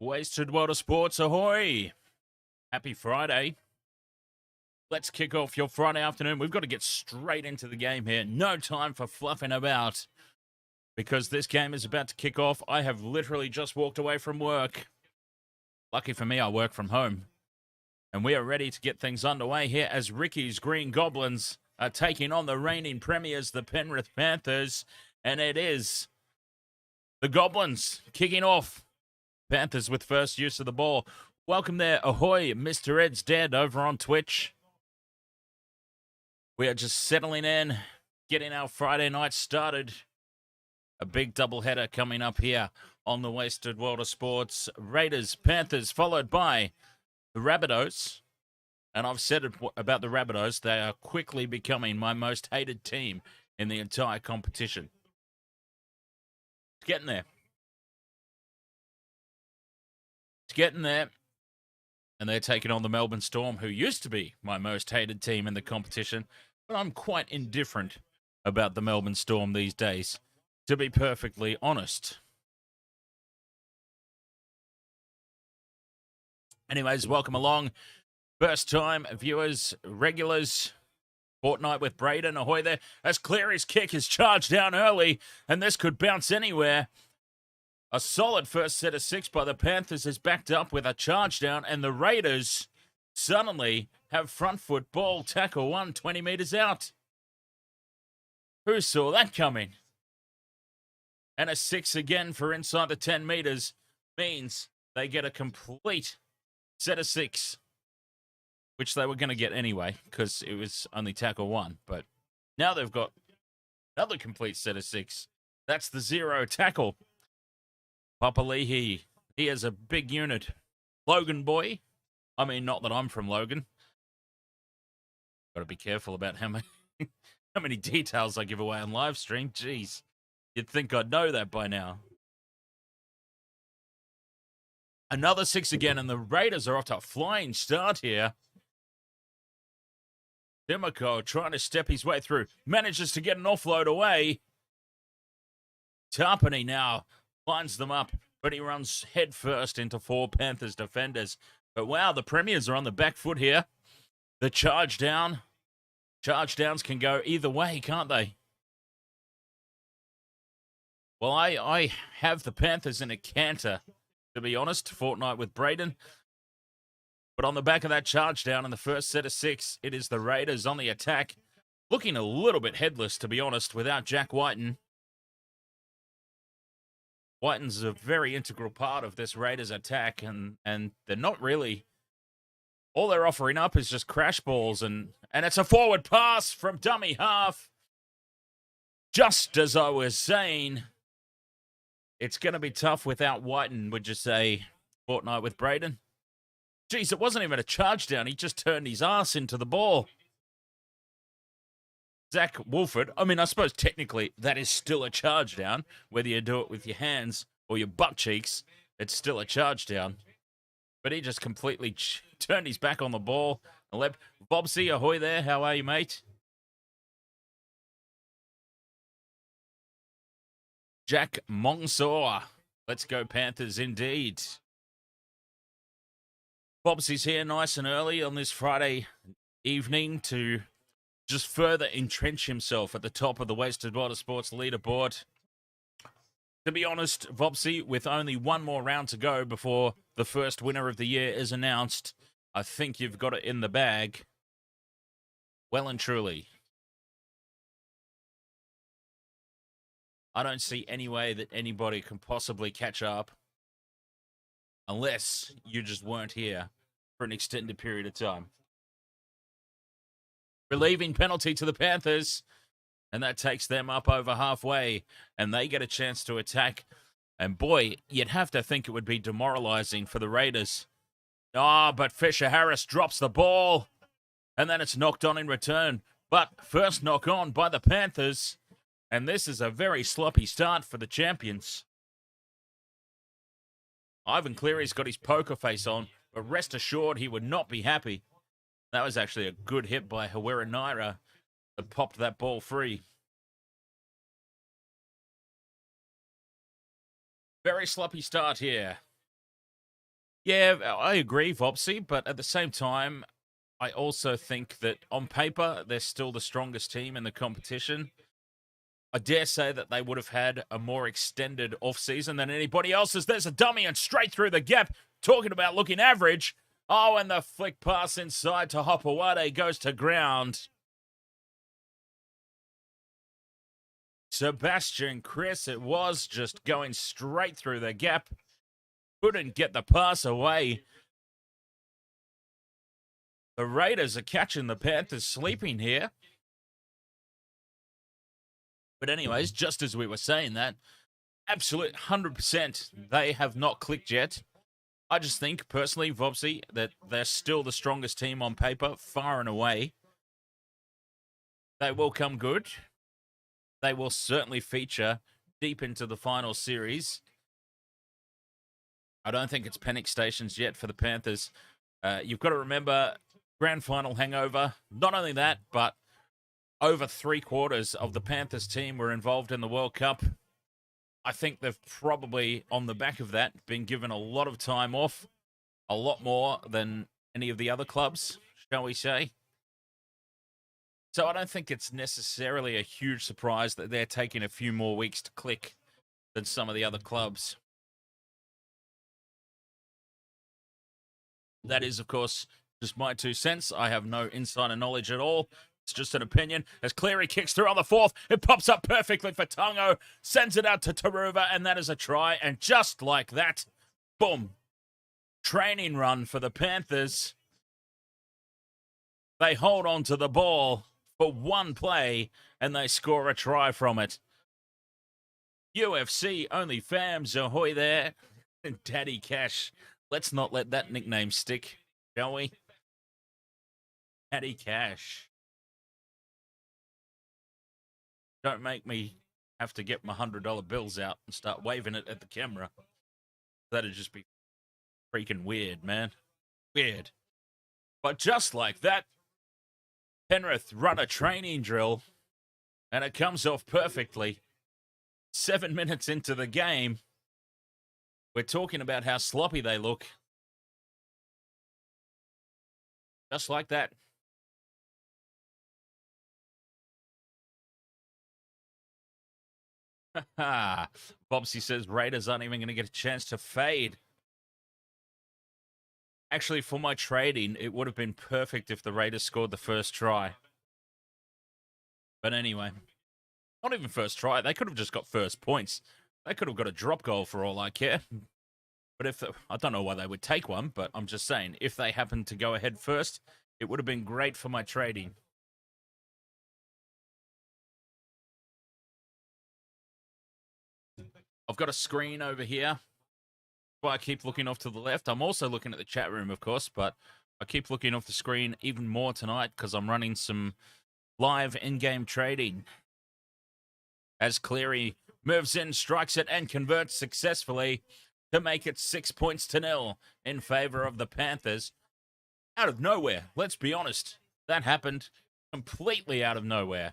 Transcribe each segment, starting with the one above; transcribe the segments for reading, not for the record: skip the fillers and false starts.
Wasted World of Sports, ahoy! Happy Friday. Let's kick off your Friday afternoon. We've got to get straight into the game here. No time for fluffing about because this game is about to kick off. I have literally just walked away from work. Lucky for me, I work from home. And we are ready to get things underway here as Ricky's Green Goblins are taking on the reigning premiers, the Penrith Panthers. And it is the Goblins kicking off. Panthers with first use of the ball. Welcome there, ahoy, Mr. Ed's Dead over on Twitch. We are just settling in, getting our Friday night started. A big doubleheader coming up here on the Wasted World of Sports. Raiders, Panthers, followed by the Rabbitohs. And I've said it about the Rabbitohs, they are quickly becoming my most hated team in the entire competition. It's getting there. Getting there, and they're taking on the Melbourne Storm, who used to be my most hated team in the competition, but I'm quite indifferent about the Melbourne Storm these days, to be perfectly honest. Anyways, welcome along. First time viewers, regulars, Fortnight with Braden, ahoy there, as Cleary's kick is charged down early, and this could bounce anywhere. A solid first set of six by the Panthers is backed up with a charge down, and the Raiders suddenly have front foot ball tackle 20 metres out. Who saw that coming? And a six again for inside the 10 metres means they get a complete set of six, which they were going to get anyway because it was only tackle one. But now they've got another complete set of six. That's the zero tackle. Papali'i, he is a big unit. Logan boy. I mean, not that I'm from Logan. Got to be careful about how many details I give away on live stream. Jeez, you'd think I'd know that by now. Another six again, and the Raiders are off to a flying start here. Dimoko trying to step his way through. Manages to get an offload away. Tarpany now lines them up, but he runs head first into four Panthers defenders. But wow, the Premiers are on the back foot here. The charge downs can go either way, can't they? Well, I have the Panthers in a canter, to be honest, Fortnight with Braden. But on the back of that charge down in the first set of six, it is the Raiders on the attack. Looking a little bit headless, to be honest, without Jack Wighton. Wighton's a very integral part of this Raiders attack, and they're not really... All they're offering up is just crash balls, and it's a forward pass from dummy half. Just as I was saying, it's going to be tough without Wighton, would you say, Fortnight with Braden? Jeez, it wasn't even a charge down. He just turned his ass into the ball. Zach Wolford, I mean, I suppose technically that is still a charge down. Whether you do it with your hands or your butt cheeks, it's still a charge down. But he just completely turned his back on the ball. Bobsy, ahoy there. How are you, mate? Jack Mongsaw. Let's go Panthers indeed. Bobsy's here nice and early on this Friday evening to just further entrench himself at the top of the Wasted World of Sports leaderboard. To be honest, Vopsy, with only one more round to go before the first winner of the year is announced, I think you've got it in the bag. Well and truly. I don't see any way that anybody can possibly catch up unless you just weren't here for an extended period of time. Relieving penalty to the Panthers, and that takes them up over halfway, and they get a chance to attack. And boy, you'd have to think it would be demoralizing for the Raiders. But Fisher-Harris drops the ball, and then it's knocked on in return. But first knock on by the Panthers, and this is a very sloppy start for the champions. Ivan Cleary's got his poker face on, but rest assured he would not be happy. That was actually a good hit by Hawera Naira that popped that ball free. Very sloppy start here. Yeah, I agree, Vopsy, but at the same time, I also think that on paper, they're still the strongest team in the competition. I dare say that they would have had a more extended off-season than anybody else's. There's a dummy and straight through the gap. Talking about looking average. Oh, and the flick pass inside to Hopawade goes to ground. Sebastian Chris, it was just going straight through the gap. Couldn't get the pass away. The Raiders are catching the Panthers sleeping here. But anyways, just as we were saying that, absolute 100%, they have not clicked yet. I just think, personally, Vopsy, that they're still the strongest team on paper, far and away. They will come good. They will certainly feature deep into the final series. I don't think it's panic stations yet for the Panthers. You've got to remember, grand final hangover. Not only that, but over 3/4 of the Panthers team were involved in the World Cup. I think they've probably, on the back of that, been given a lot of time off. A lot more than any of the other clubs, shall we say. So I don't think it's necessarily a huge surprise that they're taking a few more weeks to click than some of the other clubs. That is, of course, just my 2 cents. I have no insider knowledge at all. It's just an opinion. As Cleary kicks through on the 4th, it pops up perfectly for Tungo, sends it out to Taruva, and that is a try. And just like that, boom. Training run for the Panthers. They hold on to the ball for one play, and they score a try from it. UFC only fams, ahoy there. Daddy Cash. Let's not let that nickname stick, shall we? Daddy Cash. Don't make me have to get my $100 bills out and start waving it at the camera. That'd just be freaking weird, man. Weird. But just like that, Penrith run a training drill, and it comes off perfectly. 7 minutes into the game, we're talking about how sloppy they look. Just like that. Bobsy says Raiders aren't even going to get a chance to fade. Actually, for my trading, it would have been perfect if the Raiders scored the first try. But anyway, not even first try. They could have just got first points. They could have got a drop goal for all I care. But I don't know why they would take one, but I'm just saying, if they happened to go ahead first, it would have been great for my trading. I've got a screen over here. Well, I keep looking off to the left. I'm also looking at the chat room, of course, but I keep looking off the screen even more tonight because I'm running some live in-game trading. As Cleary moves in, strikes it, and converts successfully to make it 6-0 in favor of the Panthers. Out of nowhere, let's be honest. That happened completely out of nowhere.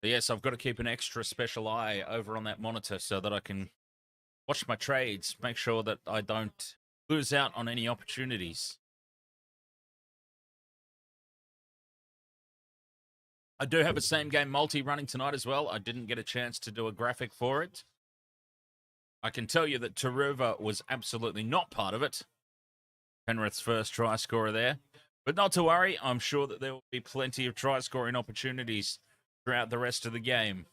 Yes, I've got to keep an extra special eye over on that monitor so that I can watch my trades, make sure that I don't lose out on any opportunities. I do have a same game multi running tonight as well. I didn't get a chance to do a graphic for it. I can tell you that Taruva was absolutely not part of it. Penrith's first try scorer there. But not to worry, I'm sure that there will be plenty of try scoring opportunities throughout the rest of the game.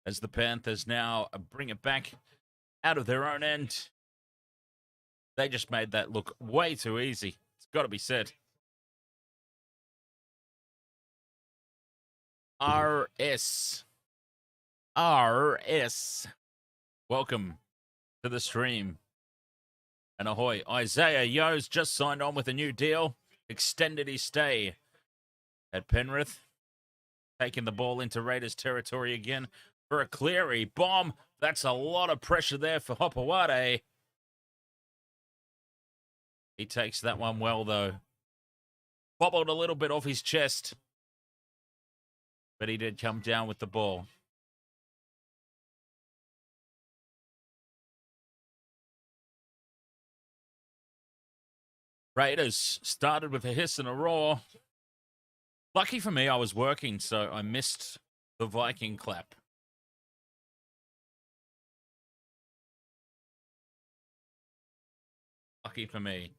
As the Panthers now bring it back out of their own end. They just made that look way too easy. It's got to be said. RS. Welcome to the stream. And ahoy, Isaiah Yo's just signed on with a new deal. Extended his stay at Penrith. Taking the ball into Raiders territory again for a Cleary bomb. That's a lot of pressure there for Hopawade. He takes that one well, though. Bobbled a little bit off his chest. But he did come down with the ball. Raiders started with a hiss and a roar. Lucky for me, I was working, so I missed the Viking clap. Lucky for me.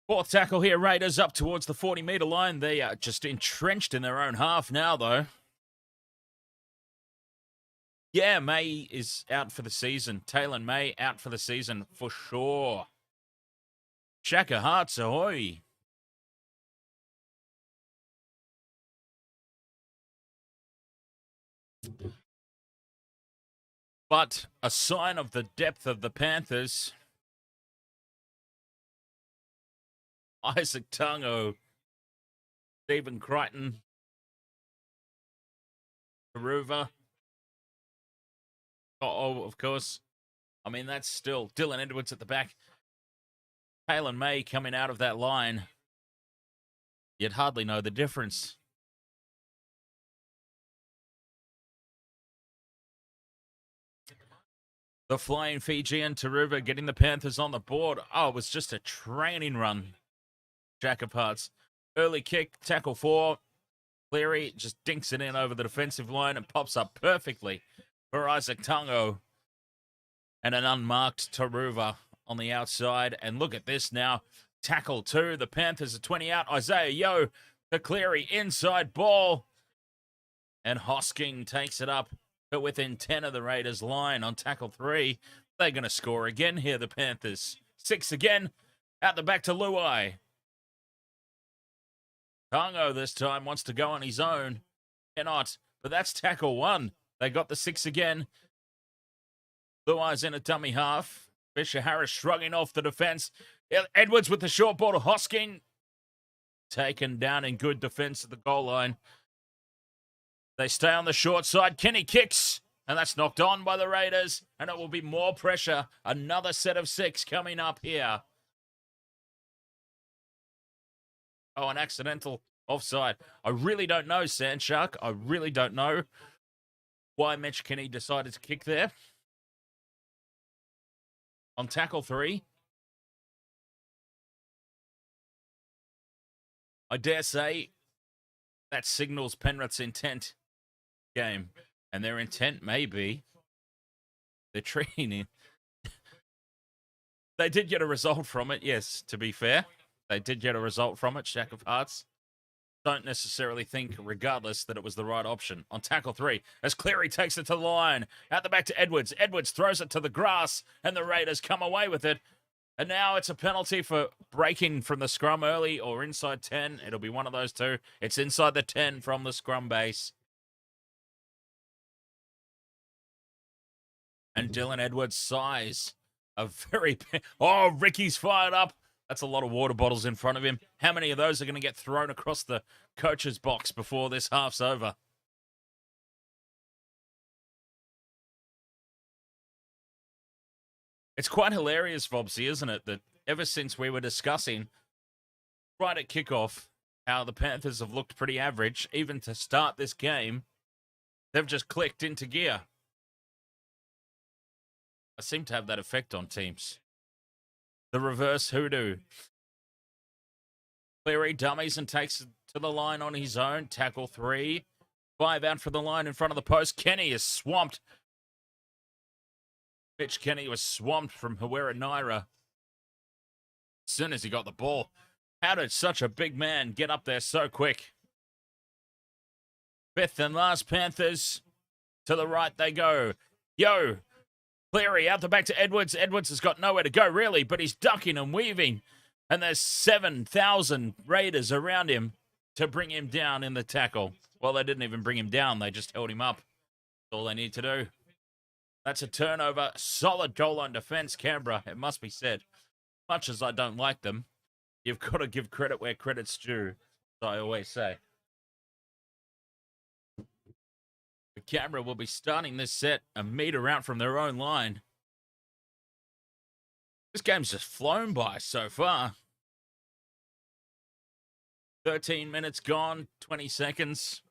Fourth tackle here, Raiders up towards the 40-metre line. They are just entrenched in their own half now, though. Yeah, May is out for the season. Taylor May out for the season for sure. Shaka Hearts, ahoy. But a sign of the depth of the Panthers. Isaac Tungo, Stephen Crichton, Karuva. Oh, of course. I mean, that's still Dylan Edwards at the back. Taylor May coming out of that line. You'd hardly know the difference. The flying Fijian Taruva getting the Panthers on the board. Oh, it was just a training run. Jack of Hearts. Early kick, tackle 4. Cleary just dinks it in over the defensive line and pops up perfectly for Isaac Tungo. And an unmarked Taruva on the outside. And look at this now. Tackle 2. The Panthers are 20 out. Isaiah Yeo to Cleary. Inside ball. And Hosking takes it up to within 10 of the Raiders' line on tackle 3. They're going to score again here, the Panthers. 6 again. Out the back to Luai. Tungo this time wants to go on his own. Cannot. But that's tackle 1. They got the 6 again. Luai's in a dummy half. Fisher Harris shrugging off the defense. Edwards with the short ball to Hosking. Taken down in good defense at the goal line. They stay on the short side. Kenny kicks. And that's knocked on by the Raiders. And it will be more pressure. Another set of 6 coming up here. Oh, an accidental offside. I really don't know, Sandshark. I really don't know why Mitch Kenny decided to kick there. On tackle 3. I dare say that signals Penrith's intent game. And their intent may be they're treating. They did get a result from it, yes, to be fair. They did get a result from it, Shack of Hearts. Don't necessarily think, regardless, that it was the right option. On tackle 3, as Cleary takes it to the line. Out the back to Edwards. Edwards throws it to the grass, and the Raiders come away with it. And now it's a penalty for breaking from the scrum early or inside 10. It'll be one of those two. It's inside the 10 from the scrum base. And Dylan Edwards' size. A very... Oh, Ricky's fired up. That's a lot of water bottles in front of him. How many of those are going to get thrown across the coach's box before this half's over? It's quite hilarious, Vobsy, isn't it? That ever since we were discussing right at kickoff how the Panthers have looked pretty average, even to start this game, they've just clicked into gear. I seem to have that effect on teams. The reverse hoodoo. Cleary dummies and takes it to the line on his own. Tackle 3. 5 out for the line in front of the post. Kenny is swamped. Mitch Kenny was swamped from Hawera Naira. As soon as he got the ball. How did such a big man get up there so quick? 5th and last Panthers. To the right they go. Yo! Cleary out the back to Edwards. Edwards has got nowhere to go, really, but he's ducking and weaving. And there's 7,000 Raiders around him to bring him down in the tackle. Well, they didn't even bring him down. They just held him up. That's all they need to do. That's a turnover. Solid goal line defense, Canberra, it must be said. Much as I don't like them, you've got to give credit where credit's due, as I always say. Canberra will be starting this set a metre out from their own line. This game's just flown by so far. 13 minutes gone, 20 seconds.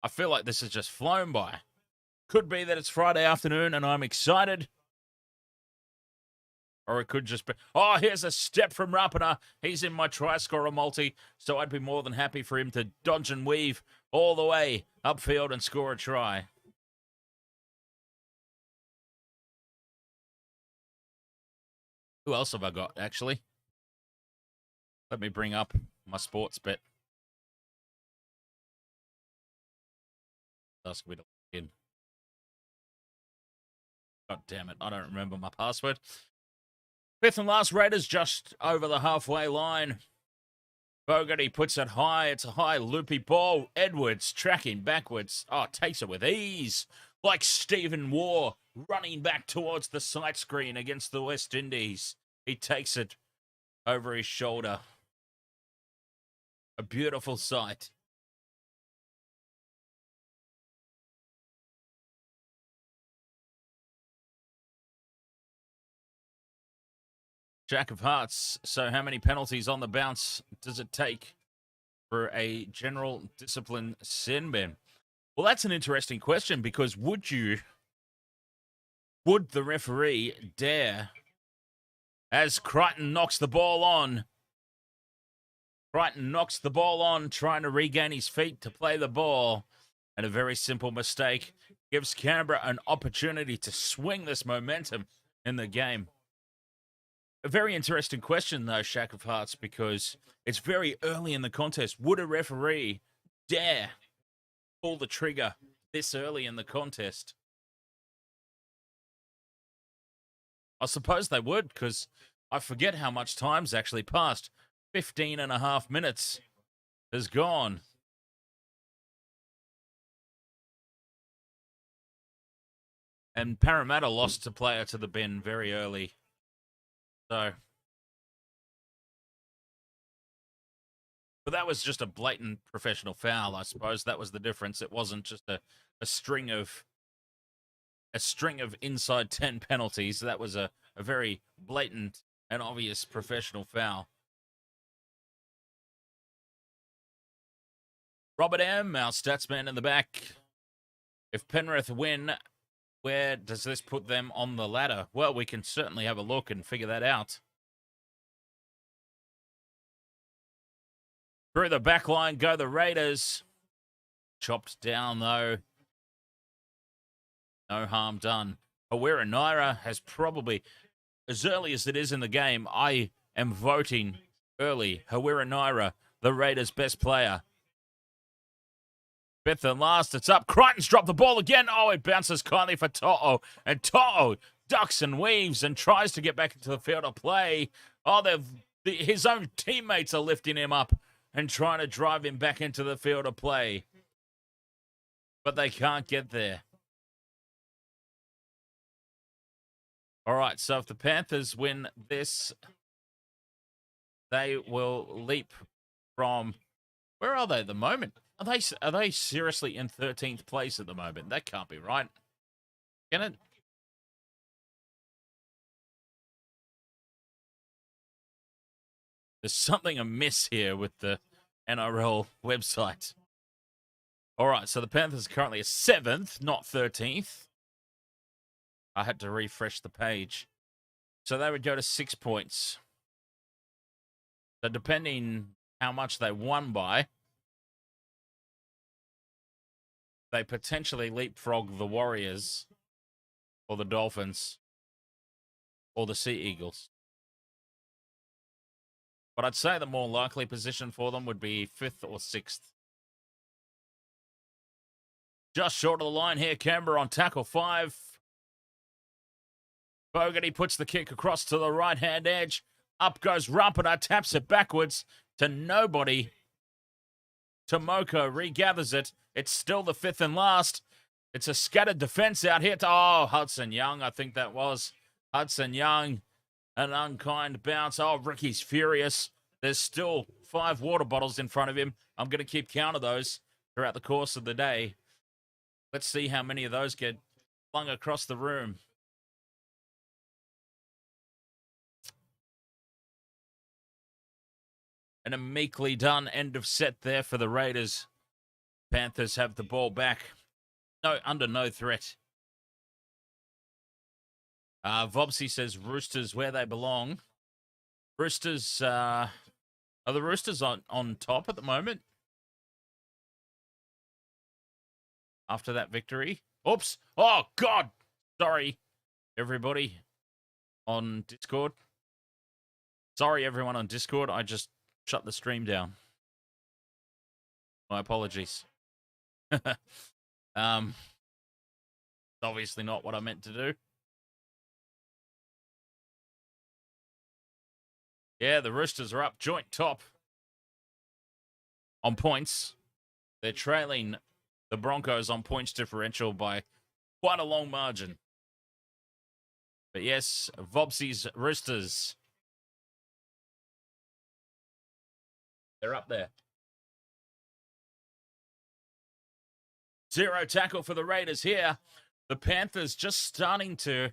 I feel like this has just flown by. Could be that it's Friday afternoon and I'm excited. Or it could just be, oh, here's a step from Rapana. He's in my try scorer multi, so I'd be more than happy for him to dodge and weave all the way upfield and score a try. Who else have I got, actually? Let me bring up my sports bet. Ask me to log in. God damn it, I don't remember my password. Fifth and last, Raiders just over the halfway line. Fogarty puts it high. It's a high loopy ball. Edwards tracking backwards. Oh, takes it with ease. Like Stephen Waugh running back towards the sight screen against the West Indies. He takes it over his shoulder. A beautiful sight. Jack of Hearts. So how many penalties on the bounce does it take for a general discipline sin bin? Well, that's an interesting question, because would the referee dare, as Crichton knocks the ball on, trying to regain his feet to play the ball, and a very simple mistake gives Canberra an opportunity to swing this momentum in the game. A very interesting question, though, Shack of Hearts, because it's very early in the contest. Would a referee dare pull the trigger this early in the contest? I suppose they would, because I forget how much time's actually passed. 15 and a half minutes has gone. And Parramatta lost a player to the bin very early. So, but that was just a blatant professional foul, I suppose. That was the difference. It wasn't just a string of inside 10 penalties. That was a very blatant and obvious professional foul. Robert M., our statsman in the back. If Penrith win, where does this put them on the ladder? Well, we can certainly have a look and figure that out. Through the back line go the Raiders. Chopped down, though. No harm done. Awira Naira has probably, as early as it is in the game, I am voting early. Awira Naira, the Raiders' best player. Fifth and last, it's up. Crichton's dropped the ball again. Oh, it bounces kindly for To'o. And To'o ducks and weaves and tries to get back into the field of play. Oh, his own teammates are lifting him up and trying to drive him back into the field of play. But they can't get there. All right, so if the Panthers win this, they will leap from... Where are they at the moment? Are they seriously in 13th place at the moment? That can't be right. Can it? There's something amiss here with the NRL website. All right, so the Panthers are currently 7th, not 13th. I had to refresh the page. So they would go to 6 points. So depending how much they won by, they potentially leapfrog the Warriors or the Dolphins or the Sea Eagles. But I'd say the more likely position for them would be 5th or 6th. Just short of the line here, Canberra on tackle 5. Fogarty puts the kick across to the right-hand edge. Up goes Rapana, taps it backwards to nobody. Tomoko regathers it. It's still the 5th and last. It's a scattered defense out here. Hudson Young, I think that was. Hudson Young, an unkind bounce. Oh, Ricky's furious. There's still 5 water bottles in front of him. I'm going to keep count of those throughout the course of the day. Let's see how many of those get flung across the room. And a meekly done end of set there for the Raiders. Panthers have the ball back. No, under no threat. Vobsy says Roosters where they belong. Roosters, are the Roosters on top at the moment? After that victory? Oops. Oh, God. Sorry, everybody on Discord. Sorry, everyone on Discord. I just shut the stream down. My apologies. Obviously not what I meant to do. Yeah, the Roosters are up joint top on points. They're trailing the Broncos on points differential by quite a long margin. But yes, Vobsy's Roosters. They're up there. 0 tackle for the Raiders here. The Panthers just starting to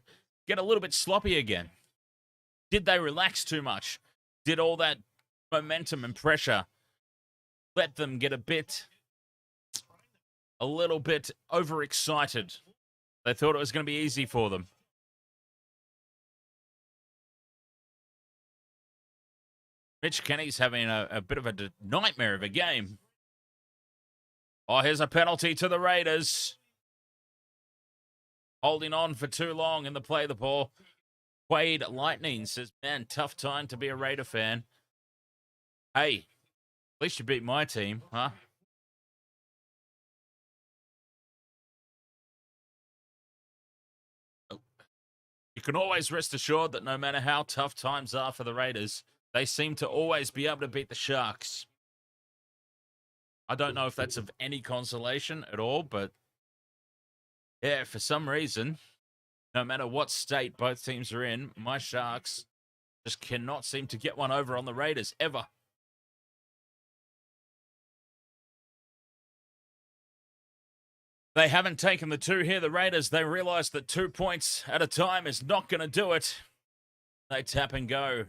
get a little bit sloppy again. Did they relax too much? Did all that momentum and pressure let them get a little bit overexcited? They thought it was going to be easy for them. Mitch Kenny's having a bit of a nightmare of a game. Oh, here's a penalty to the Raiders. Holding on for too long in the play of the ball. Quade Lightning says, man, tough time to be a Raider fan. Hey, at least you beat my team, huh? You can always rest assured that no matter how tough times are for the Raiders, they seem to always be able to beat the Sharks. I don't know if that's of any consolation at all, but yeah, for some reason, no matter what state both teams are in, my Sharks just cannot seem to get one over on the Raiders, ever. They haven't taken the 2 here, the Raiders. They realize that 2 points at a time is not going to do it. They tap and go.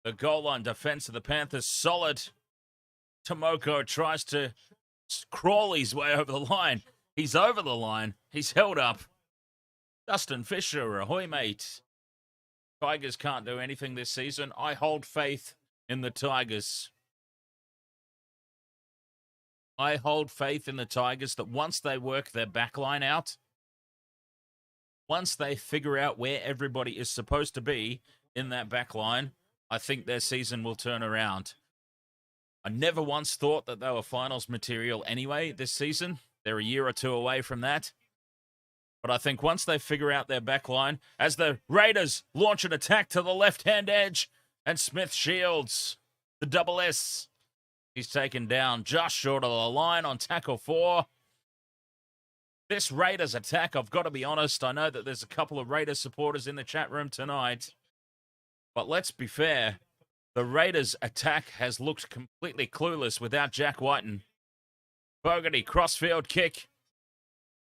The goal line defense of the Panthers, solid. Tomoko tries to crawl his way over the line. He's over the line. He's held up. Dustin Fisher, ahoy, mate. Tigers can't do anything this season. I hold faith in the Tigers. I hold faith in the Tigers that once they work their backline out, once they figure out where everybody is supposed to be in that backline, I think their season will turn around. I never once thought that they were finals material anyway this season. They're a year or two away from that. But I think once they figure out their backline, as the Raiders launch an attack to the left-hand edge, and Smith shields the double S. He's taken down just short of the line on tackle 4. This Raiders attack, I've got to be honest, I know that there's a couple of Raiders supporters in the chat room tonight. But let's be fair, the Raiders attack has looked completely clueless without Jack Wighton. Fogarty, crossfield kick.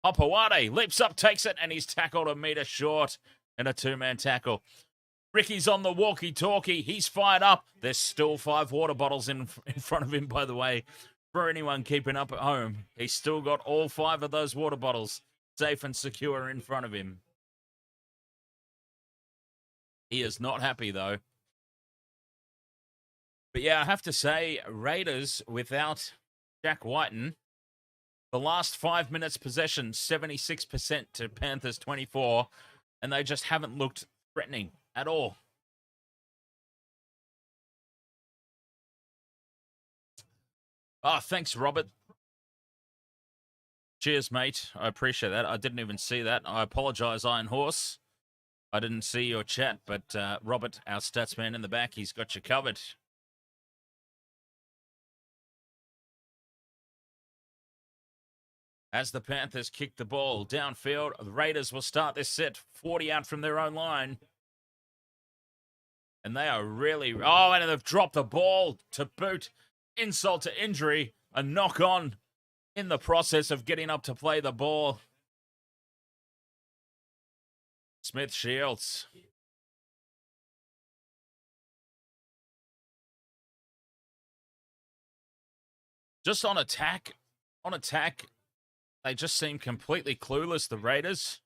Opawade leaps up, takes it, and he's tackled a metre short in a 2-man tackle. Ricky's on the walkie-talkie. He's fired up. There's still 5 water bottles in front of him, by the way. For anyone keeping up at home, he's still got all 5 of those water bottles safe and secure in front of him. He is not happy, though. But yeah, I have to say, Raiders without Jack Wighton, the last 5 minutes possession, 76% to Panthers 24, and they just haven't looked threatening at all. Oh, thanks, Robert. Cheers, mate. I appreciate that. I didn't even see that. I apologize, Iron Horse. I didn't see your chat, but Robert, our stats man in the back, he's got you covered. As the Panthers kick the ball downfield, the Raiders will start this set 40 out from their own line. And they are really... Oh, and they've dropped the ball to boot. Insult to injury. A knock on in the process of getting up to play the ball. Smith shields. Just on attack, they just seem completely clueless, the Raiders.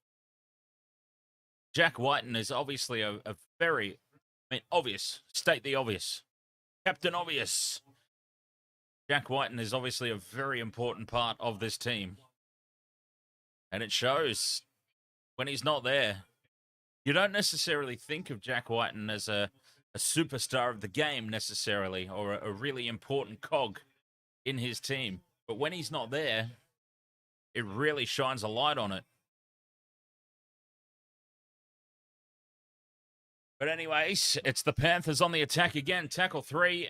Jack Wighton is obviously a very, obvious, state the obvious. Captain Obvious. Jack Wighton is obviously a very important part of this team. And it shows when he's not there. You don't necessarily think of Jack Wighton as a superstar of the game necessarily, or a really important cog in his team. But when he's not there, it really shines a light on it. But anyways, it's the Panthers on the attack again. Tackle 3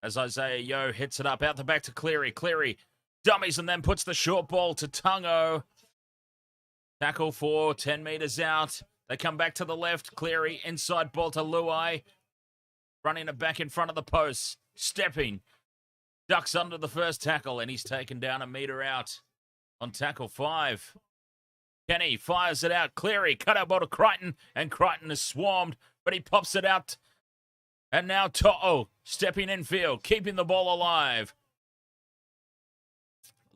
as Isaiah Yeo hits it up out the back to Cleary. Cleary dummies and then puts the short ball to Tungo. Tackle 4, 10 meters out. They come back to the left. Cleary inside ball to Luai. Running it back in front of the post. Stepping. Ducks under the first tackle and he's taken down a meter out on tackle 5. Kenny fires it out. Cleary cut out ball to Crichton, and Crichton is swarmed, but he pops it out. And now To'o stepping in field, keeping the ball alive.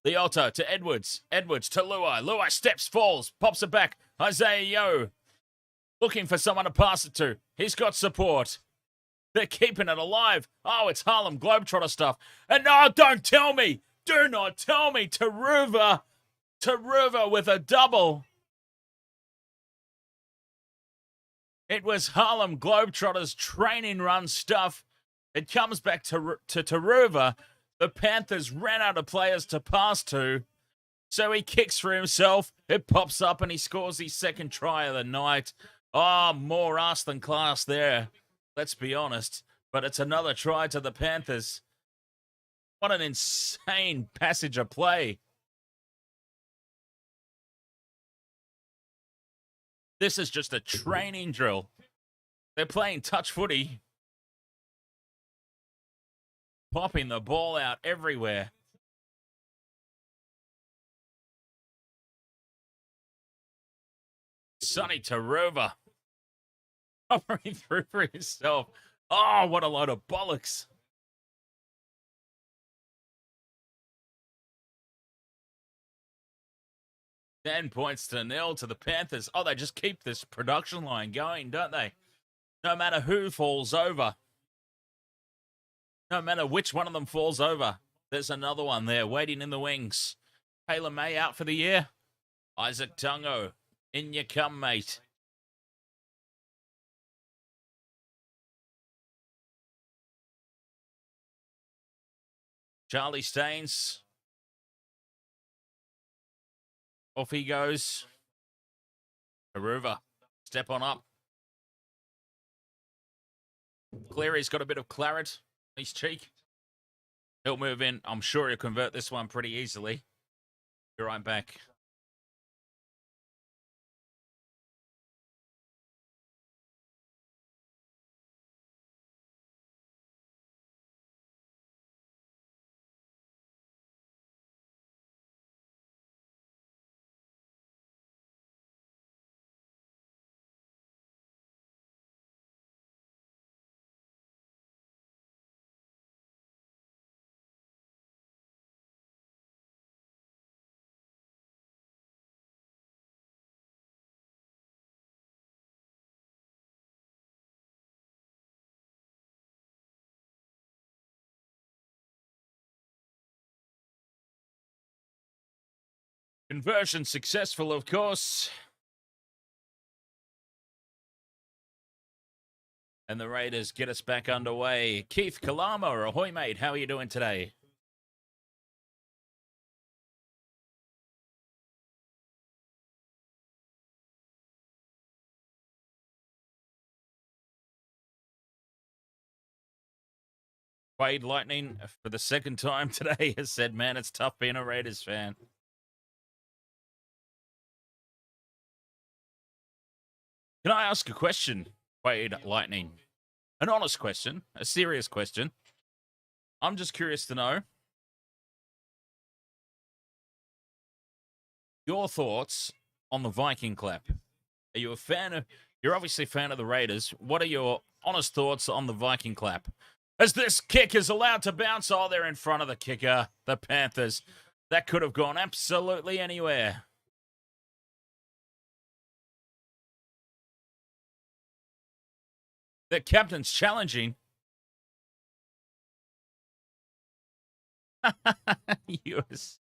Leota to Edwards. Edwards to Luai. Luai steps, falls, pops it back. Isaiah Yeo looking for someone to pass it to. He's got support. They're keeping it alive. Oh, it's Harlem Globetrotter stuff. And no, don't tell me. Do not tell me. Taruva with a double. It was Harlem Globetrotters training run stuff. It comes back to Taruva. The Panthers ran out of players to pass to. So he kicks for himself. It pops up and he scores his second try of the night. Oh, more ass than class there. Let's be honest. But it's another try to the Panthers. What an insane passage of play. This is just a training drill. They're playing touch footy. Popping the ball out everywhere. Soni Luke. Covering through for himself. Oh, what a load of bollocks. Ten points to 0 to the Panthers. Oh, they just keep this production line going, don't they? No matter who falls over. No matter which one of them falls over. There's another one there waiting in the wings. Taylor May out for the year. Isaac Tungo. In you come, mate. Charlie Staines. Off he goes. Aruva. Step on up. Cleary's got a bit of claret on his cheek. He'll move in. I'm sure he'll convert this one pretty easily. Be right back. Conversion successful, of course. And the Raiders get us back underway. Keith Kalama, or Ahoy, mate. How are you doing today? Wade Lightning, for the second time today, has said, man, it's tough being a Raiders fan. Can I ask a question, Wade Lightning? An honest question, a serious question. I'm just curious to know your thoughts on the Viking clap. Are you a fan of... You're obviously a fan of the Raiders. What are your honest thoughts on the Viking clap? As this kick is allowed to bounce, oh, they're in front of the kicker, the Panthers. That could have gone absolutely anywhere. The captain's challenging. UFC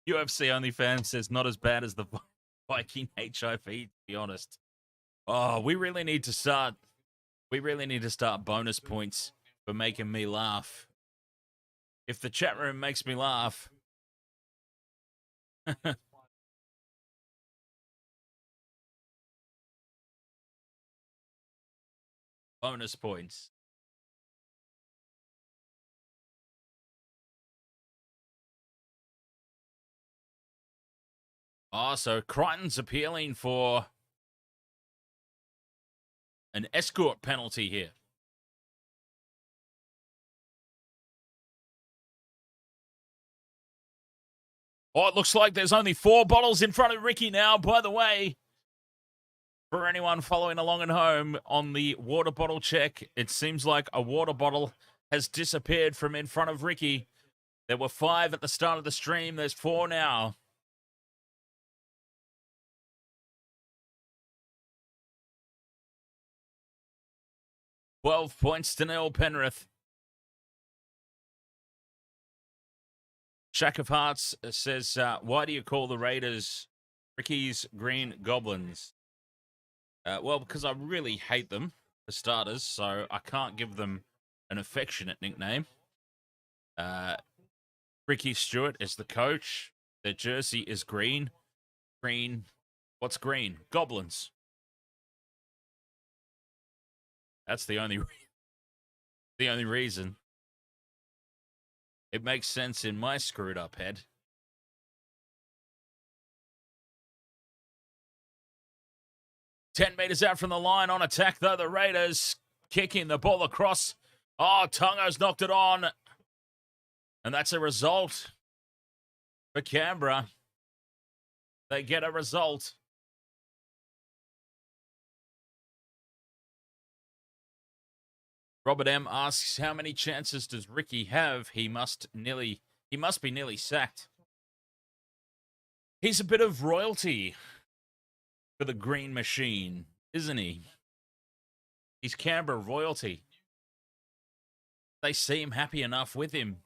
OnlyFans says not as bad as the Viking HIV, to be honest. Oh, we really need to start bonus points for making me laugh. If the chat room makes me laugh. Bonus points. Oh, so Crichton's appealing for an escort penalty here. Oh, it looks like there's only 4 bottles in front of Ricky now, by the way. For anyone following along at home on the water bottle check, it seems like a water bottle has disappeared from in front of Ricky. There were 5 at the start of the stream. There's 4 now. $12-0 Penrith. Shack of Hearts says, why do you call the Raiders Ricky's Green Goblins? Well, because I really hate them, for starters, so I can't give them an affectionate nickname. Ricky Stewart is the coach. Their jersey is green. Green. What's green? Goblins. That's the only reason. It makes sense in my screwed up head. Ten meters out from the line on attack, though, the Raiders kicking the ball across. Oh, Tonga's knocked it on. And that's a result for Canberra. They get a result. Robert M asks, how many chances does Ricky have? He must be nearly sacked. He's a bit of royalty for the Green Machine, isn't he? He's Canberra royalty. They seem happy enough with him.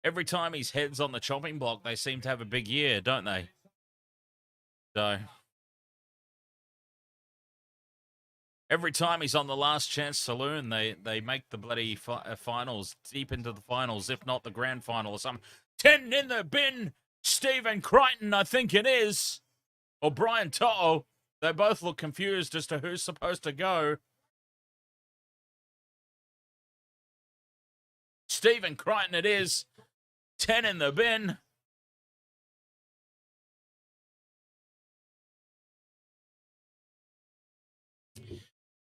Every time his head's on the chopping block, they seem to have a big year, don't they? So every time he's on the Last Chance Saloon, they make the bloody finals, deep into the finals, if not the grand final or something. 10 in the bin, Stephen Crichton, I think it is. Or Brian To'o. They both look confused as to who's supposed to go. Stephen Crichton it is. 10 in the bin.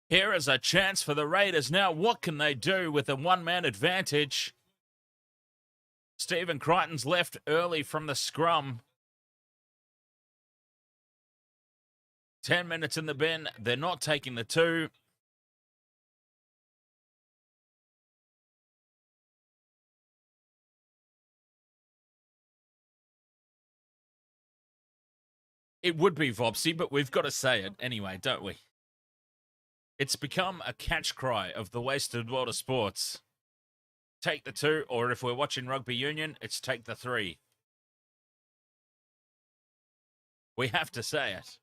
Here is a chance for the Raiders. Now, what can they do with a one-man advantage? Stephen Crichton's left early from the scrum. 10 minutes in the bin. They're not taking the 2. It would be Vopsy, but we've got to say it anyway, don't we? It's become a catch cry of the wasted world of sports. Take the 2, or if we're watching rugby union, it's take the 3. We have to say it.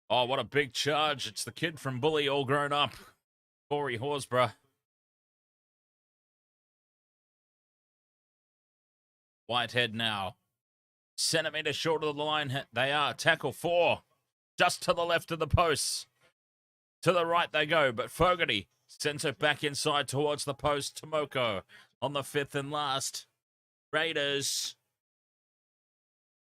Oh, what a big charge. It's the kid from Bully all grown up. Corey Horsburgh. Whitehead now. Centimetre short of the line. They are. Tackle 4. Just to the left of the posts. To the right they go. But Fogarty sends it back inside towards the post. Tomoko on the 5th and last. Raiders.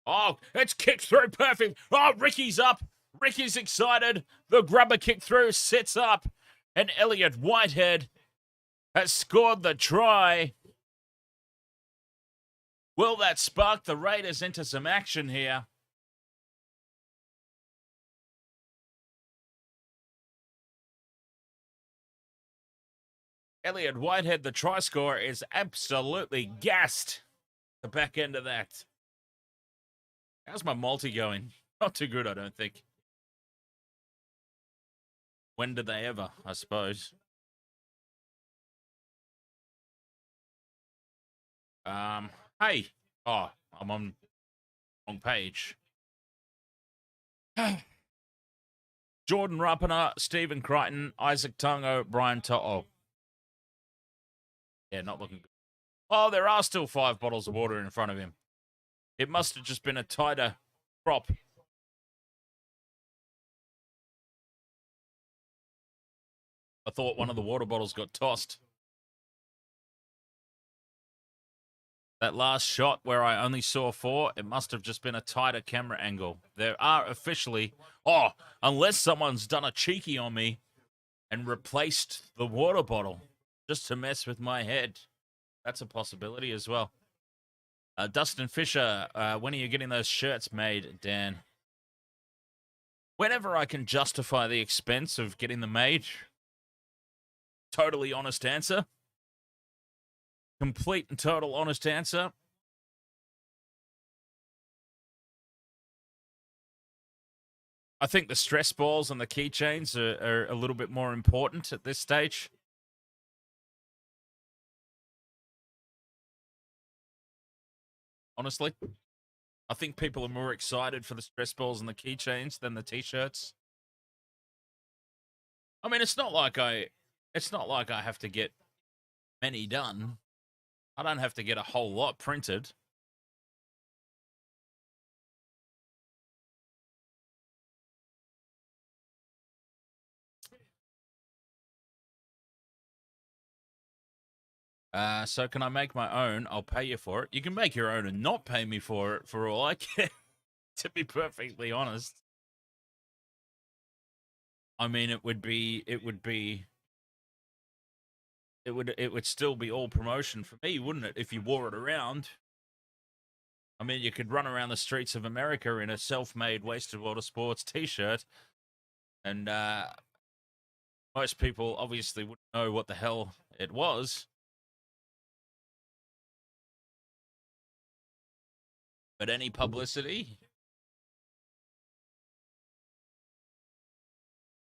Oh, it's kicked through. Perfect. Oh, Ricky's up. Ricky's excited. The grubber kick through. Sits up. And Elliot Whitehead has scored the try. Will that spark the Raiders into some action here? Elliot Whitehead, the try scorer, is absolutely gassed. The back end of that. How's my multi going? Not too good, I don't think. When did they ever, I suppose? Hey. Oh, I'm on wrong page. Jordan Rapana, Stephen Crichton, Isaac Tungo, Brian To'o. Yeah, not looking good. Oh, there are still 5 bottles of water in front of him. It must have just been a tighter crop. I thought one of the water bottles got tossed. That last shot where I only saw 4, it must have just been a tighter camera angle. There are officially... Oh, unless someone's done a cheeky on me and replaced the water bottle just to mess with my head. That's a possibility as well. Dustin Fisher, when are you getting those shirts made, Dan? Whenever I can justify the expense of getting them made. Totally honest answer. Complete and total honest answer. I think the stress balls and the keychains are a little bit more important at this stage. Honestly, I think people are more excited for the stress balls and the keychains than the t-shirts. I mean, it's not like I have to get many done. I don't have to get a whole lot printed. So can I make my own? I'll pay you for it. You can make your own and not pay me for it for all I care, to be perfectly honest. I mean, it would still be all promotion for me, wouldn't it, if you wore it around? I mean, you could run around the streets of America in a self-made Wasted Water Sports t-shirt, and most people obviously wouldn't know what the hell it was. But any publicity,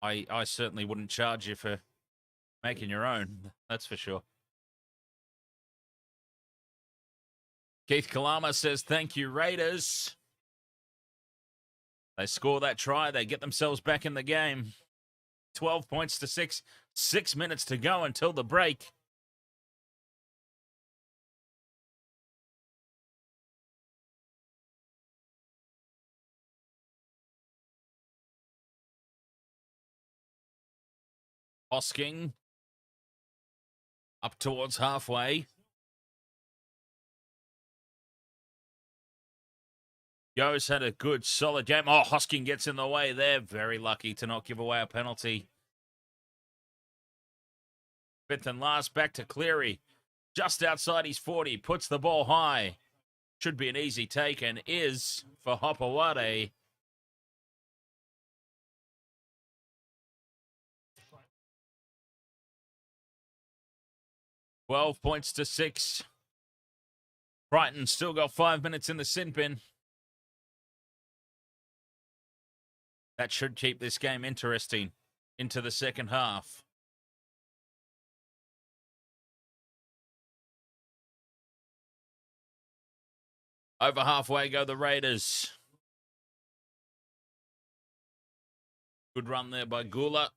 I certainly wouldn't charge you for making your own. That's for sure. Keith Kalama says, thank you, Raiders. They score that try. They get themselves back in the game. 12 points to 6. 6 minutes to go until the break. Hosking up towards halfway. Yo's had a good, solid game. Oh, Hosking gets in the way there. Very lucky to not give away a penalty. 5th and last, back to Cleary. Just outside his 40, puts the ball high. Should be an easy take, and is for Hopawade. $12 points to 6. Brighton still got 5 minutes in the sin bin. That should keep this game interesting into the second half. Over halfway go the Raiders. Good run there by Gula.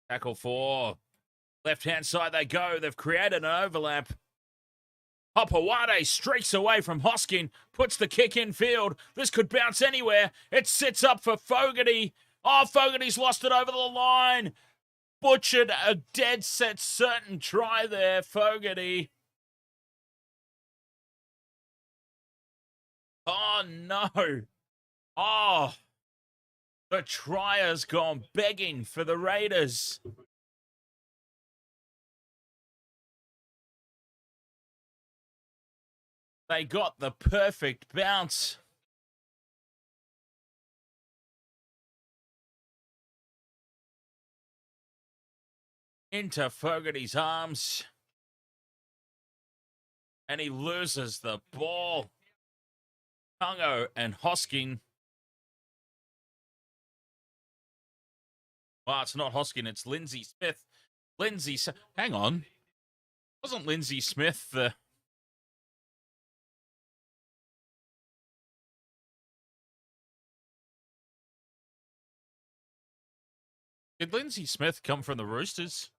Tackle 4. Left-hand side they go. They've created an overlap. Hopawade streaks away from Hosking, puts the kick in field. This could bounce anywhere. It sits up for Fogarty. Oh, Fogarty's lost it over the line. Butchered a dead set certain try there, Fogarty. Oh, no. Oh, the try has gone begging for the Raiders. They got the perfect bounce. Into Fogarty's arms. And he loses the ball. Tungo and Hosking. Well, it's not Hosking, it's Lindsay Smith. Hang on. Wasn't Lindsay Smith the... Did Lindsay Smith come from the Roosters?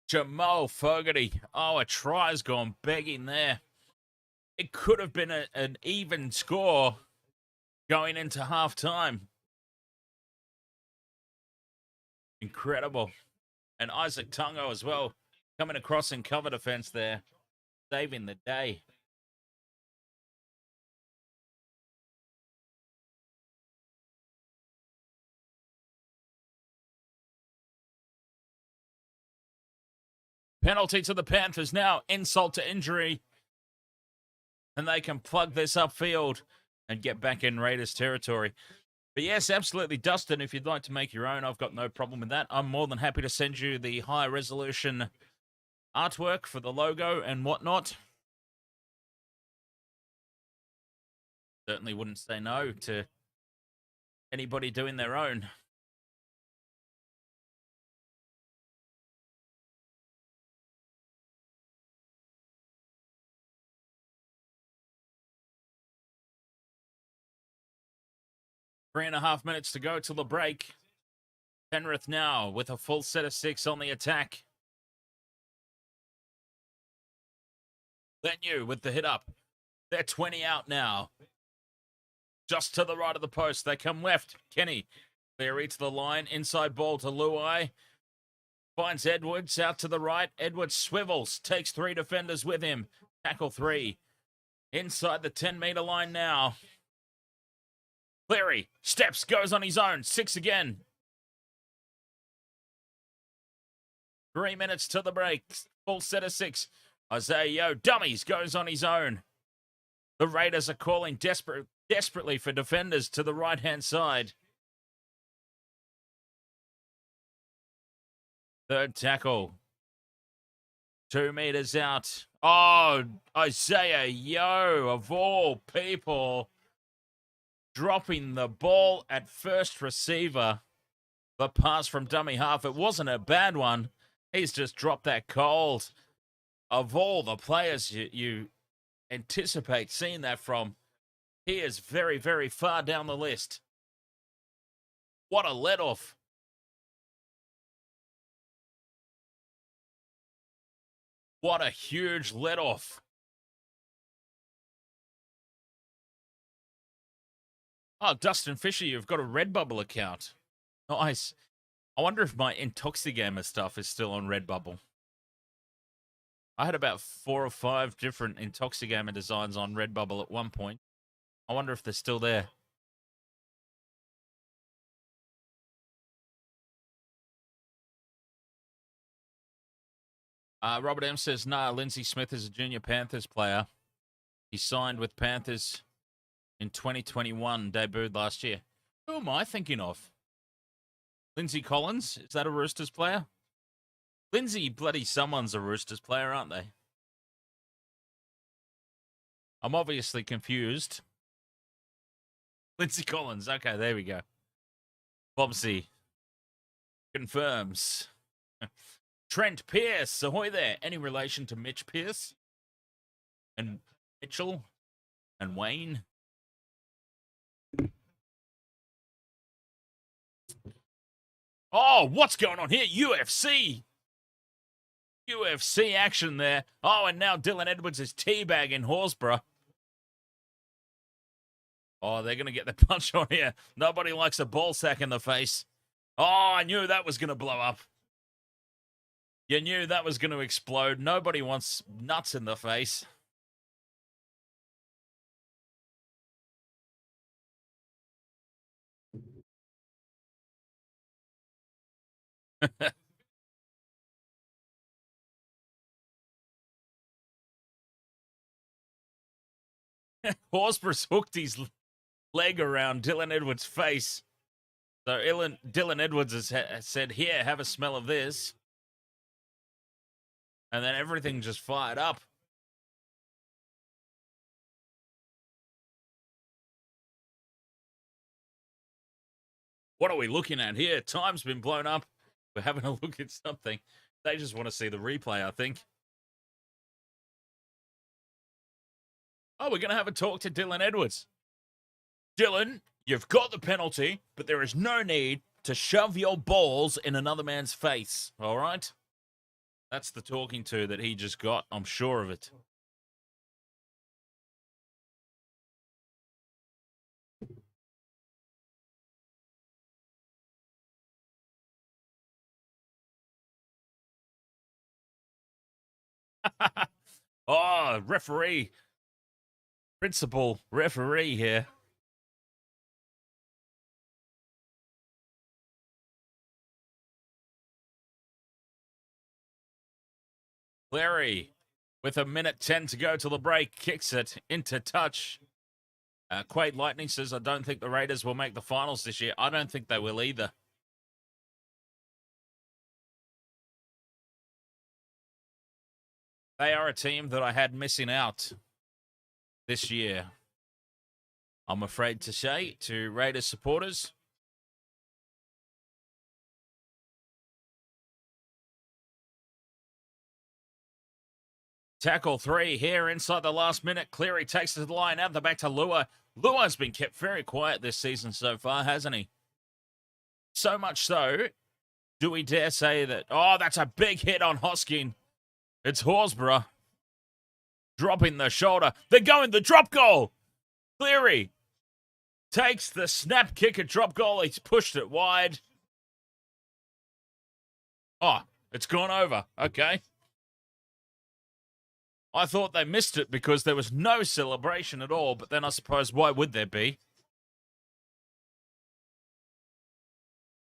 Jamal Fogarty. Oh, a try's gone begging there. It could have been an even score going into half-time. Incredible. And Isaac Tungo as well, coming across in cover defense there, saving the day. Penalty to the Panthers now. Insult to injury. And they can plug this upfield and get back in Raiders territory. But yes, absolutely, Dustin, if you'd like to make your own, I've got no problem with that. I'm more than happy to send you the high resolution artwork for the logo and whatnot. Certainly wouldn't say no to anybody doing their own. Three and a half minutes to go till the break. Penrith now with a full set of 6 on the attack. Lenu with the hit up. They're 20 out now. Just to the right of the post. They come left. Kenny. Cleary to the line. Inside ball to Luai. Finds Edwards out to the right. Edwards swivels. Takes 3 defenders with him. Tackle 3. Inside the 10-meter line now. Cleary steps, goes on his own. 6 again. 3 minutes to the break. Full set of 6. Isaiah Yeo dummies, goes on his own. The Raiders are calling desperately for defenders to the right-hand side. Third tackle. 2 meters out. Oh, Isaiah Yeo, of all people, dropping the ball at first receiver. The pass from dummy half. It wasn't a bad one. He's just dropped that cold. Of all the players you anticipate seeing that from, he is very, very far down the list. What a let-off. What a huge let-off. Oh, Dustin Fisher, you've got a Redbubble account. Nice. I wonder if my Intoxigamer stuff is still on Redbubble. I had about 4 or 5 different Intoxigamer designs on Redbubble at one point. I wonder if they're still there. Robert M says, nah, Lindsay Smith is a junior Panthers player. He signed with Panthers in 2021, debuted last year. Who am I thinking of? Lindsay Collins? Is that a Roosters player? Lindsay bloody someone's a Roosters player, aren't they? I'm obviously confused. Lindsay Collins. Okay, there we go. Bobsy confirms. Trent Pierce. Ahoy there. Any relation to Mitch Pierce? And Mitchell? And Wayne? Oh, what's going on here? UFC action there. Oh, and now Dylan Edwards is teabagging Horsburgh. Oh, they're going to get the punch on here. Nobody likes a ball sack in the face. Oh, I knew that was going to blow up. You knew that was going to explode. Nobody wants nuts in the face. Horsburgh's hooked his leg around Dylan Edwards' face. So Dylan Edwards has said, here, have a smell of this. And then everything just fired up. What are we looking at here? Time's been blown up. We're having a look at something. They just want to see the replay, I think. Oh, we're going to have a talk to Dylan Edwards. Dylan, you've got the penalty, but there is no need to shove your balls in another man's face, all right? That's the talking to that he just got. I'm sure of it. Oh, referee. Principal referee here. Larry, with 1:10 to go till the break, kicks it into touch. Quade Lightning says, I don't think the Raiders will make the finals this year. I don't think they will either. They are a team that I had missing out this year, I'm afraid to say, to Raiders supporters. Tackle 3 here inside the last minute. Cleary takes the line out the back to Lua. Lua's been kept very quiet this season so far, hasn't he? So much so, do we dare say that, oh, that's a big hit on Hosking. It's Horsburgh dropping the shoulder. They're going the drop goal. Cleary takes the snap kick and drop goal. He's pushed it wide. Oh, it's gone over. Okay. I thought they missed it because there was no celebration at all, but then I suppose why would there be?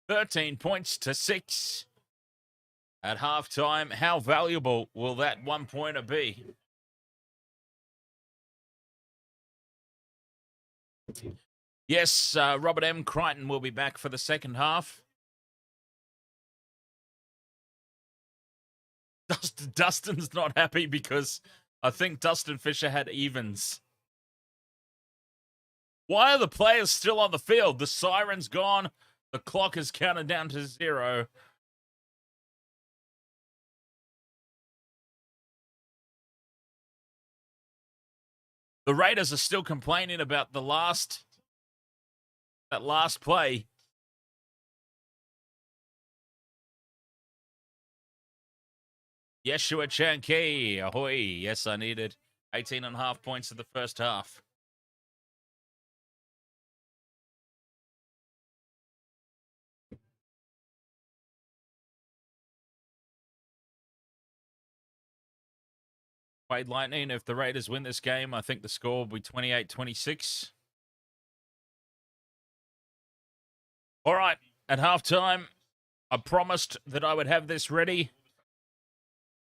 13 points to 6 at halftime. How valuable will that 1-pointer be? Yes, Robert M. Crichton will be back for the second half. Dustin's not happy because I think Dustin Fisher had evens. Why are the players still on the field? The siren's gone. The clock is counted down to 0. The Raiders are still complaining about that last play. Yeshua Chankey, ahoy. Yes, I needed 18.5 points in the first half. Quade Lightning, if the Raiders win this game, I think the score will be 28-26. All right, at halftime, I promised that I would have this ready.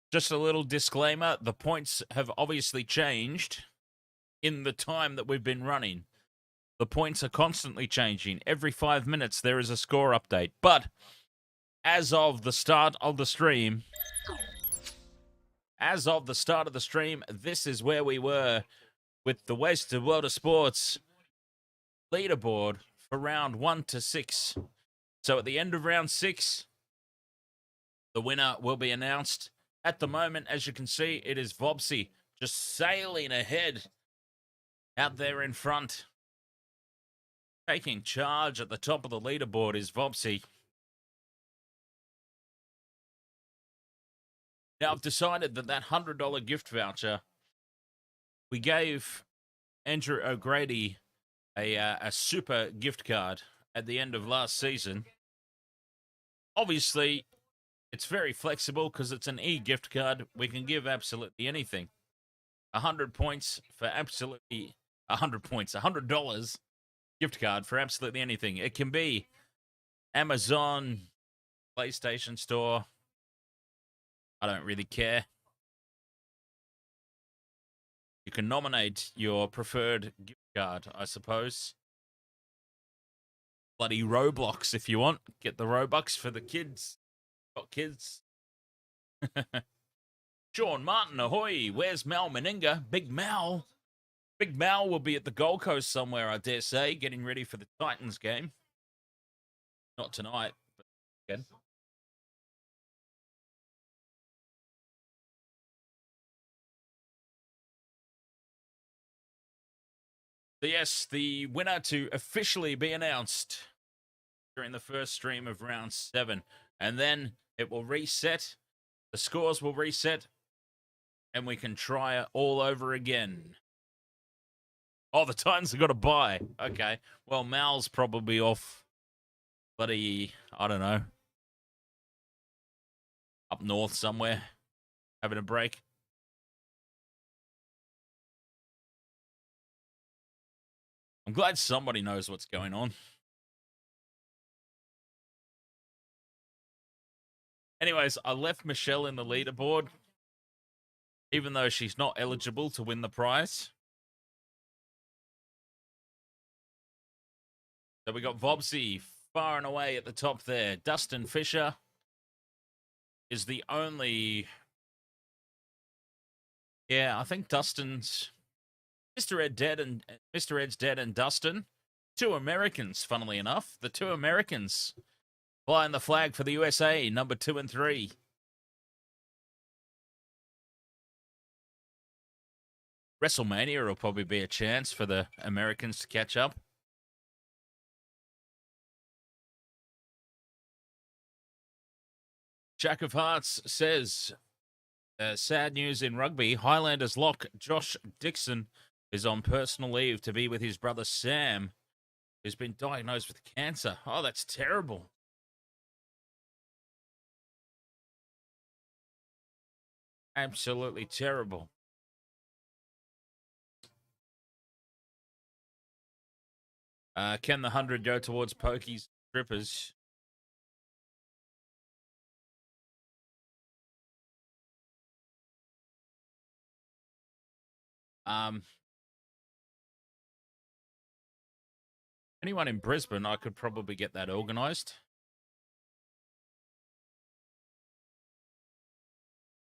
Just a little disclaimer, the points have obviously changed in the time that we've been running. The points are constantly changing. Every 5 minutes there is a score update. But as of the start of the stream, this is where we were with the Wasted World of Sports leaderboard for round 1 to 6. So at the end of round 6, the winner will be announced. At the moment, as you can see, it is Vobsy just sailing ahead out there in front. Taking charge at the top of the leaderboard is Vobsy. Now, I've decided that $100 gift voucher, we gave Andrew O'Grady a super gift card at the end of last season. Obviously, it's very flexible because it's an e-gift card. We can give absolutely anything. 100 points for absolutely 100 points. $100 gift card for absolutely anything. It can be Amazon, PlayStation Store. I don't really care. You can nominate your preferred gift card, I suppose. Bloody Roblox if you want. Get the Robux for the kids. Got kids. Sean Martin, ahoy. Where's Mal Meninga? Big Mal. Big Mal will be at the Gold Coast somewhere, I dare say, getting ready for the Titans game. Not tonight, but again. So yes, the winner to officially be announced during the first stream of round 7. And then it will reset. The scores will reset. And we can try it all over again. Oh, the Titans have got a bye. Okay. Well, Mal's probably off. Bloody, I don't know. Up north somewhere. Having a break. I'm glad somebody knows what's going on. Anyways, I left Michelle in the leaderboard, even though she's not eligible to win the prize. So we got Vobsy far and away at the top there. Dustin Fisher is the only... Yeah, I think Dustin's... Mr. Ed's dead and Dustin. 2 Americans, funnily enough. The 2 Americans flying the flag for the USA, number 2 and 3. WrestleMania will probably be a chance for the Americans to catch up. Jack of Hearts says, sad news in rugby. Highlanders lock Josh Dixon is on personal leave to be with his brother Sam, who's been diagnosed with cancer. Oh, that's terrible. Absolutely terrible. Can the 100 go towards pokies, strippers? Anyone in Brisbane, I could probably get that organised.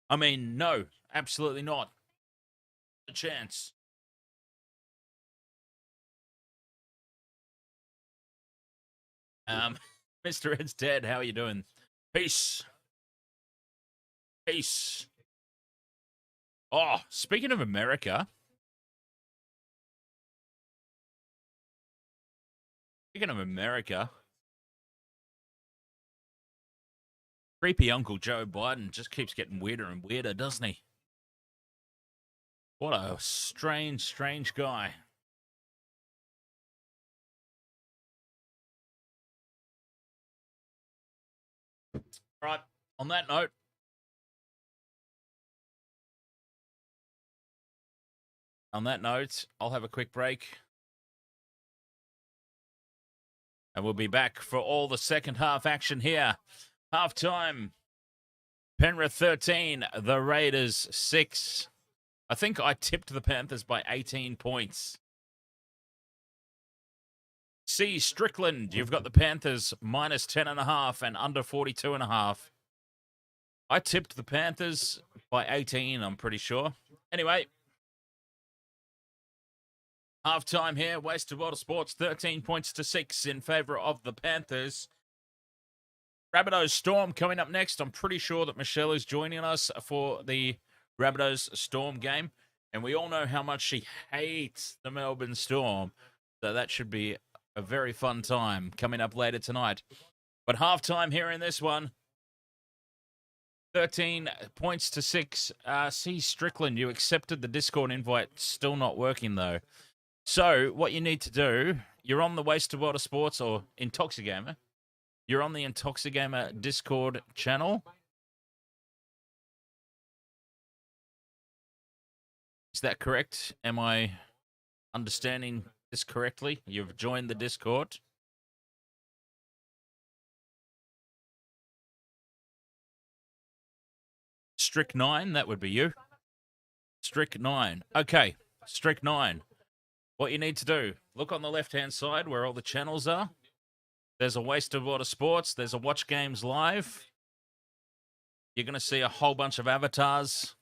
I mean, no, absolutely not. A chance. Mr. Ed's dead. How are you doing? Peace. Peace. Oh, speaking of America. Speaking of America. Creepy Uncle Joe Biden just keeps getting weirder and weirder, doesn't he? What a strange, strange guy. All right, on that note, I'll have a quick break. And we'll be back for all the second half action here. Halftime. Penrith 13, the Raiders 6. I think I tipped the Panthers by 18 points. C. Strickland, you've got the Panthers minus 10.5 and under 42.5. I tipped the Panthers by 18, I'm pretty sure. Anyway, halftime here. Wasted Water Sports, 13 points to 6 in favour of the Panthers. Rabbitohs Storm coming up next. I'm pretty sure that Michelle is joining us for the Rabbitohs Storm game. And we all know how much she hates the Melbourne Storm. So that should be a very fun time coming up later tonight. But halftime here in this one. 13 points to 6. C. Strickland, you accepted the Discord invite. Still not working, though. So what you need to do, you're on the Wasted Water Sports or Intoxigamer. You're on the Intoxigamer Discord channel. Is that correct? Am I understanding this correctly? You've joined the Discord. Strick 9, that would be you. Strick 9. Okay. strict 9. What you need to do, look on the left-hand side where all the channels are. There's a Wasted Water Sports. There's a Watch Games Live. You're going to see a whole bunch of avatars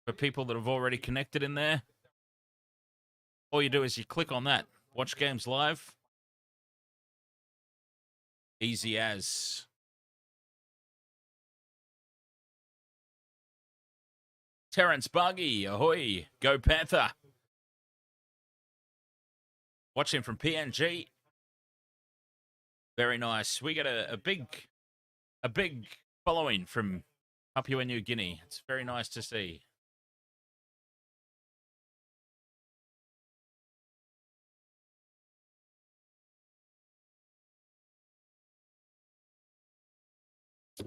for people that have already connected in there. All you do is you click on that. Watch Games Live. Easy as. Terrence Buggy, ahoy, go Panther. Watching from PNG. Very nice. We got a big following from Papua New Guinea. It's very nice to see.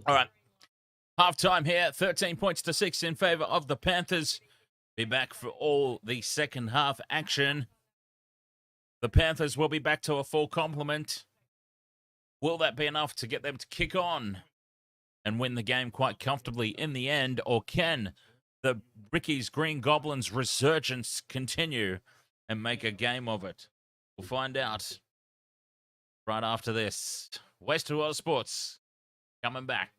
All right. Halftime here, 13 points to 6 in favour of the Panthers. Be back for all the second half action. The Panthers will be back to a full complement. Will that be enough to get them to kick on and win the game quite comfortably in the end? Or can the Ricky's Green Goblins resurgence continue and make a game of it? We'll find out right after this. Wasted Water Sports coming back.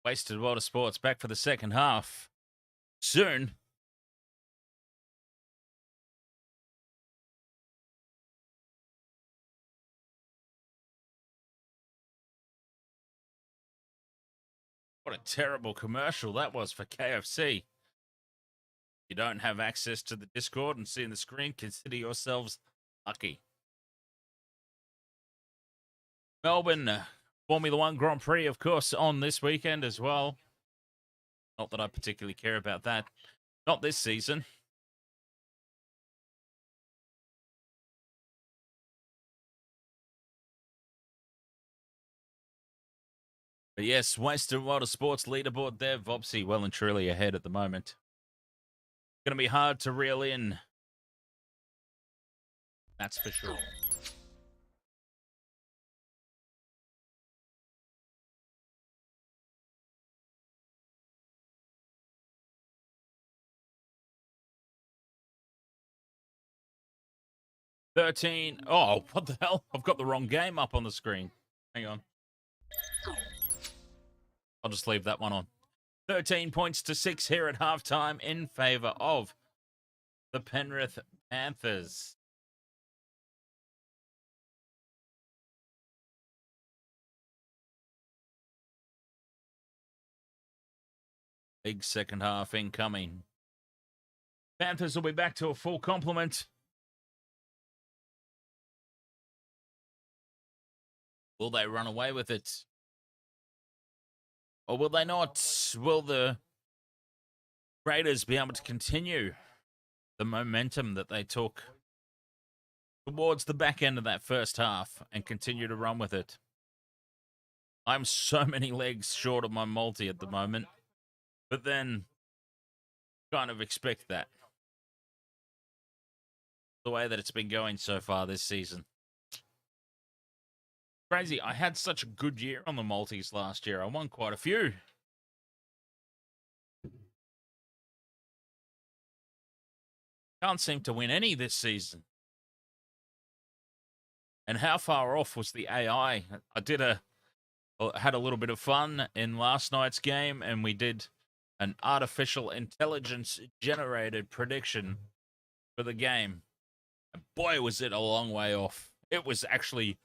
Wasted Water Sports back for the second half. Soon. What a terrible commercial that was for KFC. If you don't have access to the Discord and seeing the screen, consider yourselves lucky. Melbourne Formula One Grand Prix, of course, on this weekend as well. Not that I particularly care about that. Not this season. But yes, Wasted Water Sports leaderboard there. Vopsy well and truly ahead at the moment. Going to be hard to reel in. That's for sure. Oh, what the hell? I've got the wrong game up on the screen. Hang on. I'll just leave that one on. 13 points to 6 here at halftime in favor of the Penrith Panthers. Big second half incoming. Panthers will be back to a full complement. Will they run away with it? Or will they not? Will the Raiders be able to continue the momentum that they took towards the back end of that first half and continue to run with it? I'm so many legs short of my multi at the moment, but then kind of expect that. The way that it's been going so far this season. Crazy, I had such a good year on the multis last year. I won quite a few. Can't seem to win any this season. And how far off was the AI? I had a little bit of fun in last night's game, and we did an artificial intelligence generated prediction for the game. And boy, was it a long way off. It was actually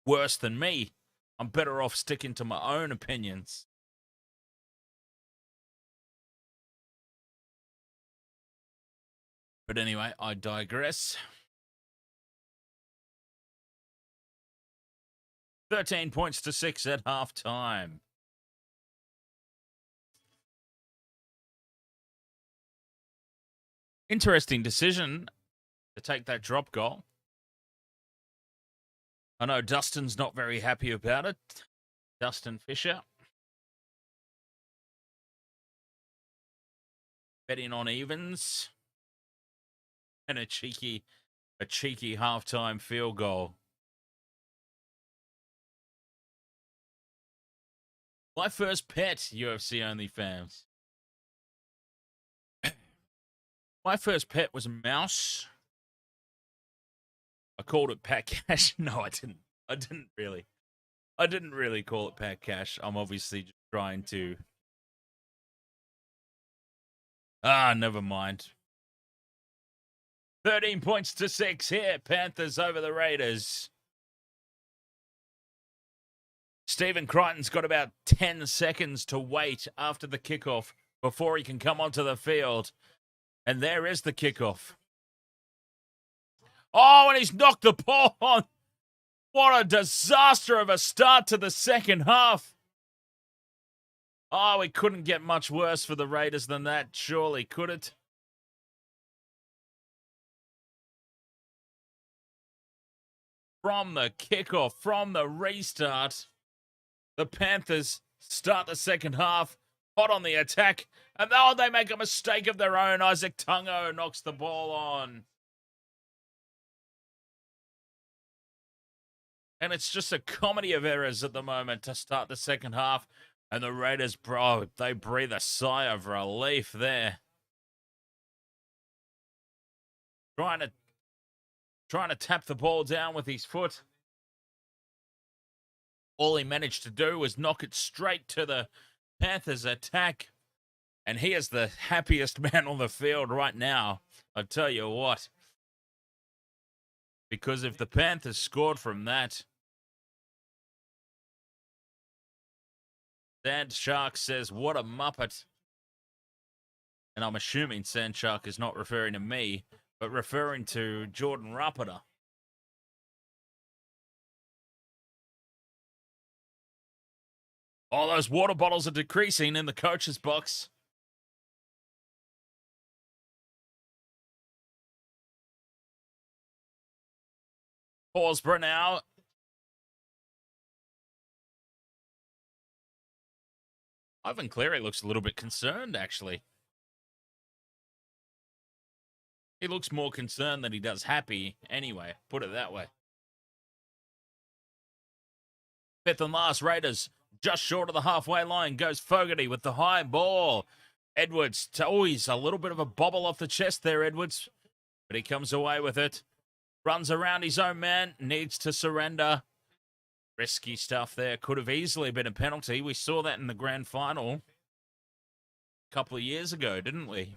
worse than me. I'm better off sticking to my own opinions. But anyway, I digress. 13 points to 6 at halftime. Interesting decision to take that drop goal. I know Dustin's not very happy about it. Dustin Fisher. Betting on evens. And a cheeky halftime field goal. My first pet, UFC only fans. My first pet was a mouse. I called it Pat Cash. No, I didn't. I didn't really call it Pat Cash. I'm obviously just trying to... never mind. 13 points to 6 here. Panthers over the Raiders. Stephen Crichton's got about 10 seconds to wait after the kickoff before he can come onto the field. And there is the kickoff. Oh, and he's knocked the ball on. What a disaster of a start to the second half. Oh, it couldn't get much worse for the Raiders than that, surely, could it? From the kickoff, from the restart, the Panthers start the second half, hot on the attack, and they make a mistake of their own. Isaac Tungo knocks the ball on. And it's just a comedy of errors at the moment to start the second half. And the Raiders, bro, they breathe a sigh of relief there. Trying to tap the ball down with his foot. All he managed to do was knock it straight to the Panthers attack. And he is the happiest man on the field right now. I tell you what. Because if the Panthers scored from that, Sandshark says, what a muppet. And I'm assuming Sandshark is not referring to me, but referring to Jordan Rapana. Oh, those water bottles are decreasing in the coach's box. Horsburgh now. Ivan Cleary looks a little bit concerned, actually. He looks more concerned than he does happy anyway, put it that way. Fifth and last, Raiders just short of the halfway line goes Fogarty with the high ball. Edwards, he's a little bit of a bobble off the chest there, Edwards. But he comes away with it. Runs around his own man, needs to surrender. Risky stuff there. Could have easily been a penalty. We saw that in the grand final a couple of years ago, didn't we?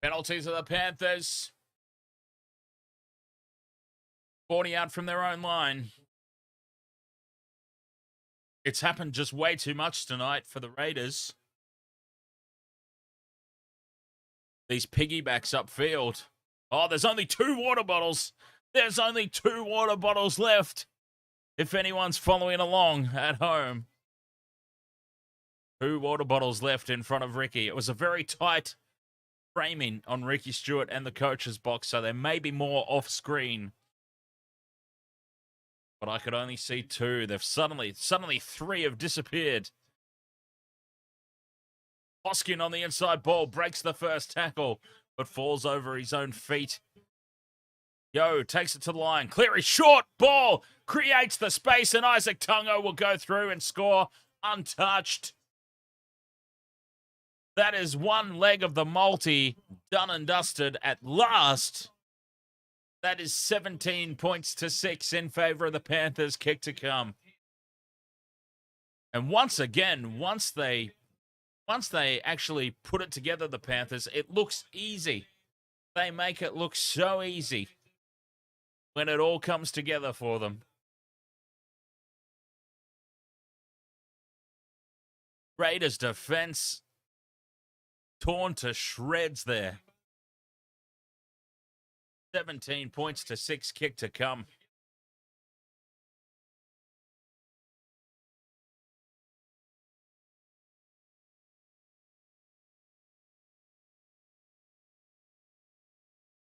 Penalties of the Panthers. 40 out from their own line. It's happened just way too much tonight for the Raiders. These piggybacks upfield. Oh, there's only 2 water bottles. There's only 2 water bottles left. If anyone's following along at home. 2 water bottles left in front of Ricky. It was a very tight framing on Ricky Stewart and the coach's box, so there may be more off screen. But I could only see 2. They've suddenly 3 have disappeared. Hoskin on the inside ball breaks the first tackle, but falls over his own feet. Yo takes it to the line. Cleary, short ball, creates the space, and Isaac Tungo will go through and score untouched. That is one leg of the multi done and dusted at last. That is 17 points to 6 in favor of the Panthers. Kick to come. And once again, once they actually put it together, the Panthers, it looks easy. They make it look so easy when it all comes together for them. Raiders defense torn to shreds there. 17 points to 6, kick to come.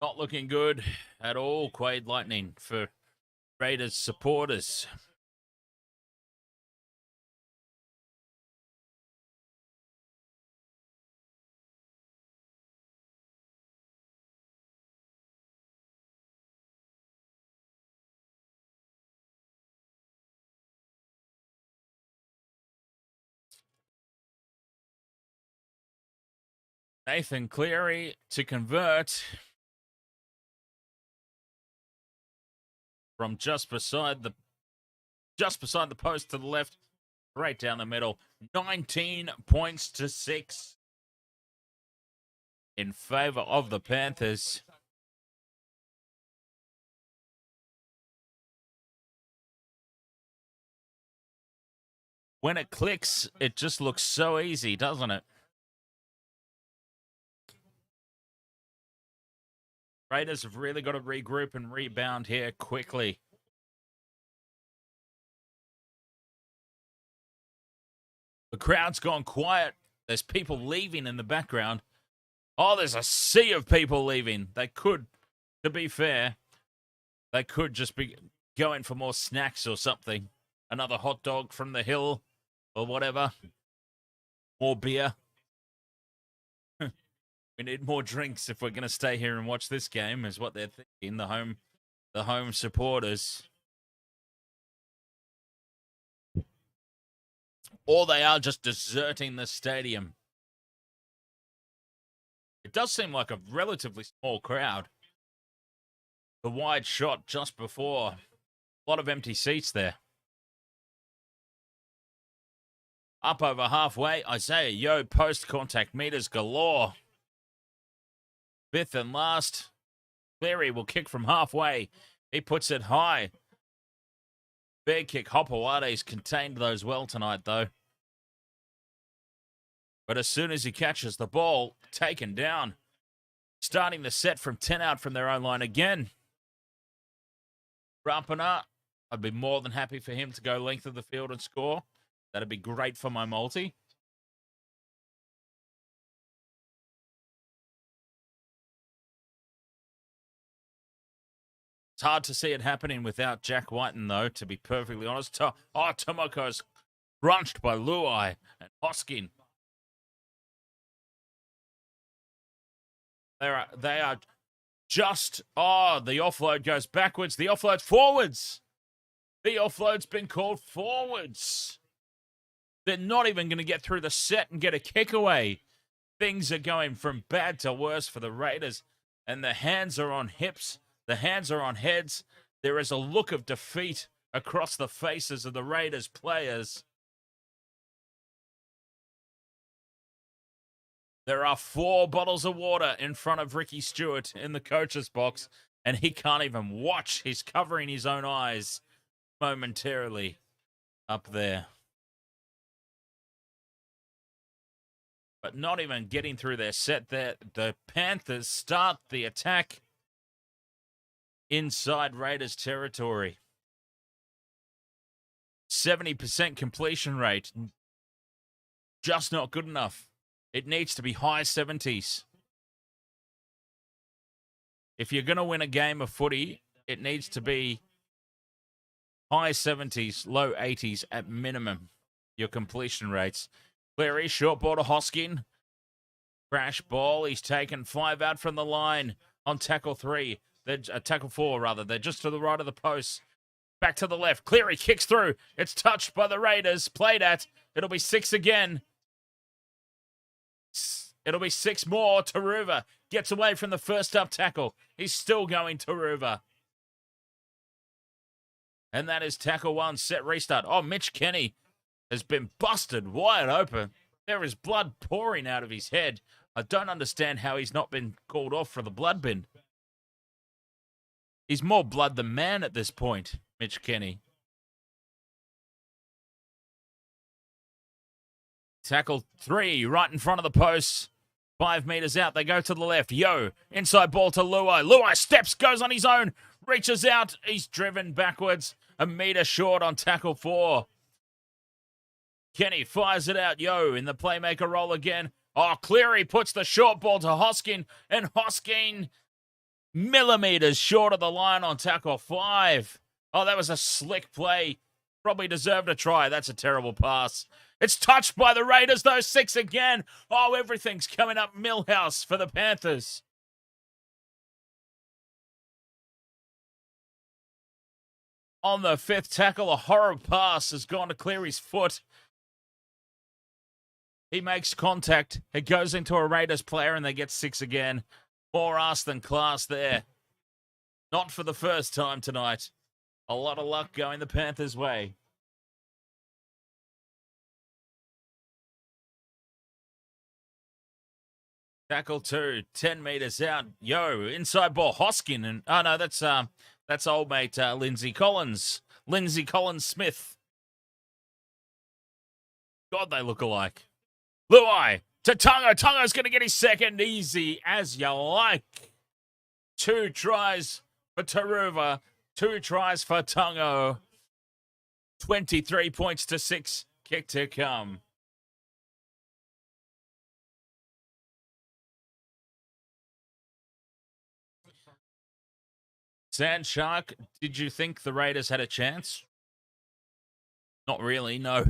Not looking good at all, Quade Lightning, for Raiders supporters. Nathan Cleary to convert from just beside the post to the left, right down the middle. 19 points to 6 in favor of the Panthers. When it clicks, it just looks so easy, doesn't it? Raiders have really got to regroup and rebound here quickly. The crowd's gone quiet. There's people leaving in the background. Oh, there's a sea of people leaving. They could, to be fair, they could just be going for more snacks or something. Another hot dog from the hill or whatever. More beer. We need more drinks if we're going to stay here and watch this game, is what they're thinking, the home supporters. Or they are just deserting the stadium. It does seem like a relatively small crowd. The wide shot just before. A lot of empty seats there. Up over halfway, Isaiah Yo post-contact meters galore. 5th and last. Cleary will kick from halfway. He puts it high. Big kick. Hopoate's contained those well tonight, though. But as soon as he catches the ball, taken down. Starting the set from 10 out from their own line again. Rapana, I'd be more than happy for him to go length of the field and score. That'd be great for my multi. It's hard to see it happening without Jack Wighton, though, to be perfectly honest. Tomoko's crunched by Luai and Hoskin. They are just... Oh, the offload goes backwards. The offload's forwards. The offload's been called forwards. They're not even going to get through the set and get a kick away. Things are going from bad to worse for the Raiders. And the hands are on hips. The hands are on heads. There is a look of defeat across the faces of the Raiders players. There are 4 bottles of water in front of Ricky Stewart in the coach's box, and he can't even watch. He's covering his own eyes momentarily up there. But not even getting through their set there. The Panthers start the attack inside Raiders territory. 70% completion rate. Just not good enough. It needs to be high 70s. If you're going to win a game of footy, it needs to be high 70s, low 80s at minimum, your completion rates. Cleary, short ball to Hoskin. Crash ball. He's taken 5 out from the line on tackle 3. Tackle 4, rather. They're just to the right of the post. Back to the left. Cleary kicks through. It's touched by the Raiders. Played at. It'll be 6 again. It'll be 6 more. Taruva gets away from the first up tackle. He's still going Taruva. And that is tackle 1. Set restart. Oh, Mitch Kenny has been busted wide open. There is blood pouring out of his head. I don't understand how he's not been called off for the blood bin. He's more blood than man at this point, Mitch Kenny. Tackle 3, right in front of the post. 5 meters out, they go to the left. Yo, inside ball to Luai. Luai steps, goes on his own, reaches out. He's driven backwards, a meter short on tackle 4. Kenny fires it out. Yo, in the playmaker role again. Oh, Cleary puts the short ball to Hoskin, and Hoskin millimeters short of the line on tackle 5. Oh, that was a slick play. Probably deserved a try. That's a terrible pass. It's touched by the Raiders, though. 6 again. Oh, everything's coming up Millhouse for the Panthers. On the 5th tackle, a horrible pass has gone to Cleary's foot. He makes contact. It goes into a Raiders player, and they get 6 again. More ass than class there. Not for the first time tonight. A lot of luck going the Panthers' way. Tackle 2, 10 meters out. Yo, inside ball, Hoskin. And oh no, that's old mate Lindsay Collins. Lindsay Collins Smith. God, they look alike. Luai to Tungo. Tungo's going to get his second easy as you like. 2 tries for Taruva. 2 tries for Tungo. 23 points to 6. Kick to come. Sandshark, did you think the Raiders had a chance? Not really, no.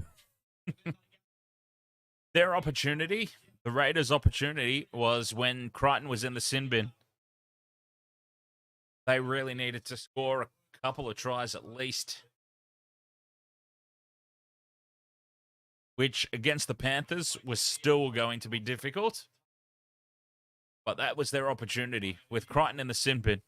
Their opportunity, the Raiders' opportunity, was when Crichton was in the sin bin. They really needed to score a couple of tries at least. Which, against the Panthers, was still going to be difficult. But that was their opportunity, with Crichton in the sin bin.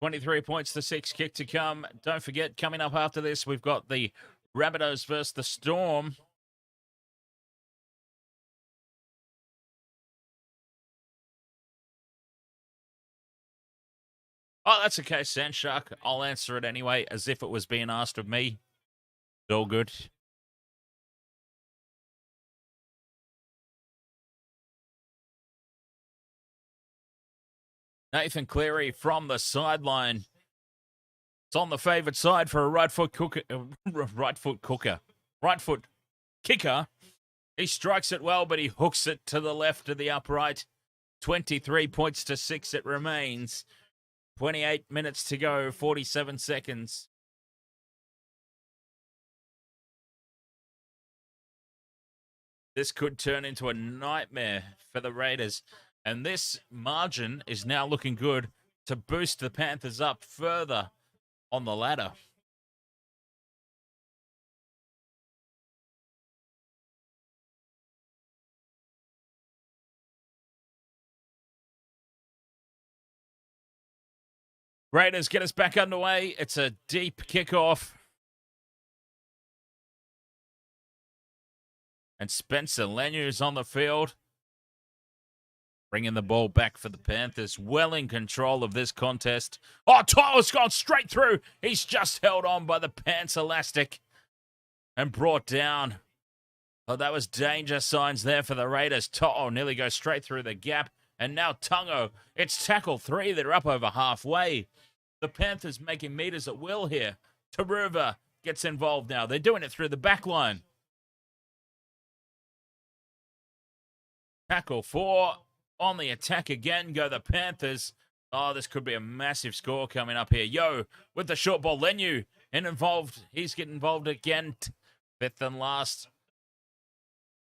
$23 points to 6, kick to come. Don't forget, coming up after this, we've got the Rabbitohs versus the Storm. Oh, that's okay, Sandshark. I'll answer it anyway, as if it was being asked of me. It's all good. Nathan Cleary from the sideline. It's on the favoured side for a right foot kicker. He strikes it well, but he hooks it to the left of the upright. 23 points to 6 it remains. 28 minutes to go, 47 seconds. This could turn into a nightmare for the Raiders. And this margin is now looking good to boost the Panthers up further on the ladder. Raiders get us back underway. It's a deep kickoff. And Spencer Lenu's on the field. Bringing the ball back for the Panthers. Well in control of this contest. Oh, Tyler's gone straight through. He's just held on by the pants elastic and brought down. Oh, that was danger signs there for the Raiders. To'o nearly goes straight through the gap. And now Tungo. It's tackle 3. They're up over halfway. The Panthers making meters at will here. Taruva gets involved now. They're doing it through the back line. Tackle 4. On the attack again go the Panthers. Oh, this could be a massive score coming up here. Yo, with the short ball. Lenu involved. He's getting involved again. 5th and last.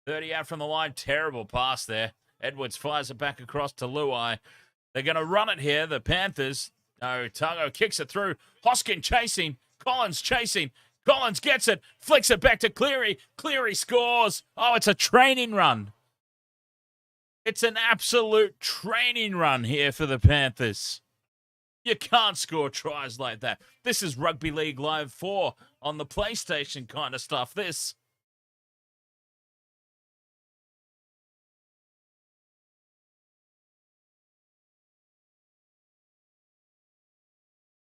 30 out from the line. Terrible pass there. Edwards fires it back across to Luai. They're going to run it here, the Panthers. No, Tungo kicks it through. Hoskin chasing. Collins chasing. Collins gets it. Flicks it back to Cleary. Cleary scores. Oh, it's a training run. It's an absolute training run here for the Panthers. You can't score tries like that. This is Rugby League Live 4 on the PlayStation kind of stuff, this.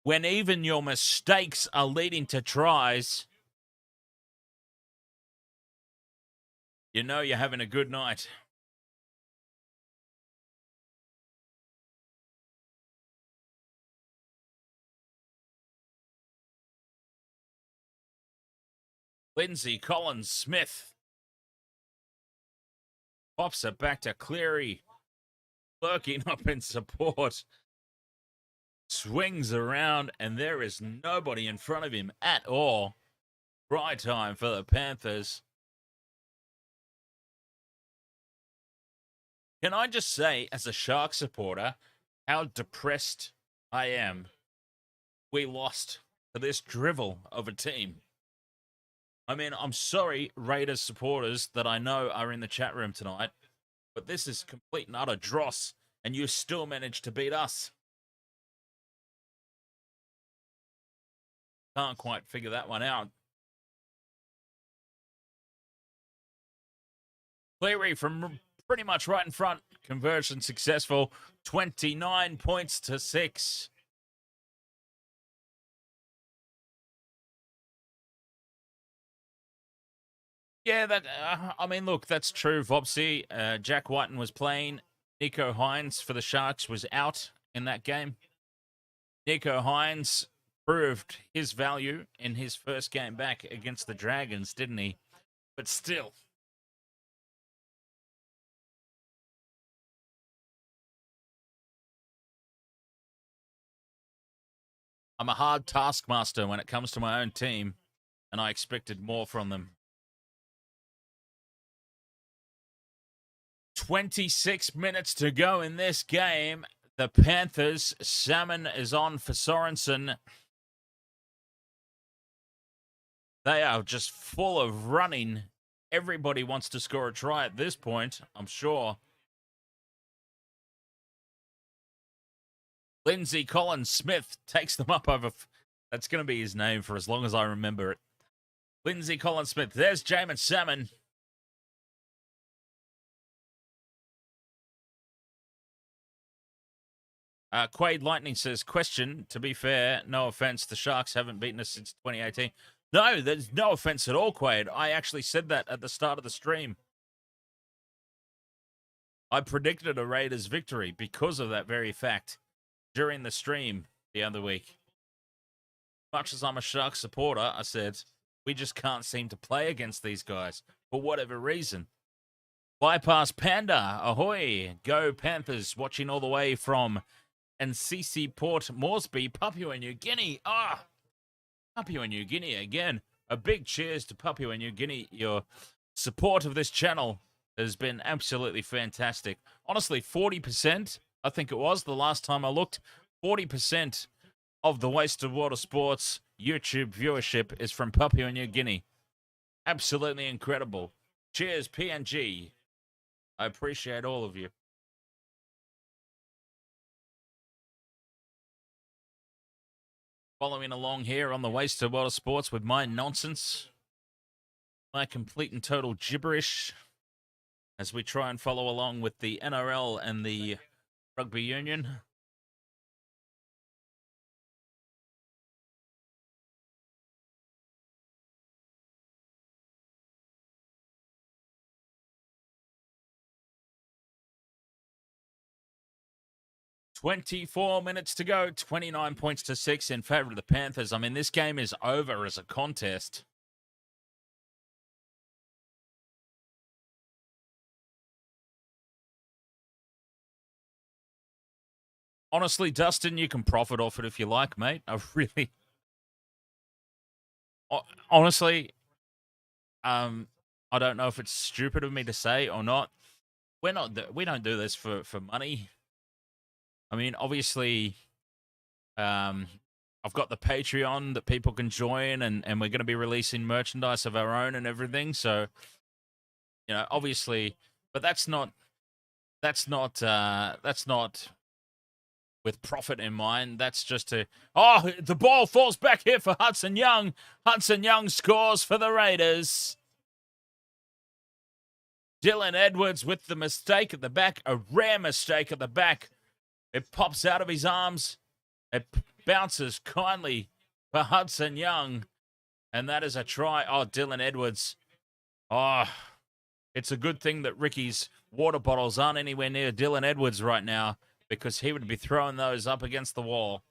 When even your mistakes are leading to tries, you know you're having a good night. Lindsay, Collins, Smith. Pops it back to Cleary. Lurking up in support. Swings around, and there is nobody in front of him at all. Try time for the Panthers. Can I just say, as a Shark supporter, how depressed I am. We lost to this drivel of a team. I mean, I'm sorry, Raiders supporters that I know are in the chat room tonight, but this is complete and utter dross, and you still managed to beat us. Can't quite figure that one out. Cleary from pretty much right in front. Conversion successful. 29 points to 6. Yeah, I mean, look, that's true. Vopsy, Jack Wighton was playing. Nico Hines for the Sharks was out in that game. Nico Hines proved his value in his first game back against the Dragons, didn't he? But still. I'm a hard taskmaster when it comes to my own team, and I expected more from them. 26 minutes to go in this game. The Panthers, Salmon is on for Sorensen. They are just full of running. Everybody wants to score a try at this point, I'm sure. Lindsay Collins Smith takes them up over... That's going to be his name for as long as I remember it. Lindsay Collins Smith. There's Jamin Salmon. Quade Lightning says, question, to be fair, no offense, the Sharks haven't beaten us since 2018. No, there's no offense at all, Quade. I actually said that at the start of the stream. I predicted a Raiders victory because of that very fact during the stream the other week. Much as I'm a Sharks supporter, I said, we just can't seem to play against these guys for whatever reason. Bypass Panda, ahoy, go Panthers, watching all the way from Ncc Port Moresby, Papua New Guinea. Papua New Guinea again. A big cheers to Papua New Guinea. Your support of this channel has been absolutely fantastic. Honestly, 40%, I think it was the last time I looked, 40% of the Wasted Water Sports YouTube viewership is from Papua New Guinea. Absolutely incredible. Cheers, PNG. I appreciate all of you. Following along here on the Wasted Water Sports with my nonsense, my complete and total gibberish, as we try and follow along with the NRL and the Rugby Union. 24 minutes to go, 29 points to 6 in favour of the Panthers. I mean, this game is over as a contest. Honestly, Dustin, you can profit off it if you like, mate. Honestly, I don't know if it's stupid of me to say or not. We don't do this for money. I mean, obviously, I've got the Patreon that people can join, and we're going to be releasing merchandise of our own and everything. So, you know, obviously, but that's not with profit in mind. That's just to... Oh, the ball falls back here for Hudson Young. Hudson Young scores for the Raiders. Dylan Edwards with the mistake at the back, a rare mistake at the back. It pops out of his arms. It bounces kindly for Hudson Young. And that is a try. Oh, Dylan Edwards. Oh, it's a good thing that Ricky's water bottles aren't anywhere near Dylan Edwards right now, because he would be throwing those up against the wall.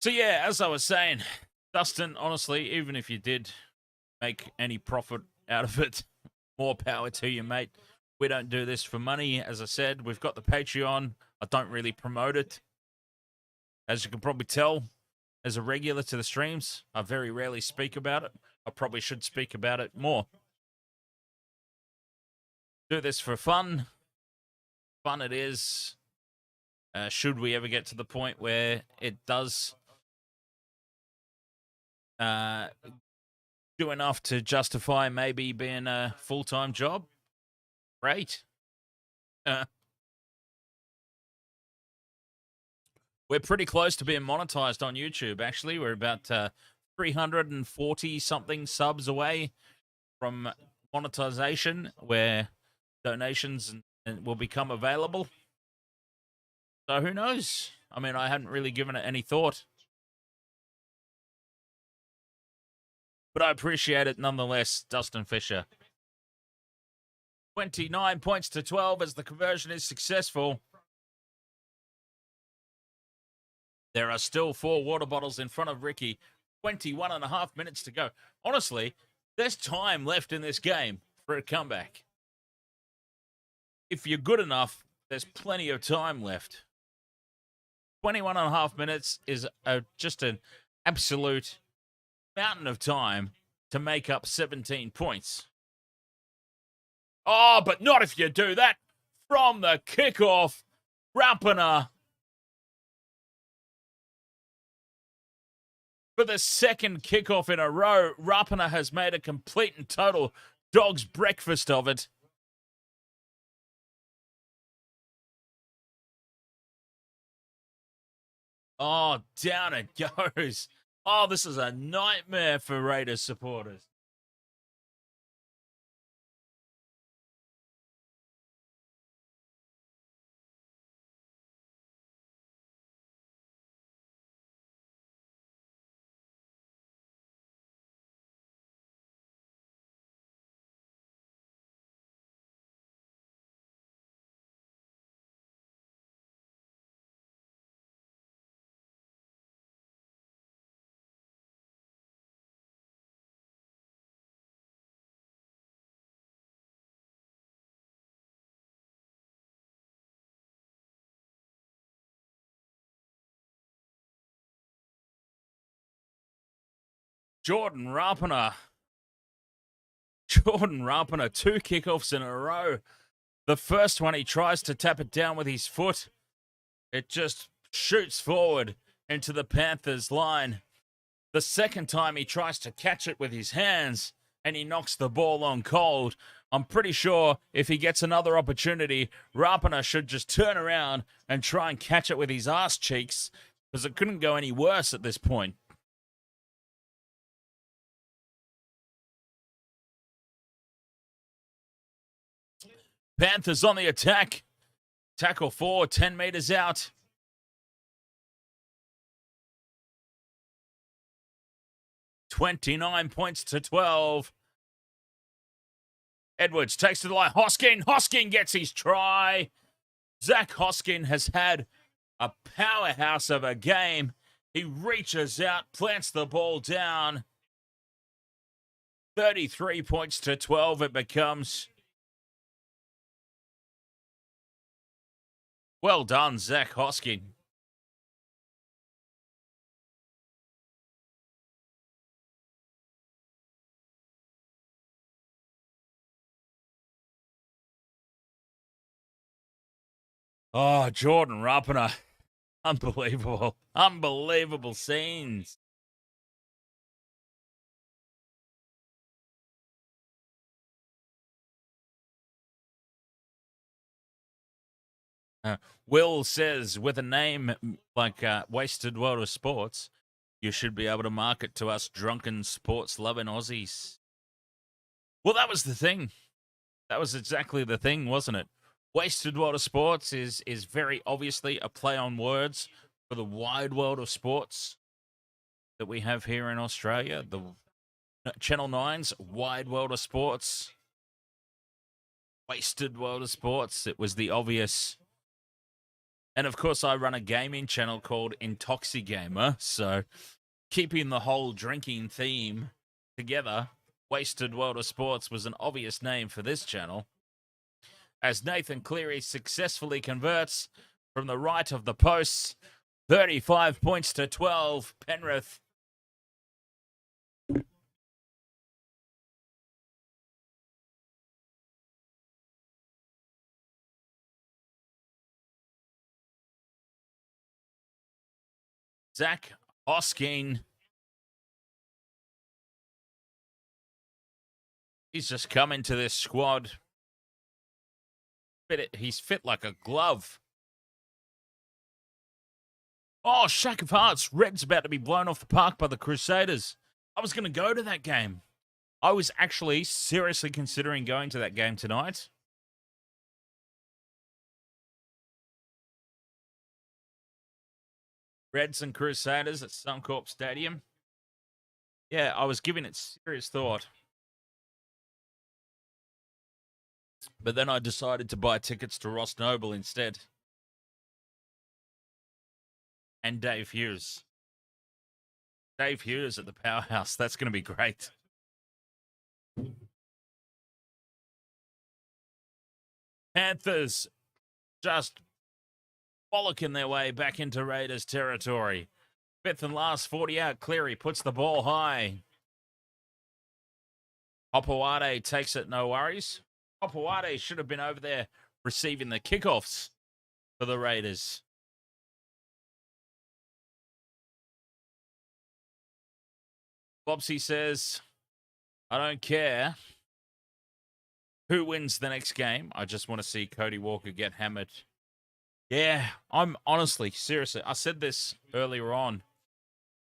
So, yeah, as I was saying, Dustin, honestly, even if you did make any profit out of it, more power to you, mate. We don't do this for money. As I said, we've got the Patreon. I don't really promote it. As you can probably tell, as a regular to the streams, I very rarely speak about it. I probably should speak about it more. Do this for fun. Fun it is. Should we ever get to the point where it does do enough to justify maybe being a full-time job? Great. We're pretty close to being monetized on YouTube, actually. We're about 340-something subs away from monetization, where donations will become available. So who knows? I mean, I hadn't really given it any thought. But I appreciate it nonetheless, Dustin Fisher. 29 points to 12 as the conversion is successful. There are still 4 water bottles in front of Ricky. 21 and a half minutes to go. Honestly, there's time left in this game for a comeback. If you're good enough, there's plenty of time left. 21 and a half minutes is just an absolute mountain of time to make up 17 points. Oh, but not if you do that. From the kickoff, Rapana. For the second kickoff in a row, Rapana has made a complete and total dog's breakfast of it. Oh, down it goes. Oh, this is a nightmare for Raiders supporters. Jordan Rapana. 2 kickoffs in a row. The first one, he tries to tap it down with his foot. It just shoots forward into the Panthers line. The second time, he tries to catch it with his hands, and he knocks the ball on cold. I'm pretty sure if he gets another opportunity, Rapana should just turn around and try and catch it with his ass cheeks, because it couldn't go any worse at this point. Panthers on the attack. Tackle 4, 10 meters out. 29 points to 12. Edwards takes to the line. Hoskin. Hoskin gets his try. Zach Hoskin has had a powerhouse of a game. He reaches out, plants the ball down. 33 points to 12 it becomes. Well done, Zach Hoskin. Oh, Jordan Rapana. Unbelievable. Unbelievable scenes. Will says, with a name like Wasted World of Sports, you should be able to market to us drunken sports-loving Aussies. Well, that was the thing. That was exactly the thing, wasn't it? Wasted World of Sports is very obviously a play on words for the wide world of sports that we have here in Australia. The Channel 9's Wide World of Sports. Wasted World of Sports. It was the obvious. And of course, I run a gaming channel called Intoxigamer. So keeping the whole drinking theme together, Wasted World of Sports was an obvious name for this channel. As Nathan Cleary successfully converts from the right of the posts, 35 points to 12, Penrith. Zach Hoskin. He's just come into this squad. He's fit like a glove. Oh, Shack of Hearts. Red's about to be blown off the park by the Crusaders. I was going to go to that game. I was actually seriously considering going to that game tonight. Reds and Crusaders at Suncorp Stadium. Yeah, I was giving it serious thought. But then I decided to buy tickets to Ross Noble instead. And Dave Hughes. Dave Hughes at the Powerhouse. That's going to be great. Panthers just bollocking their way back into Raiders territory. Fifth and last 40 out. Cleary puts the ball high. Opawade takes it, no worries. Opawade should have been over there receiving the kickoffs for the Raiders. Bobsy says, I don't care who wins the next game. I just want to see Cody Walker get hammered. Yeah, I'm honestly, seriously, I said this earlier on.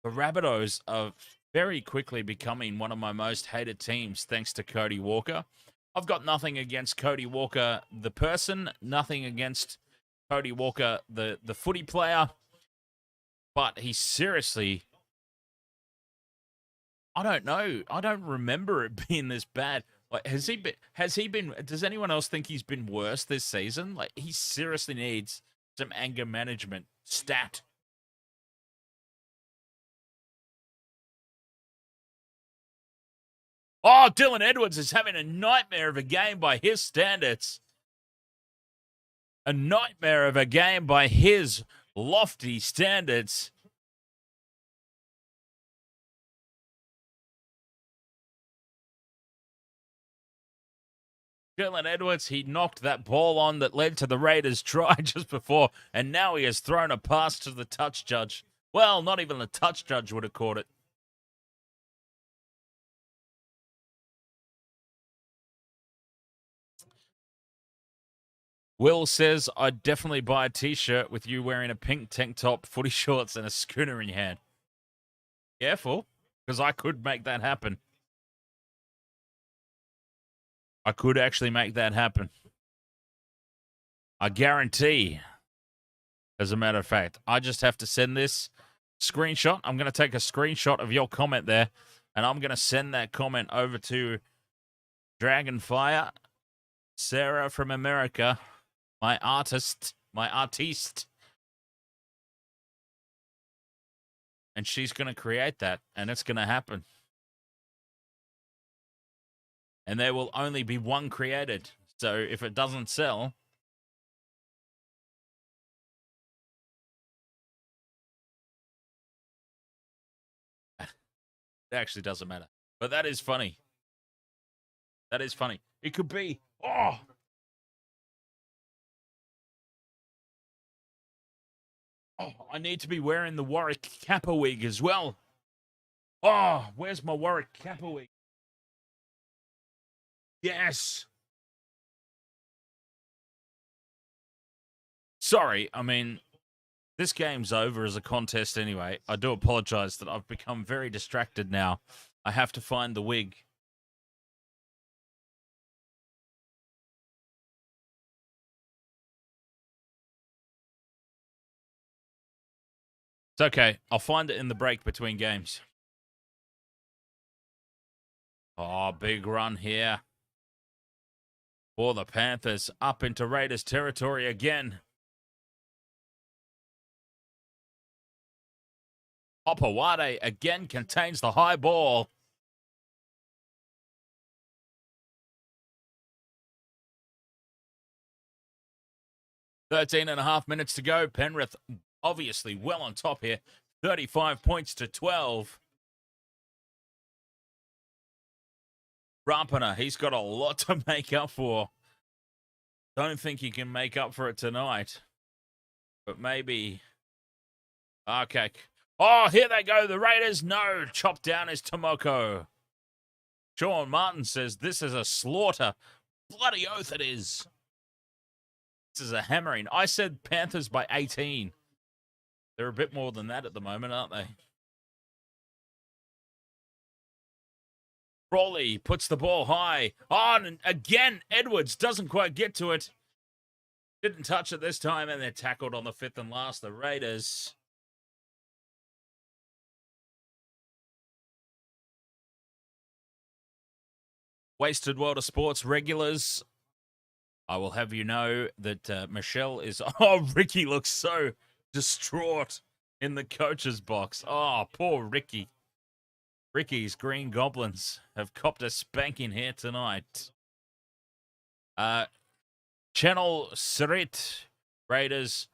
The Rabbitohs are very quickly becoming one of my most hated teams thanks to Cody Walker. I've got nothing against Cody Walker, the person, nothing against Cody Walker, the footy player, but he seriously, I don't know. I don't remember it being this bad. Like, has he been, does anyone else think he's been worse this season? Like, he seriously needs some anger management. Stat. Oh, Dylan Edwards is having a nightmare of a game by his standards. A nightmare of a game by his lofty standards. Dylan Edwards, he knocked that ball on that led to the Raiders' try just before, and now he has thrown a pass to the touch judge. Well, not even the touch judge would have caught it. Will says, I'd definitely buy a t-shirt with you wearing a pink tank top, footy shorts, and a schooner in your hand. Careful, because I could make that happen. I could actually make that happen. I guarantee. As a matter of fact, I just have to send this screenshot. I'm going to take a screenshot of your comment there, And I'm going to send that comment over to Dragonfire, Sarah from America, my artiste. And she's going to create that, and it's going to happen. And there will only be one created. So if it doesn't sell, it actually doesn't matter. But that is funny. That is funny. It could be. Oh! Oh, I need to be wearing the Warwick Kappa wig as well. Oh, where's my Warwick Kappa wig? Yes. Sorry, I mean, this game's over as a contest anyway. I do apologize that I've become very distracted now. I have to find the wig. It's okay. I'll find it in the break between games. Oh, big run here for the Panthers up into Raiders territory again. Opawade again contains the high ball. .13.5 minutes to go. Penrith obviously well on top here. 35 points to 12. Rapana, he's got a lot to make up for. Don't think he can make up for it tonight. But maybe. Okay. Oh, here they go. The Raiders. No. Chopped down is Tomoko. Sean Martin says this is a slaughter. Bloody oath it is. This is a hammering. I said Panthers by 18. They're a bit more than that at the moment, aren't they? Frawley puts the ball high. Oh, and again, Edwards doesn't quite get to it. Didn't touch it this time, and they're tackled on the fifth and last, the Raiders. Wasted World of Sports regulars, I will have you know that Michelle is... Oh, Ricky looks so distraught in the coach's box. Oh, poor Ricky. Ricky's Green Goblins have copped a spanking here tonight. Channel Sarit Raiders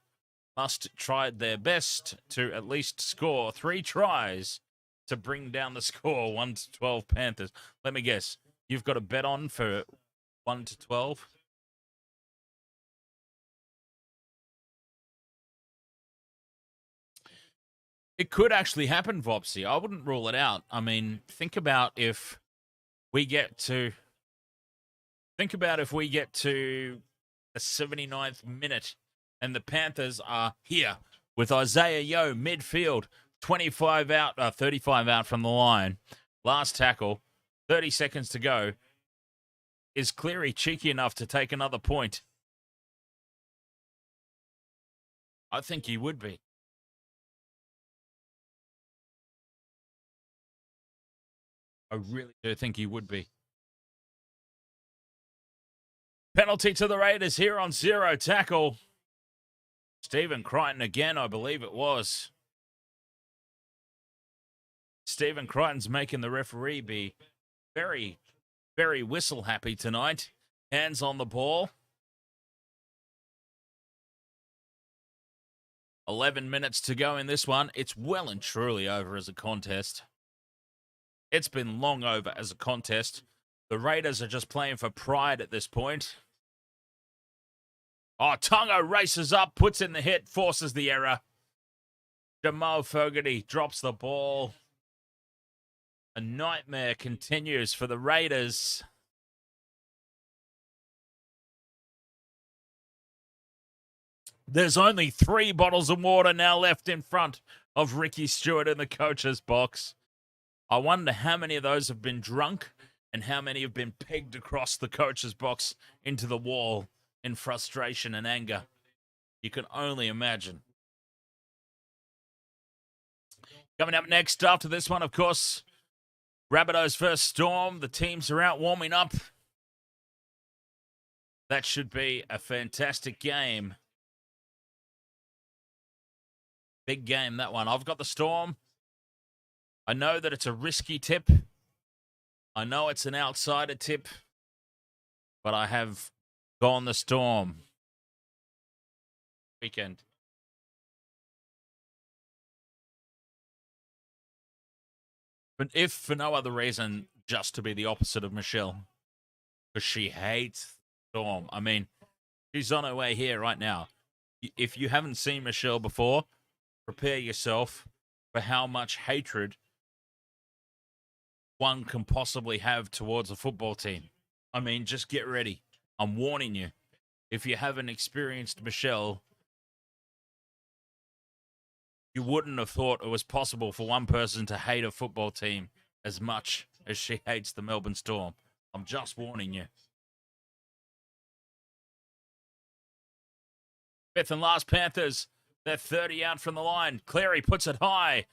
must try their best to at least score 3 tries to bring down the score 1-12 Panthers. Let me guess. You've got a bet on for 1-12? It could actually happen, Vopsy. I wouldn't rule it out. I mean, think about if we get to the 79th minute and the Panthers are here with Isaiah Yeo midfield, 25 out, 35 out from the line. Last tackle, 30 seconds to go. Is Cleary cheeky enough to take another point? I think he would be. I really do think he would be. Penalty to the Raiders here on 0 tackle. Stephen Crichton again, I believe it was. Stephen Crichton's making the referee be very, very whistle happy tonight. Hands on the ball. 11 minutes to go in this one. It's well and truly over as a contest. It's been long over as a contest. The Raiders are just playing for pride at this point. Oh, Tonga races up, puts in the hit, forces the error. Jamal Fogarty drops the ball. A nightmare continues for the Raiders. There's only 3 bottles of water now left in front of Ricky Stewart in the coach's box. I wonder how many of those have been drunk and how many have been pegged across the coach's box into the wall in frustration and anger. You can only imagine. Coming up next after this one, of course, Rabbitohs versus Storm. The teams are out warming up. That should be a fantastic game. Big game, that one. I've got the Storm. I know that it's a risky tip. I know it's an outsider tip. But I have gone the Storm. Weekend. But if for no other reason, just to be the opposite of Michelle. Because she hates Storm. I mean, she's on her way here right now. If you haven't seen Michelle before, prepare yourself for how much hatred one can possibly have towards a football team. I mean, just get ready. I'm warning you. If you haven't experienced Michelle, you wouldn't have thought it was possible for one person to hate a football team as much as she hates the Melbourne Storm. I'm just warning you. Fifth and last Panthers. They're 30 out from the line. Cleary puts it high.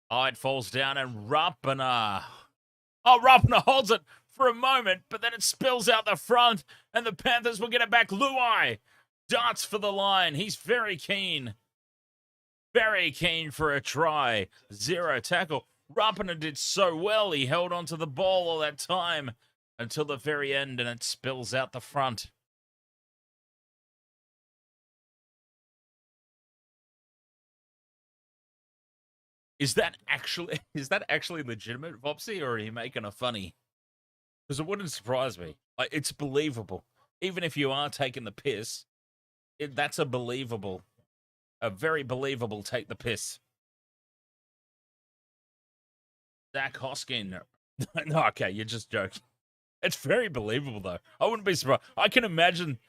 It falls down and Rapana. Rapana holds it for a moment, but then it spills out the front and the Panthers will get it back. Luai darts for the line. He's very keen. Very keen for a try. Zero tackle. Rapana did so well. He held onto the ball all that time until the very end, and it spills out the front. Is that actually legitimate, Vopsy, or are you making a funny? Because it wouldn't surprise me. It's believable. Even if you are taking the piss, that's a very believable take the piss. Zach Hoskin. No, okay, you're just joking. It's very believable, though. I wouldn't be surprised. I can imagine.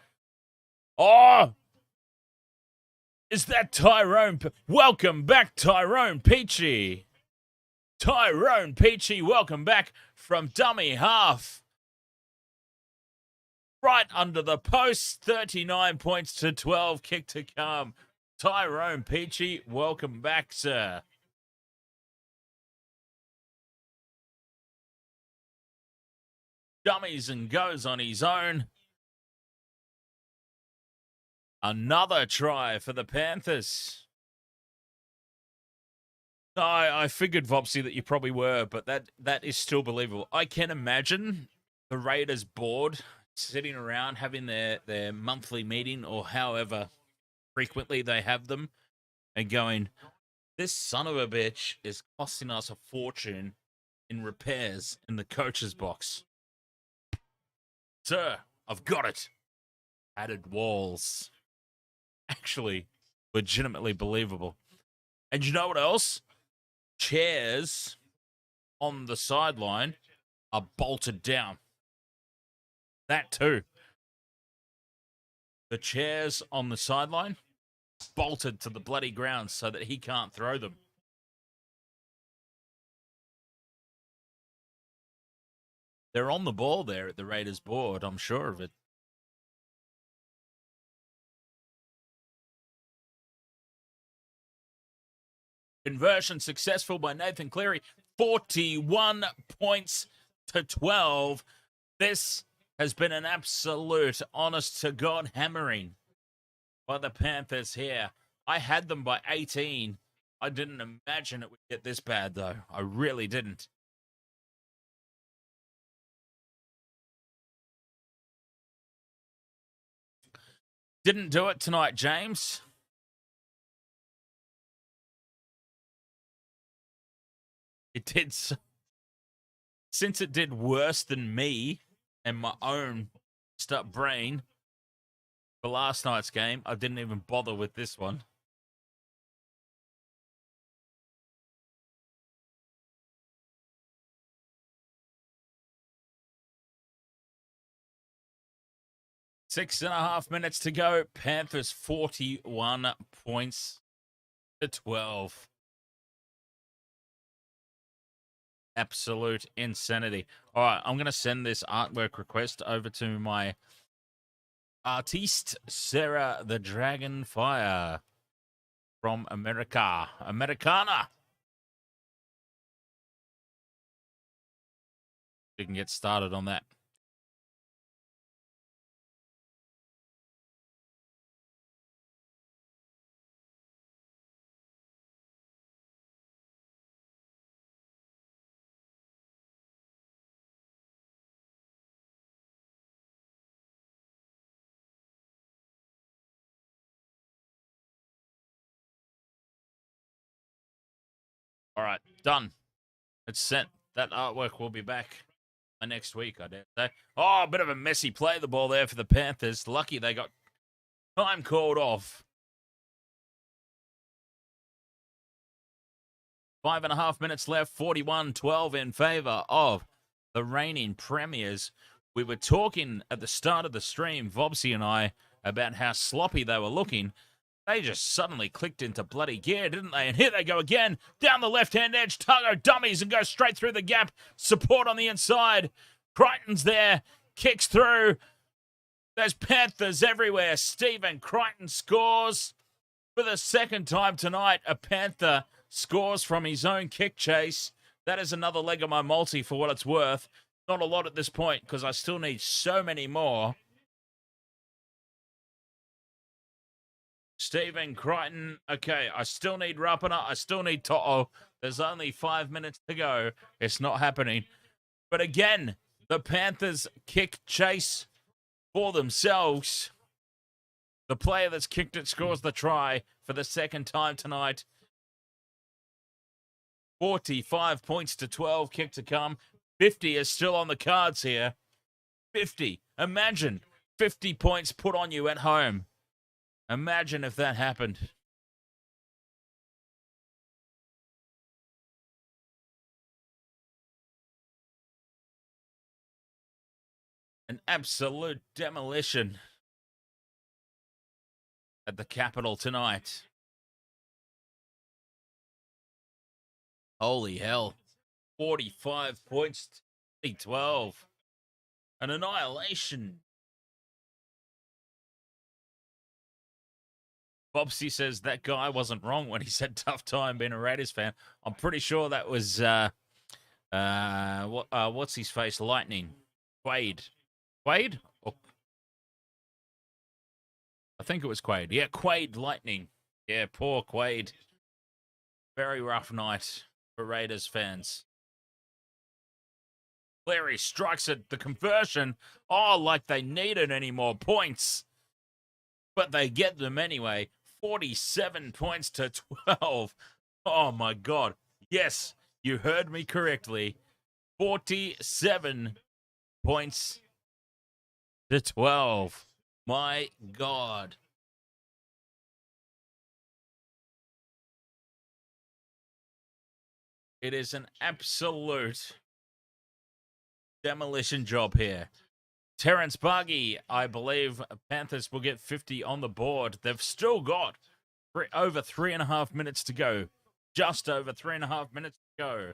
Is that Tyrone? Welcome back, Tyrone Peachey. Tyrone Peachey, welcome back from dummy half. Right under the post, 39 points to 12, kick to come. Tyrone Peachey, welcome back, sir. Dummies and goes on his own. Another try for the Panthers. I figured, Vopsy, that you probably were, but that is still believable. I can imagine the Raiders board sitting around having their monthly meeting or however frequently they have them and going, this son of a bitch is costing us a fortune in repairs in the coach's box. Sir, I've got it. Added walls. Actually, legitimately believable. And you know what else? Chairs on the sideline are bolted down. That too. The chairs on the sideline bolted to the bloody ground so that he can't throw them. They're on the ball there at the Raiders board, I'm sure of it. Conversion successful by Nathan Cleary. 41 points to 12. This has been an absolute honest-to-God hammering by the Panthers here. I had them by 18. I didn't imagine it would get this bad, though. I really didn't. Didn't do it tonight, James. It did. Since it did worse than me and my own stuck brain for last night's game, I didn't even bother with this one. Six and a half minutes to go. Panthers 41 points to 12. Absolute insanity. All right, I'm going to send this artwork request over to my artiste, Sarah the Dragonfire from Americana. We can get started on that. All right, done. It's sent. That artwork will be back next week, I dare say. Oh, a bit of a messy play the ball there for the Panthers. Lucky they got time called off. 5.5 minutes left, 41-12 in favour of the reigning premiers. We were talking at the start of the stream, Vobsy and I, about how sloppy they were looking. They just suddenly clicked into bloody gear, didn't they? And here they go again, down the left-hand edge. Targo dummies and goes straight through the gap. Support on the inside. Crichton's there, kicks through. There's Panthers everywhere. Stephen Crichton scores for the second time tonight. A Panther scores from his own kick chase. That is another leg of my multi for what it's worth. Not a lot at this point because I still need so many more. Stephen Crichton. Okay, I still need Rapana. I still need To'o. There's only 5 minutes to go. It's not happening. But again, the Panthers kick chase for themselves. The player that's kicked it scores the try for the second time tonight. 45 points to 12, kick to come. 50 is still on the cards here. 50. Imagine 50 points put on you at home. Imagine if that happened. An absolute demolition at the Capitol tonight. Holy hell. 45 points to 12. An annihilation. Bobsy says that guy wasn't wrong when he said tough time being a Raiders fan. I'm pretty sure that was, what's his face? Lightning. Quaid. Quaid? Oh. I think it was Quaid. Yeah, Quaid Lightning. Yeah, poor Quaid. Very rough night for Raiders fans. Cleary strikes at the conversion. Oh, like they needed any more points. But they get them anyway. 47 points to 12. Oh, my God. Yes, you heard me correctly. 47 points to 12. My God. It is an absolute demolition job here. Terrence Bargy, I believe Panthers will get 50 on the board. They've still got over 3.5 minutes to go. Just over 3.5 minutes to go.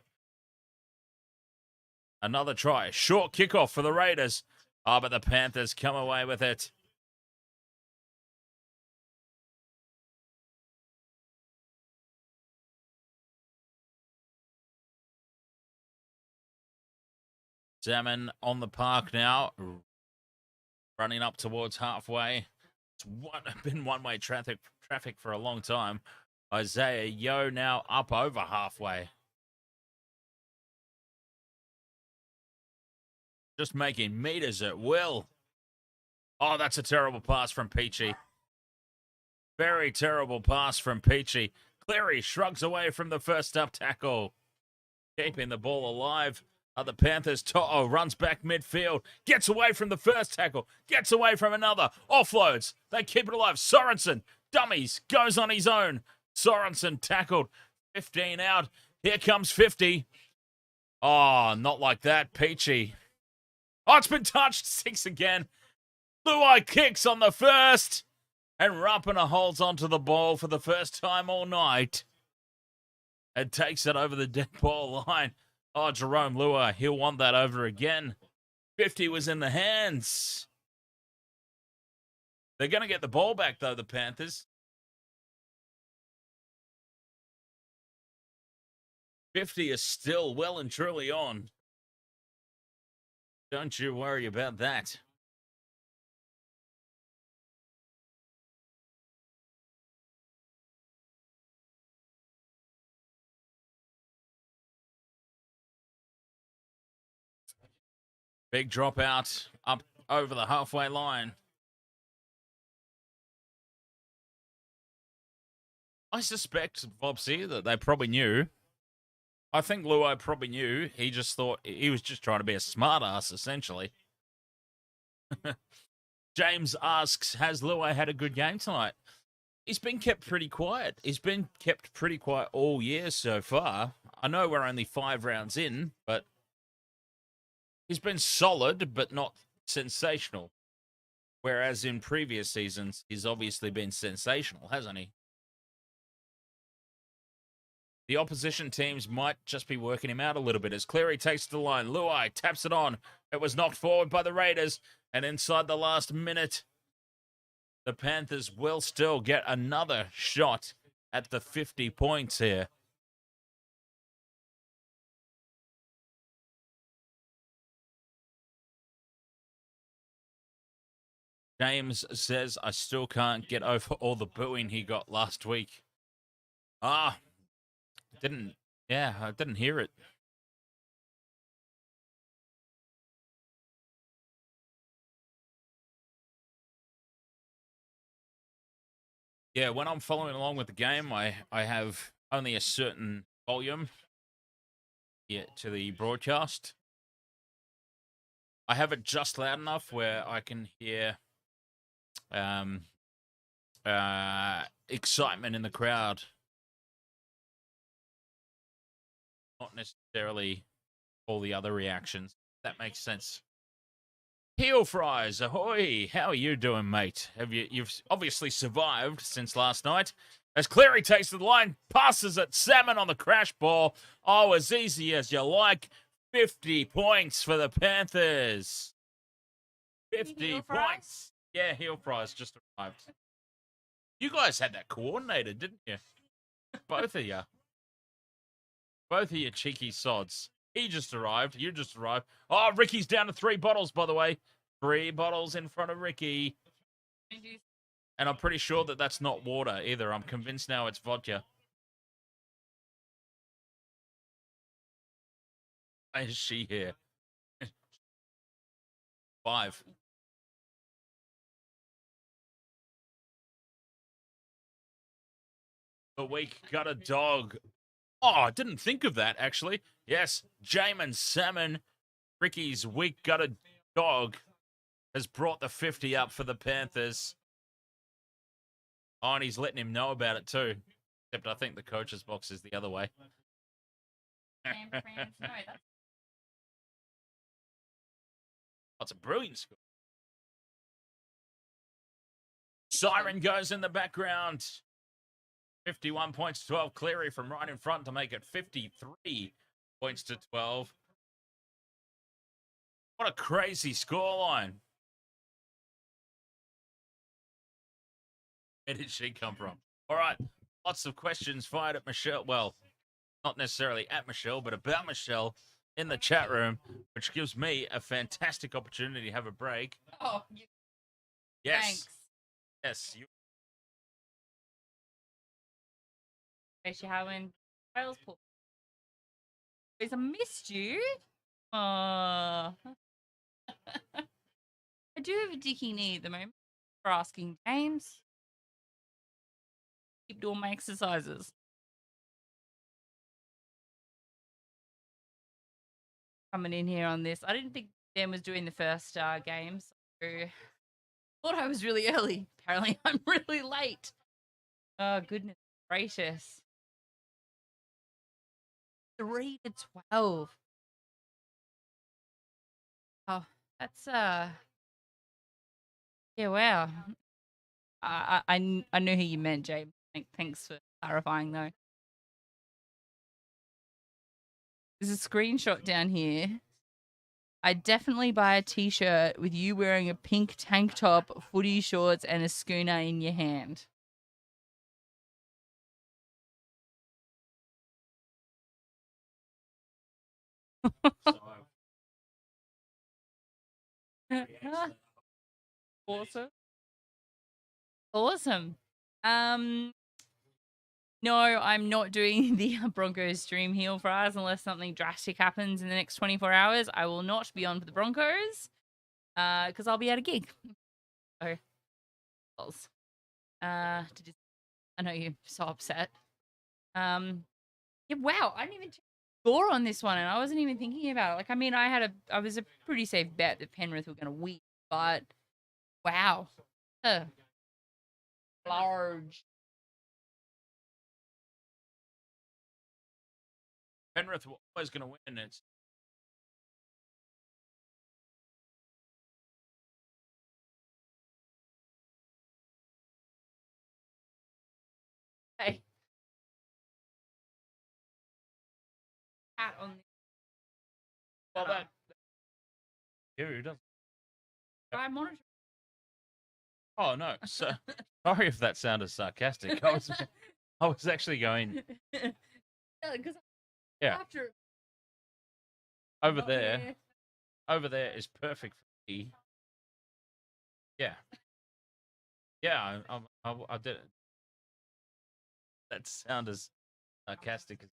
Another try. Short kickoff for the Raiders. Oh, but the Panthers come away with it. Salmon on the park now. Running up towards halfway. It's been one-way traffic for a long time. Isaiah Yeo now up over halfway. Just making meters at will. Oh, that's a terrible pass from Peachey. Very terrible pass from Peachey. Cleary shrugs away from the first up tackle. Keeping the ball alive. The Panthers. To'o runs back midfield. Gets away from the first tackle. Gets away from another. Offloads. They keep it alive. Sorensen. Dummies. Goes on his own. Sorensen tackled. 15 out. Here comes 50. Oh, not like that. Peachey. Oh, it's been touched. 6 again. Luai kicks on the first. And Rapana holds onto the ball for the first time all night. And takes it over the dead ball line. Oh, Jerome Luai, he'll want that over again. 50 was in the hands. They're going to get the ball back, though, the Panthers. 50 is still well and truly on. Don't you worry about that. Big dropout up over the halfway line. I suspect, Vopsy, that they probably knew. I think Luai probably knew. He just thought he was just trying to be a smart ass, essentially. James asks, has Luai had a good game tonight? He's been kept pretty quiet. He's been kept pretty quiet all year so far. I know we're only 5 rounds in, but he's been solid, but not sensational. Whereas in previous seasons, he's obviously been sensational, hasn't he? The opposition teams might just be working him out a little bit as Cleary takes the line. Luai taps it on. It was knocked forward by the Raiders. And inside the last minute, the Panthers will still get another shot at the 50 points here. James says, I still can't get over all the booing he got last week. I didn't hear it. Yeah, when I'm following along with the game, I have only a certain volume to the broadcast. I have it just loud enough where I can hear excitement in the crowd. Not necessarily all the other reactions. That makes sense. Peel Fries, ahoy! How are you doing, mate? You've obviously survived since last night. As Cleary takes the line, passes at Salmon on the crash ball. Oh, as easy as you like. 50 points for the Panthers. 50 points. Yeah, heel fries just arrived. You guys had that coordinated, didn't you? Both of you. Both of you cheeky sods. He just arrived. You just arrived. Oh, Ricky's down to 3 bottles, by the way. 3 bottles in front of Ricky. And I'm pretty sure that that's not water either. I'm convinced now it's vodka. Why is she here? 5. The week got a dog. Oh, I didn't think of that, actually. Yes, Jamin Salmon, Ricky's week got a dog, has brought the 50 up for the Panthers. Oh, and he's letting him know about it too. Except I think the coach's box is the other way. That's a brilliant score. Siren goes in the background. 51 points to 12. Cleary from right in front to make it 53 points to 12. What a crazy scoreline. Where did she come from? All right. Lots of questions fired at Michelle. Well, not necessarily at Michelle, but about Michelle in the chat room, which gives me a fantastic opportunity to have a break. Oh, yes. Thanks. Yes. Especially how in Wales put. I missed you. I do have a dicky knee at the moment for asking James. Keep doing my exercises. Coming in here on this. I didn't think Dan was doing the first game, so thought I was really early. Apparently I'm really late. Oh, goodness gracious. 3 to 12. Oh, that's yeah, wow. I knew who you meant, James. Thanks for clarifying, though. There's a screenshot down here. I'd definitely buy a t-shirt with you wearing a pink tank top, footy shorts, and a schooner in your hand. Awesome. Awesome. No, I'm not doing the Broncos stream heel fries unless something drastic happens in the next 24 hours. I will not be on for the Broncos because I'll be at a gig. So, I know you're so upset. Yeah, wow, I didn't even check the score on this one, and I wasn't even thinking about it. Like, I mean, I was a pretty safe bet that Penrith were going to win, but wow, large. Penrith were always going to win. It's Hey. Hat on. well, that. Who doesn't? I monitor. Oh no! So, sorry if that sounded sarcastic. I was actually going. Yeah. After over there. Over there is perfect for me. Yeah. Yeah, I did it. That sound as sarcastic as.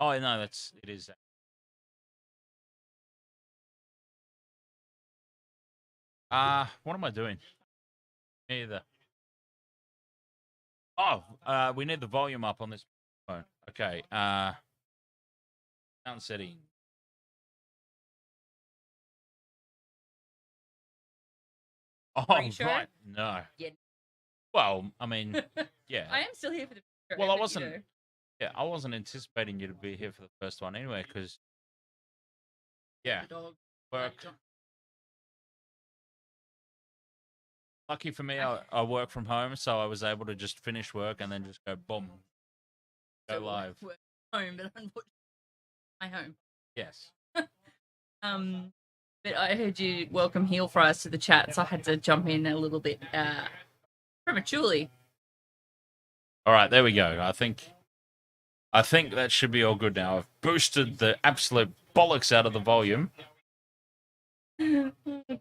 Oh no, it is. What am I doing? Either. Oh, we need the volume up on this phone. Okay. Sound setting. Oh, sure? right. No. Yeah. Well, I mean, yeah. I am still here for the. Well, I wasn't. You know. Yeah, I wasn't anticipating you to be here for the first one anyway, because. Yeah. Work. Lucky for me, I work from home, so I was able to just finish work and then just go boom, go live. Work home, but unfortunately, my home. Yes. But I heard you welcome heel fries to the chat, so I had to jump in a little bit prematurely. All right, there we go. I think that should be all good now. I've boosted the absolute bollocks out of the volume. Oh,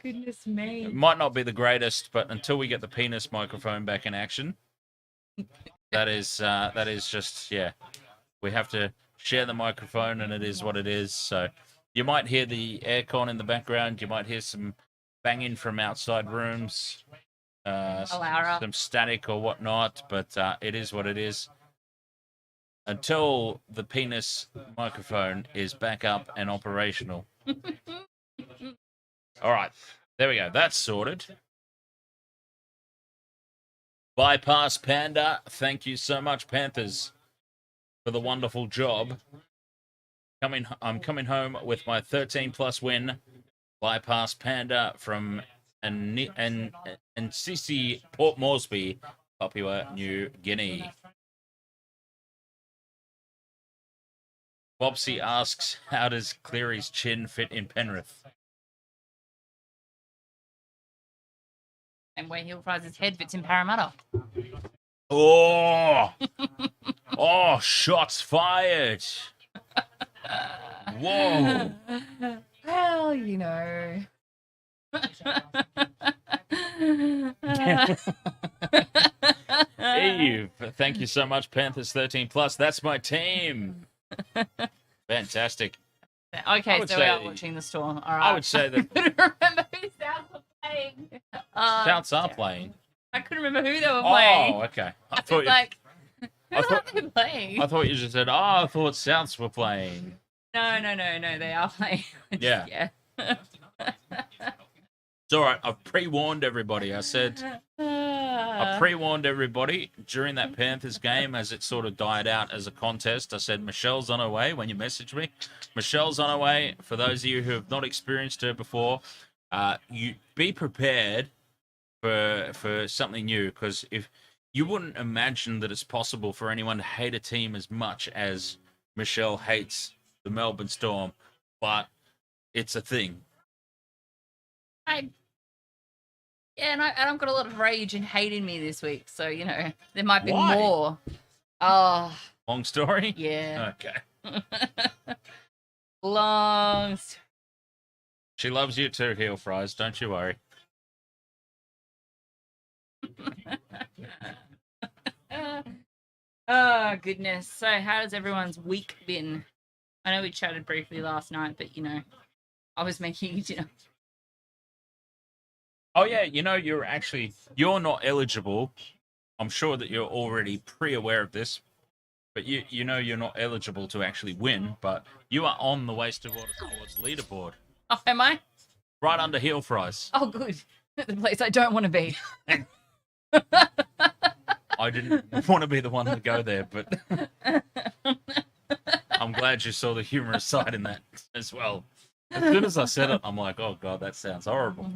goodness me. It might not be the greatest, but until we get the penis microphone back in action, that is just, yeah. We have to share the microphone, and it is what it is. So you might hear the aircon in the background. You might hear some banging from outside rooms, some static or whatnot, but it is what it is. Until the penis microphone is back up and operational. All right, there we go. That's sorted. Bypass Panda, thank you so much, Panthers, for the wonderful job. I'm coming home with my 13+ win. Bypass Panda from Ncisi, Port Moresby, Papua New Guinea. Bobsy asks, how does Cleary's chin fit in Penrith? And where heel fries' head fits in Parramatta. Oh! Oh, shots fired! Whoa! Well, you know. Eve, thank you so much, Panthers 13+. That's my team. Fantastic. Okay, so we are watching the Storm. All right. I would say that. I couldn't remember who Souths were playing. Souths are playing. I couldn't remember who they were playing. Oh, okay. I thought who are they playing? I thought you just said, I thought Souths were playing. No, they are playing. Yeah. Yeah. It's all right. I've pre-warned everybody. I said, I pre-warned everybody during that Panthers game as it sort of died out as a contest. I said, Michelle's on her way when you messaged me. Michelle's on her way. For those of you who have not experienced her before, you be prepared for something new, because if you wouldn't imagine that it's possible for anyone to hate a team as much as Michelle hates the Melbourne Storm, but it's a thing. And I've got a lot of rage and hate in me this week, so you know there might be more. Oh, long story. Yeah. Okay. Long. She loves you too, Heel Fries. Don't you worry. Oh, goodness. So, how has everyone's week been? I know we chatted briefly last night, but, I was making dinner. Oh, yeah, you're not eligible. I'm sure that you're already pre-aware of this, but you're not eligible to actually win, but you are on the Waste of Water towards leaderboard. Oh, am I? Right under Heel Fries. Oh, good. The place I don't want to be. I didn't want to be the one to go there, but I'm glad you saw the humorous side in that as well. As soon as I said it, I'm like, oh, God, that sounds horrible.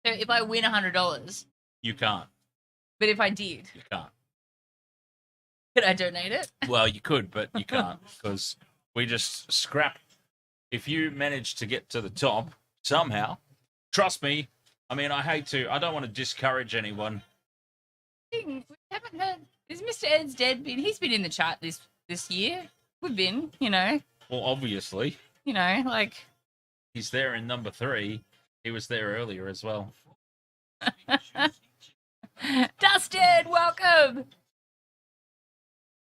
So if I win $100, You can't. but if I did, You can't. could I donate it? Well, you could, but you can't because we just scrap. If you manage to get to the top somehow, trust me. I mean, I don't want to discourage anyone. We haven't heard. Is Mr. Ed's dead? He's been in the chat this year. We've been, Well, obviously. like. He's there in number 3. He was there earlier as well. Dustin, welcome.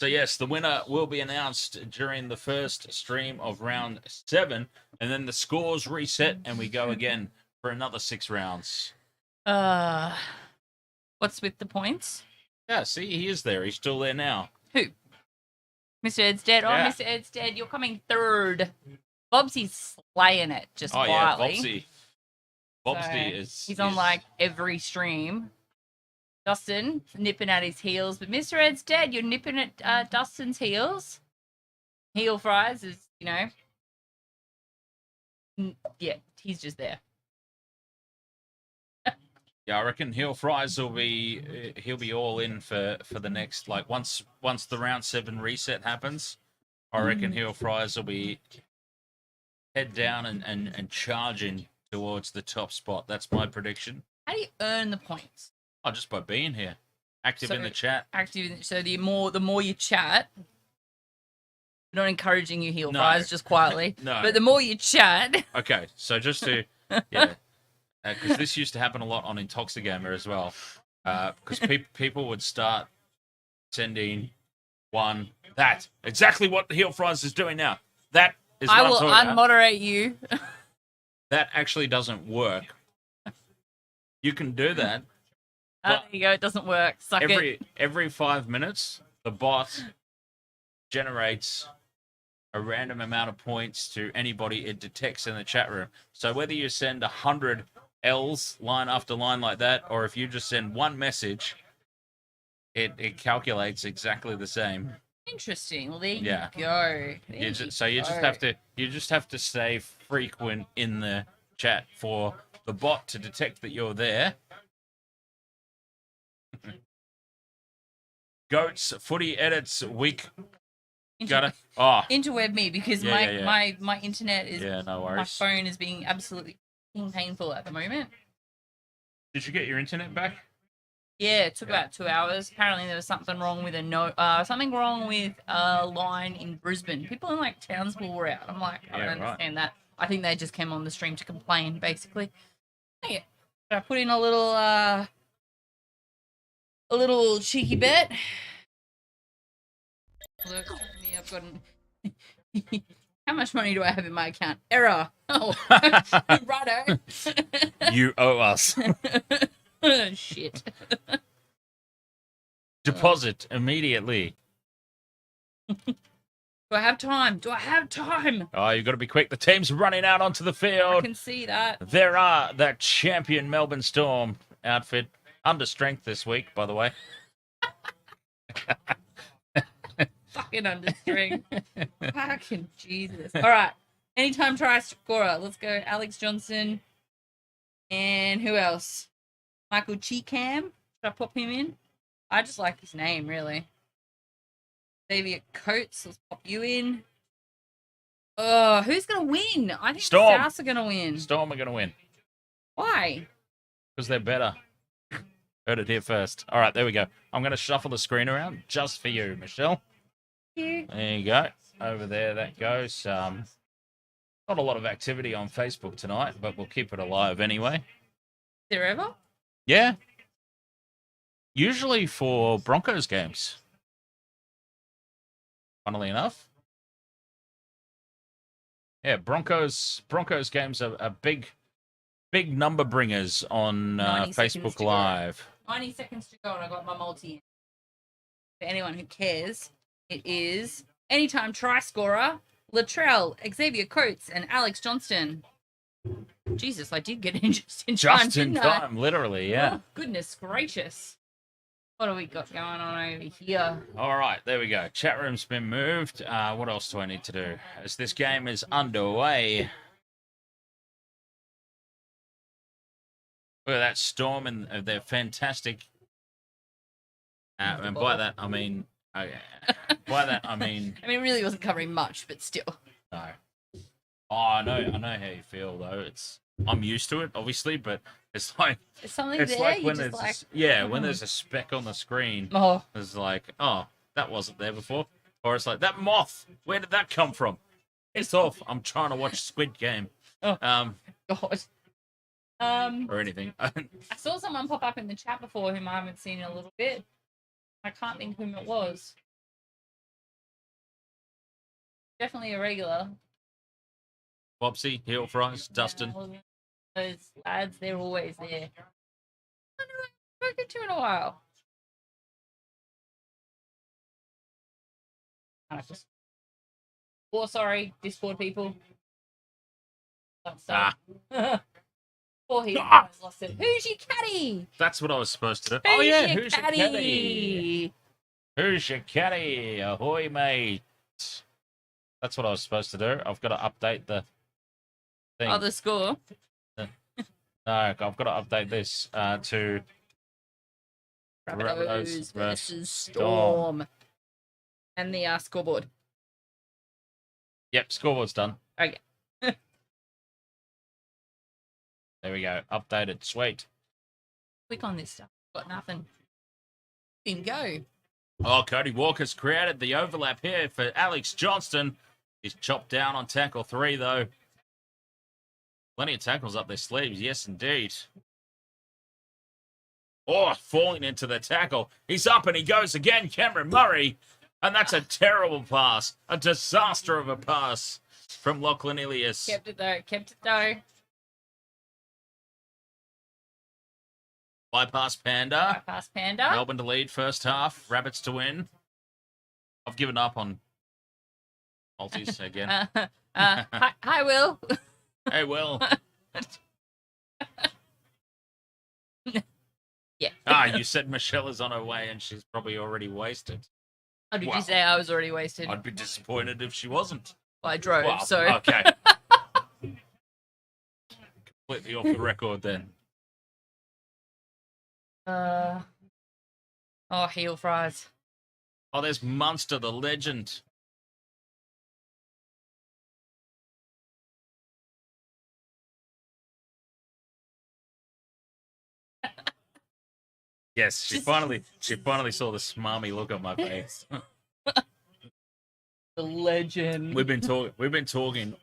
So, yes, the winner will be announced during the first stream of round 7, and then the scores reset, and we go again for another 6 rounds. What's with the points? Yeah, see, he is there. He's still there now. Who? Mr. Ed's dead. Yeah. Oh, Mr. Ed's dead. You're coming 3rd. Bobsy's slaying it just quietly. Bobsy is... He's on, like, every stream. Dustin, nipping at his heels. But Mr. Ed's dead. You're nipping at Dustin's heels. Heel Fries is, yeah, he's just there. Yeah, I reckon Heel Fries he'll be all in for the next, like, once the round 7 reset happens, I reckon Heel Fries will be head down and charging towards the top spot. That's my prediction. How do you earn the points? Oh, just by being here. Active in the chat. So the more you chat, not encouraging you, Heel Fries, just quietly. No. But the more you chat. Okay, so just to, yeah. Because this used to happen a lot on Intoxigamer as well. Because people would start sending that. Exactly what Heel Fries is doing now. That is what I I'm will talking about. unmoderate you. That actually doesn't work. You can do that. There you go. It doesn't work. Suck it. Every 5 minutes, the bot generates a random amount of points to anybody it detects in the chat room. So whether you send 100 L's line after line like that, or if you just send one message, it calculates exactly the same. Interesting. Well, there you Yeah. go. You just have to stay frequent in the chat for the bot to detect that you're there. Goats footy edits week. Interweb me because my internet is no worries. my phone is being absolutely painful at the moment. Did you get your internet back? Yeah, it took about 2 hours. Apparently there was something wrong with a line in Brisbane. People in like Townsville were out. I'm like, I don't understand that. I think they just came on the stream to complain, basically. Yeah. But I put in a little cheeky bet. Look, I've got how much money do I have in my account? Error. Oh, righto. You owe us. Shit. Deposit immediately. Do I have time? Oh, you've got to be quick. The team's running out onto the field. I can see that. There are that champion Melbourne Storm outfit. Under strength this week, by the way. Fucking understring. Fucking Jesus. All right. Anytime try scorer. Let's go. Alex Johnson. And who else? Michael Cheekham. Should I pop him in? I just like his name, really. Xavier Coates. Let's pop you in. Oh, who's going to win? I think Storm. the Souths are going to win. Storm are going to win. Why? Because they're better. Heard it here first. All right, there we go. I'm going to shuffle the screen around just for you, Michelle. Thank you. There you go. over there that goes. Not a lot of activity on Facebook tonight, but we'll keep it alive anyway. There ever? Yeah. Usually for Broncos games. Funnily enough. Yeah, Broncos games are big number bringers on 90 seconds Facebook to go. Live. 90 seconds to go, and I got my multi in. For anyone who cares, it is anytime try scorer Latrell, Xavier Coates, and Alex Johnston. Jesus, I did get in just in time. Just in didn't I? time, literally, yeah. Oh, goodness gracious. What do we got going on over here? All right, there we go. Chat room's been moved. What else do I need to do? As this game is underway. Look at that Storm and their fantastic. And by that I mean, I mean, it really wasn't covering much, but still. No. Oh, I know how you feel though. I'm used to it, obviously, but it's like There's something it's there. like You when just there's like, when there's a speck on the screen. Oh, It's like, oh, that wasn't there before, or it's like that moth. Where did that come from? It's off. I'm trying to watch Squid Game. Oh. Um, God. or anything. I saw someone pop up in the chat before whom I haven't seen in a little bit. I can't think whom it was. Definitely a regular. Bobsy, Heel Fries, Dustin. Those lads, they're always there. I don't know, I've spoken to in a while. Sorry, Discord people. Poor he lost it. Who's your caddy? That's what I was supposed to do. Who's your who's caddy? your caddy? Who's your caddy? Ahoy, mate. That's what I was supposed to do. I've got to update the thing. Oh, the score. No, I've got to update this to Rabbitohs versus Storm. And the scoreboard. Yep, scoreboard's done. Okay. There we go. Updated. Sweet. Click on this stuff. Got nothing. Didn't go. Oh, Cody Walker's created the overlap here for Alex Johnston. He's chopped down on tackle 3, though. Plenty of tackles up their sleeves. Yes, indeed. Oh, falling into the tackle. He's up and he goes again. Cameron Murray. And that's a terrible pass. A disaster of a pass from Lachlan Ilias. Kept it though. Bypass Panda. Panda. Melbourne to lead first half. Rabbits to win. I've given up on multis again. Hi, Will. Hey, Will. Yeah. You said Michelle is on her way and she's probably already wasted. Oh, did you say I was already wasted? I'd be disappointed if she wasn't. Well, I drove, Well, so. Okay. Completely off the record then. Heel fries. Oh, there's Munster, the legend. Yes, she finally saw the smarmy look on my face. The legend. We've been talking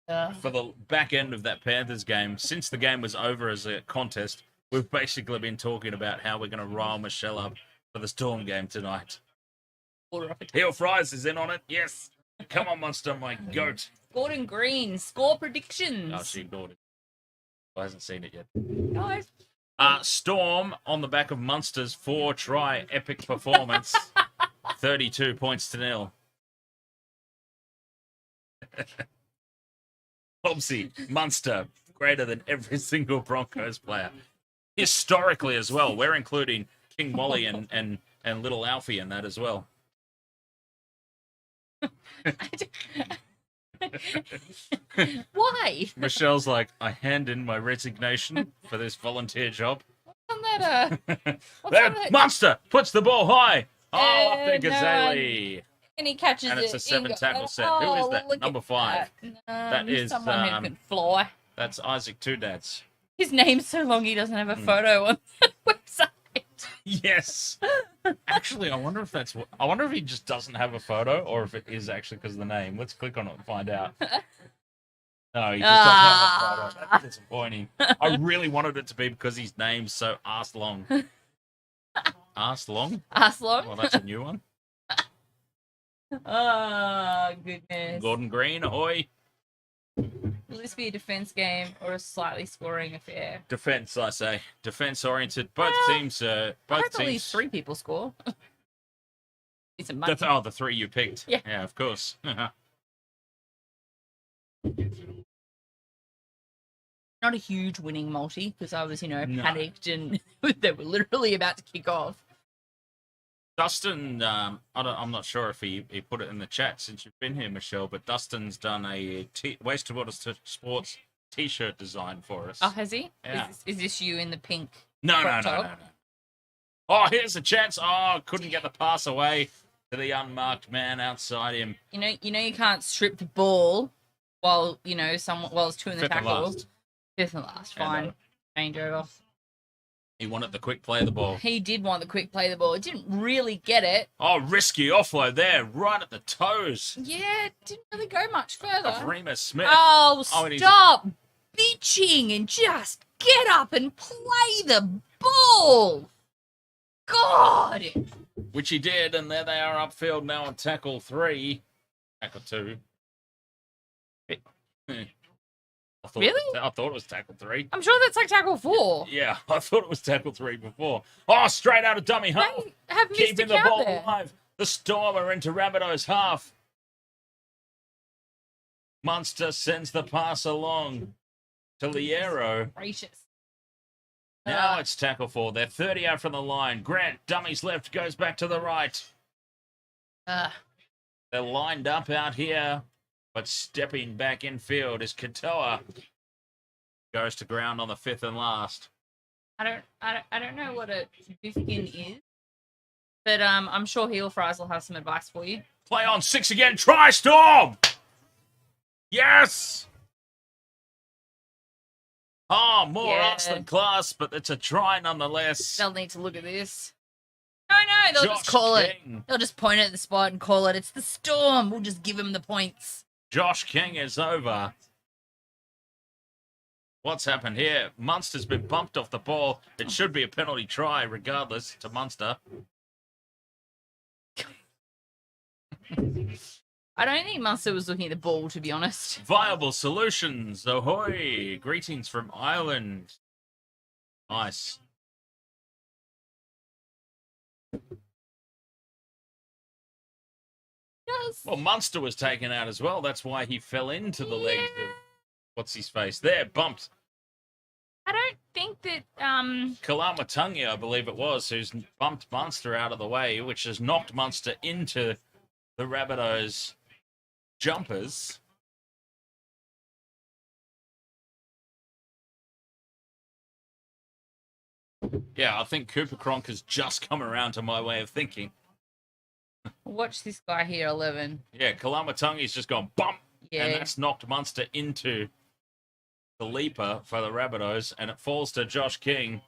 for the back end of that Panthers game. Since the game was over as a contest, we've basically been talking about how we're going to rile Michelle up for the Storm game tonight. Heel Fries is in on it. Yes. Come on, Monster, my goat. Gordon Green, score predictions. Oh, she ignored it. I hasn't seen it yet. Guys. Storm on the back of Munster's 4-try epic performance. 32 points to 0. Bobsy, Munster, greater than every single Broncos player. Historically as well. We're including King Wally and Little Alfie in that as well. Why? Michelle's like, I hand in my resignation for this volunteer job. What's on that? That Munster puts the ball high. Oh, up there, no, Gazelle. And he catches And it's a 7-tackle set. Who is that? Number 5. That is someone who can fly. That's Isaac Two-Dads. His name's so long he doesn't have a photo on the website. Yes. Actually, I wonder if that's what. I wonder if he just doesn't have a photo, or if it is actually because of the name. Let's click on it and find out. No, he just doesn't have a photo. That's disappointing. I really wanted it to be because his name's so arse long. Arse long? Arse long? Well, that's a new one. Oh, goodness. Gordon Green, ahoy. Will this be a defense game or a slightly scoring affair? Defense, I say. Defense oriented. Both teams. I Both hope teams. at least 3 people score. It's a money. The 3 you picked. Yeah. Of course. Not a huge winning multi because I was, No. panicked and they were literally about to kick off. Dustin, I'm not sure if he put it in the chat since you've been here, Michelle, but Dustin's done a Wasted Water Sports t-shirt design for us. Oh, has he? Yeah. Is this you in the pink? No. crop top? Oh, here's a chance. Oh, couldn't get the pass away to the unmarked man outside him. You can't strip the ball while while it's 2 in the Fifth and tackle. last. 5th and last, Yeah, fine. no. Change over. He wanted the quick play of the ball. He did want the quick play of the ball. It didn't really get it. Oh, risky offload there, right at the toes Yeah, it didn't really go much further. of Remus Smith. Oh, and he's- stop bitching and just get up and play the ball. God. Which he did, and there they are upfield now on tackle 3. Tackle 2. Really? I thought it was tackle 3. I'm sure that's like tackle 4. Yeah, I thought it was tackle 3 before. Oh, straight out of dummy half. They have missed Keeping a the count ball there. alive. The Storm are into Rabbitohs half. Munster sends the pass along to Liero. Gracious. Now it's tackle 4. They're 30 out from the line. Grant, dummies left, goes back to the right. They're lined up out here, but stepping back in field is Katoa. Goes to ground on the 5th and last. I don't know what a Bifkin is, but I'm sure Heel Fries will have some advice for you. Play on 6 again. Try Storm. Yes. Oh, more arts than class, but it's a try nonetheless. They'll need to look at this. No, they'll just Josh call King. it. They'll just point at the spot and call it. It's the Storm. We'll just give him the points. Josh King is over. What's happened here? Munster's been bumped off the ball. It should be a penalty try, regardless, to Munster. I don't think Munster was looking at the ball, to be honest. Viable solutions. Ahoy. Greetings from Ireland. Nice. Yes. Well, Munster was taken out as well. That's why he fell into the legs of what's his face there, bumped. I don't think that Kalamatungi, I believe it was, who's bumped Munster out of the way, which has knocked Munster into the Rabbitohs jumpers. Yeah, I think Cooper Cronk has just come around to my way of thinking. watch this guy here, 11. Yeah, Kalamatungi's just gone bump, Yeah. and that's knocked Munster into the leaper for the Rabbitohs, and it falls to Josh King.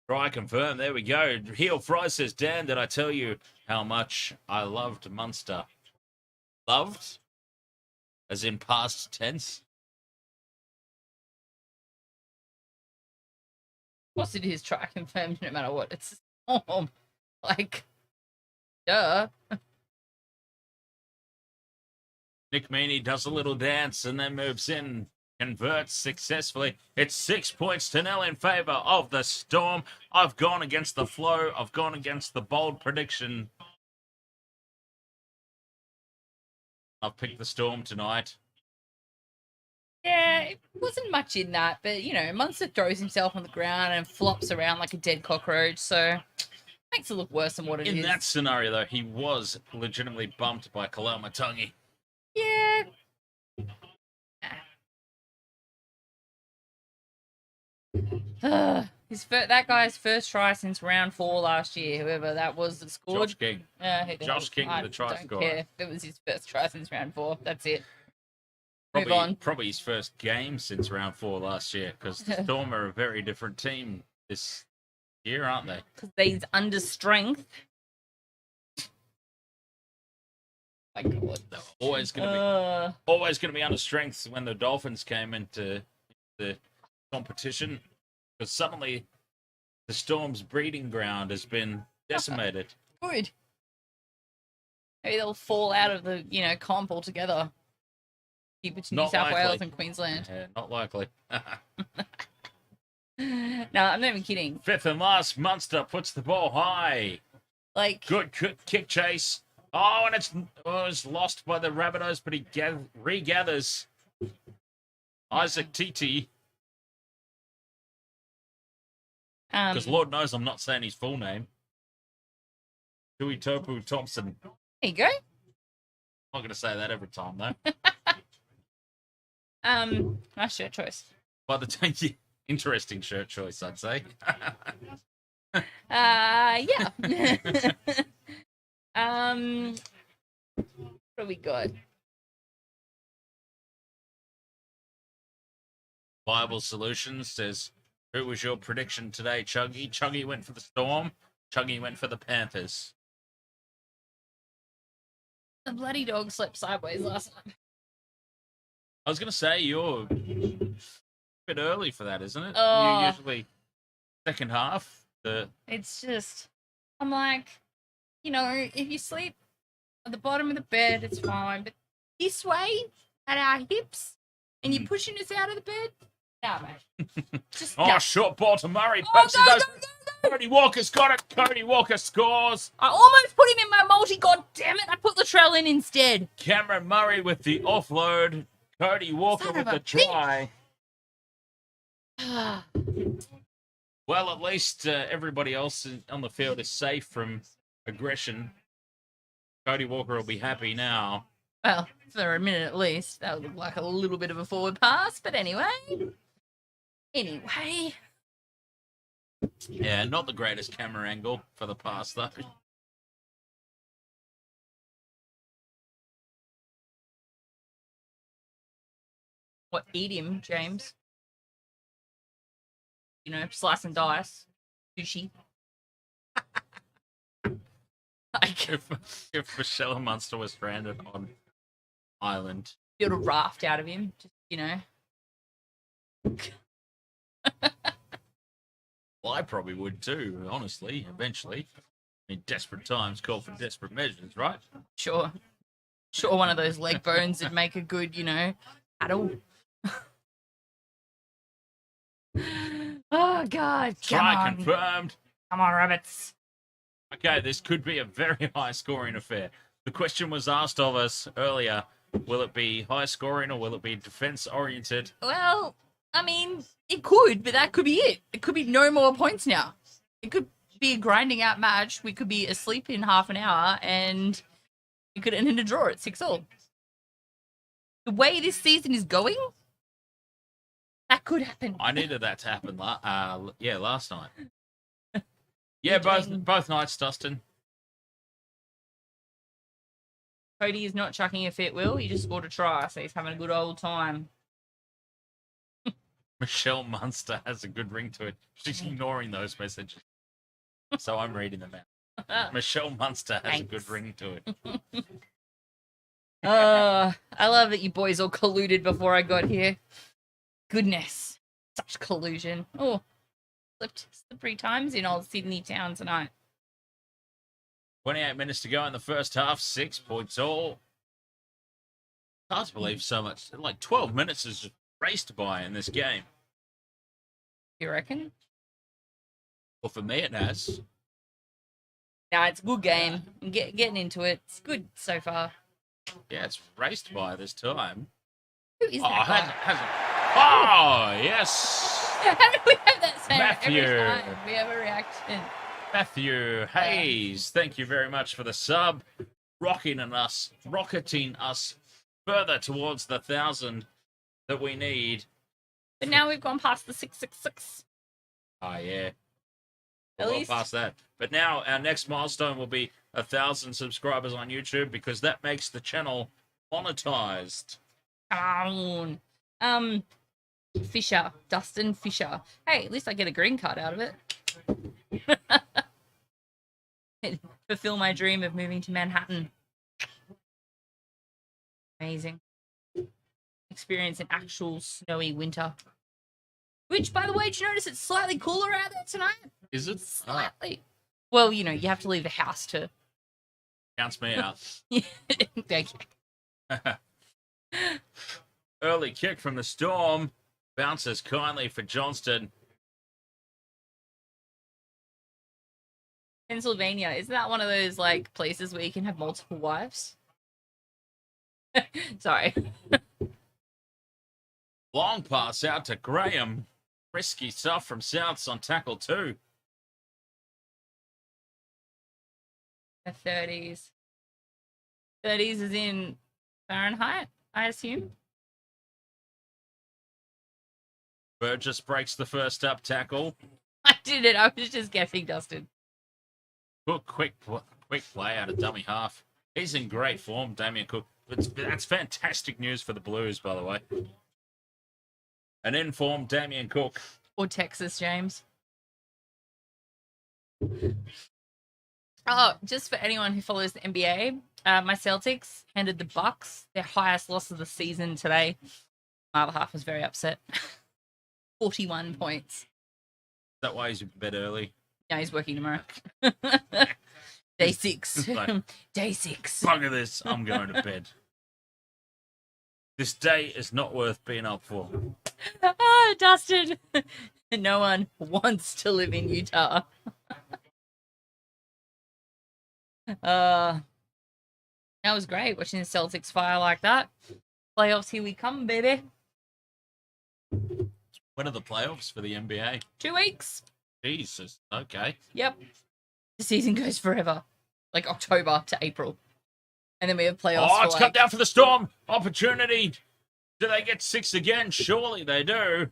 Try confirm. There we go. Heel Fry says, Dan, did I tell you how much I loved Munster? Loved? As in past tense? Of course it is. Try confirmed no matter what. It's a Storm. Like, duh. Nick Meaney does a little dance and then moves in. Converts successfully. It's 6-0 in favour of the Storm. I've gone against the flow. I've gone against the bold prediction. I've picked the Storm tonight. Yeah, it wasn't much in that, but, you know, Munster throws himself on the ground and flops around like a dead cockroach, so makes it look worse than what it is. In that scenario, though, he was legitimately bumped by Kalamatungi. Yeah. That guy's first try since round 4 last year, whoever that was that scored. Josh King. Who the Josh hell- King I with the try don't scorer. care if it was his first try since round 4. That's it. Move Probably, on. probably his first game since round 4 last year, because the Storm are a very different team this here, aren't they? Because they's under strength. My God. They're always going to be under strength when the Dolphins came into the competition, because suddenly the Storm's breeding ground has been decimated. Good. Maybe they'll fall out of the, comp altogether. Keep it to New South Wales and Queensland. Yeah, not likely. No, I'm not even kidding. Fifth and last, Munster puts the ball high. Good kick chase. Oh, and it was lost by the Rabbitohs, but he regathers. Isaac Titi. Because Lord knows I'm not saying his full name. Tui Topu Thompson. There you go. I'm not going to say that every time, though. Nice shirt choice. By the time interesting shirt choice, I'd say. Yeah. What do we got? Viable Solutions says, who was your prediction today, Chuggy? Chuggy went for the Storm. Chuggy went for the Panthers. The bloody dog slept sideways last night. I was going to say, you're a bit early for that, isn't it? Oh. You usually second half. It's just, I'm like, if you sleep at the bottom of the bed, it's fine. But this way, at our hips, and you're pushing us out of the bed, no, mate. Just no. Short ball to Murray. Go. Cody Walker's got it. Cody Walker scores. I almost put him in my multi. God damn it. I put Latrell in instead. Cameron Murray with the offload. Cody Walker with the try. Well, at least everybody else on the field is safe from aggression. Cody Walker will be happy now. Well, for a minute at least. That would look like a little bit of a forward pass. But anyway. Yeah, not the greatest camera angle for the pass, though. What, eat him, James? Slice and dice. Sushi. If Michelle Munster was stranded on island. Build a raft out of him. Just, Well, I probably would too, honestly, eventually. I mean, desperate times call for desperate measures, right? Sure. One of those leg bones would make a good, paddle. Oh, God. Try confirmed. Come on, rabbits. Okay, this could be a very high-scoring affair. The question was asked of us earlier, will it be high-scoring or will it be defense-oriented? Well, I mean, it could, but that could be it. It could be no more points now. It could be a grinding out match. We could be asleep in half an hour and it could end in a draw at 6-all. The way this season is going, that could happen. I needed that to happen last night. Yeah, both nights, Dustin. Cody is not chucking a fit, Will. He just scored a try, so he's having a good old time. Michelle Munster has a good ring to it. She's ignoring those messages. So I'm reading them out. Michelle Munster has a good ring to it. I love that you boys all colluded before I got here. Goodness. Such collusion. Oh, slipped 3 times in old Sydney town tonight. 28 minutes to go in the first half. 6 points all. Hard to believe so much. 12 minutes is just raced by in this game. You reckon? Well, for me, it has. Nah, it's a good game. I'm getting into it. It's good so far. Yeah, it's raced by this time. Who is that guy? Oh, yes. How do we have that sound Matthew. every time we have a reaction? Matthew Hayes, thank you very much for the sub. Rocketing us further towards the 1,000 that we need. But now we've gone past the 666. Oh, yeah. At Well least past that. But now our next milestone will be 1,000 subscribers on YouTube because that makes the channel monetized. Come on. Fisher. Dustin Fisher. Hey, at least I get a green card out of it. Fulfill my dream of moving to Manhattan. Amazing. Experience an actual snowy winter. Which, by the way, did you notice it's slightly cooler out there tonight? Is it? Slightly. Well, you know, you have to leave the house to... Counts me out. Okay. Early kick from the Storm. Bounces kindly for Johnston. Pennsylvania, isn't that one of those, like, places where you can have multiple wives? Sorry. Long pass out to Graham. Risky stuff from Souths on tackle 2. The 30s. 30s is in Fahrenheit, I assume. Burgess breaks the first up tackle. I did it. I was just guessing, Dustin. Cook, quick play out of dummy half. He's in great form, Damien Cook. That's fantastic news for the Blues, by the way. An in-form Damien Cook. Or Texas, James. Oh, just for anyone who follows the NBA, my Celtics handed the Bucks their highest loss of the season today. My other half was very upset. 41 points. Is that why he's in bed early? No, he's working tomorrow. Day 6. Day 6. Bugger this. I'm going to bed. This day is not worth being up for. Oh, Dustin. No one wants to live in Utah. That was great watching the Celtics fire like that. Playoffs, here we come, baby. When are the playoffs for the NBA? 2 weeks. Jesus. Okay. Yep. The season goes forever. Like October to April. And then we have playoffs. Oh, it's come down for the Storm. Opportunity. Do they get 6 again? Surely they do.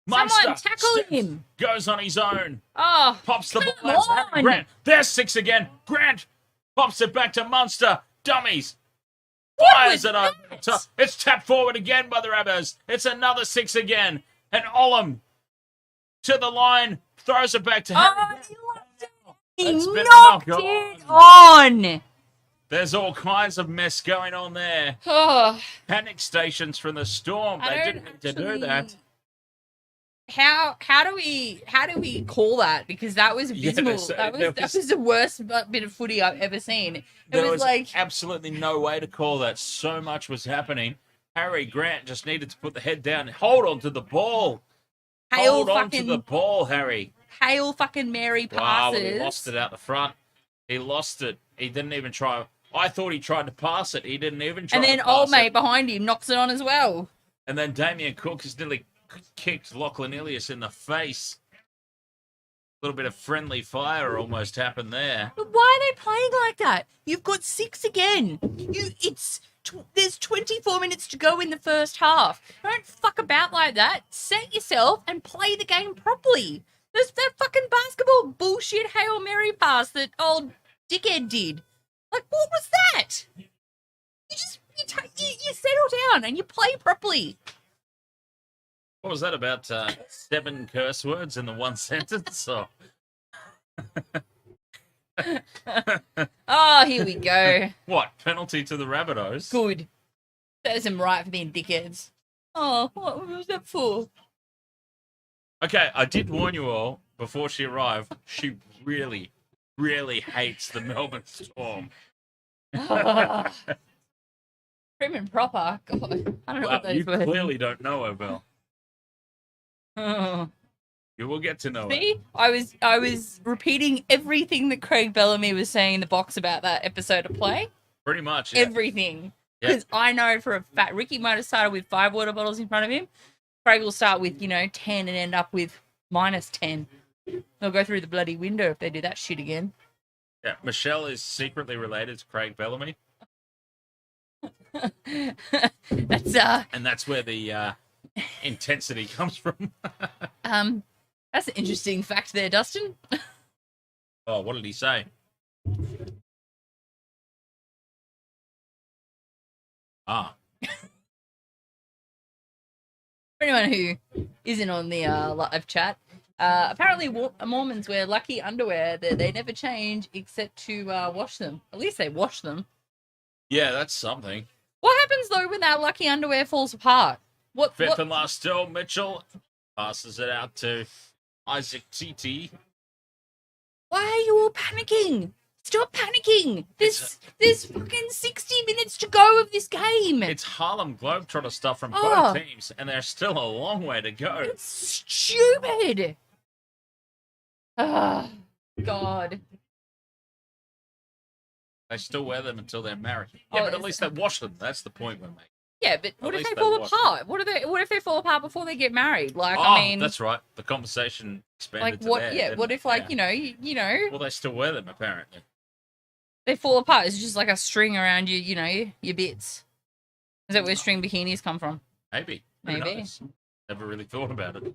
Someone tackle him. Goes on his own. Oh, Pops the ball out to Grant. There's 6 again. Grant pops it back to Munster. Dummies. Fires it over the top. It's tapped forward again by the Rabbitohs. It's another 6 again. And Olam to the line. Throws it back to him. Oh, he knocked it on. There's all kinds of mess going on there. Oh. Panic stations from the Storm. They didn't need to do that. How do we call that? Because that was abysmal. That was the worst bit of footy I've ever seen. There was like absolutely no way to call that. So much was happening. Harry Grant just needed to put the head down and hold on to the ball. Hold on to the ball, Harry. Hail fucking Mary passes. Wow, he lost it out the front. He lost it. He didn't even try. I thought he tried to pass it. He didn't even try. And then old mate behind him knocks it on as well. And then Damien Cook has nearly kicked Lachlan Ilias in the face. A little bit of friendly fire almost happened there. But why are they playing like that? You've got 6 again. There's 24 minutes to go in the first half. Don't fuck about like that. Set yourself and play the game properly. There's that fucking basketball bullshit Hail Mary pass that old dickhead did. Like, what was that? You settle down and you play properly. What was that about? 7 curse words in the one sentence? Or... Oh, here we go. What? Penalty to the Rabbitohs? Good. Serves them right for being dickheads. Oh, what was that for? Okay, I did warn you all before she arrived. She really, really hates the Melbourne Storm. Prim and proper. God, I don't know what those were. You clearly don't know her, Belle. Oh. You will get to know See? her. I was repeating everything that Craig Bellamy was saying in the box about that episode of play. Pretty much, yeah. Everything. Because I know for a fact Ricky might have started with 5 water bottles in front of him. Craig will start with, 10 and end up with -10. They'll go through the bloody window if they do that shit again. Yeah, Michelle is secretly related to Craig Bellamy. And that's where the intensity comes from. That's an interesting fact there, Dustin. Oh, what did he say? For anyone who isn't on the live chat, Apparently, Mormons wear lucky underwear that they never change except to wash them. At least they wash them. Yeah, that's something. What happens, though, when that lucky underwear falls apart? Fifth and last still, Mitchell passes it out to Isaac TT. Why are you all panicking? Stop panicking. There's fucking 60 minutes to go of this game. It's Harlem Globetrotter stuff from both teams, and there's still a long way to go. It's stupid. Oh, God. They still wear them until they're married. Yeah, but at least they wash them. That's the point we're making. Yeah, but what if they fall apart? What if they fall apart before they get married? Like, I mean, that's right. The conversation expanded. Like, what? To there, Yeah, what if, like, yeah. you know? Well, they still wear them apparently. They fall apart. It's just like a string around your bits. Is that where string bikinis come from? Maybe. Who knows? Never really thought about it.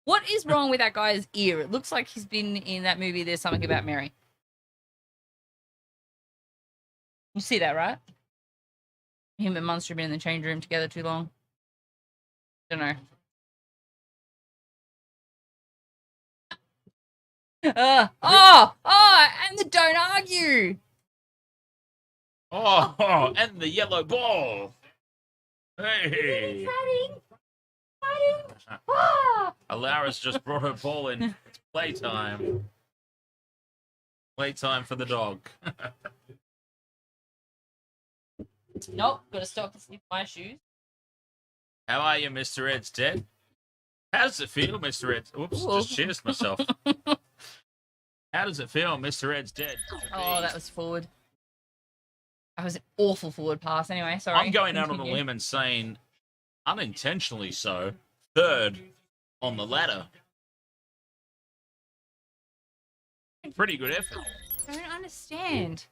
What is wrong with that guy's ear? It looks like he's been in that movie, There's Something About Mary. You see that, right? Him and Munster have been in the change room together too long. Don't know. And the don't argue. Oh, and the yellow ball. Hey. Alara's just brought her ball in. It's playtime. Playtime for the dog. Nope, gotta stop and sniff my shoes. How are you, Mr. Ed's dead? How does it feel, Mr. Ed? Oops, just cheersed myself. How does it feel, Mr. Ed's dead? Oh, that was forward. That was an awful forward pass. Anyway, sorry. I'm going out on a limb and saying, unintentionally so, third on the ladder. Pretty good effort. I don't understand.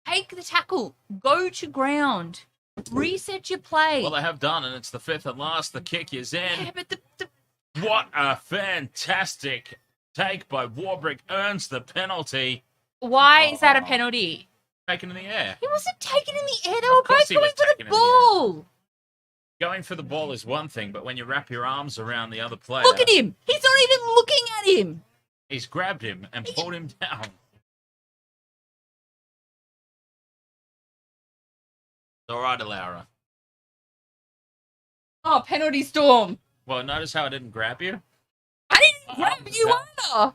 Take the tackle. Go to ground. Reset your play. Well, they have done, and it's the fifth and last. The kick is in. Yeah, but What a fantastic take by Warbrick. Earns the penalty. Why is that a penalty? Taken in the air. He wasn't taken in the air. They were both going for the ball. Going for the ball is one thing, but when you wrap your arms around the other player... Look at him. He's not even looking at him. He's grabbed him and pulled him down. All right, Alara. Oh, penalty storm. Well, notice how I didn't grab you? I didn't grab you either.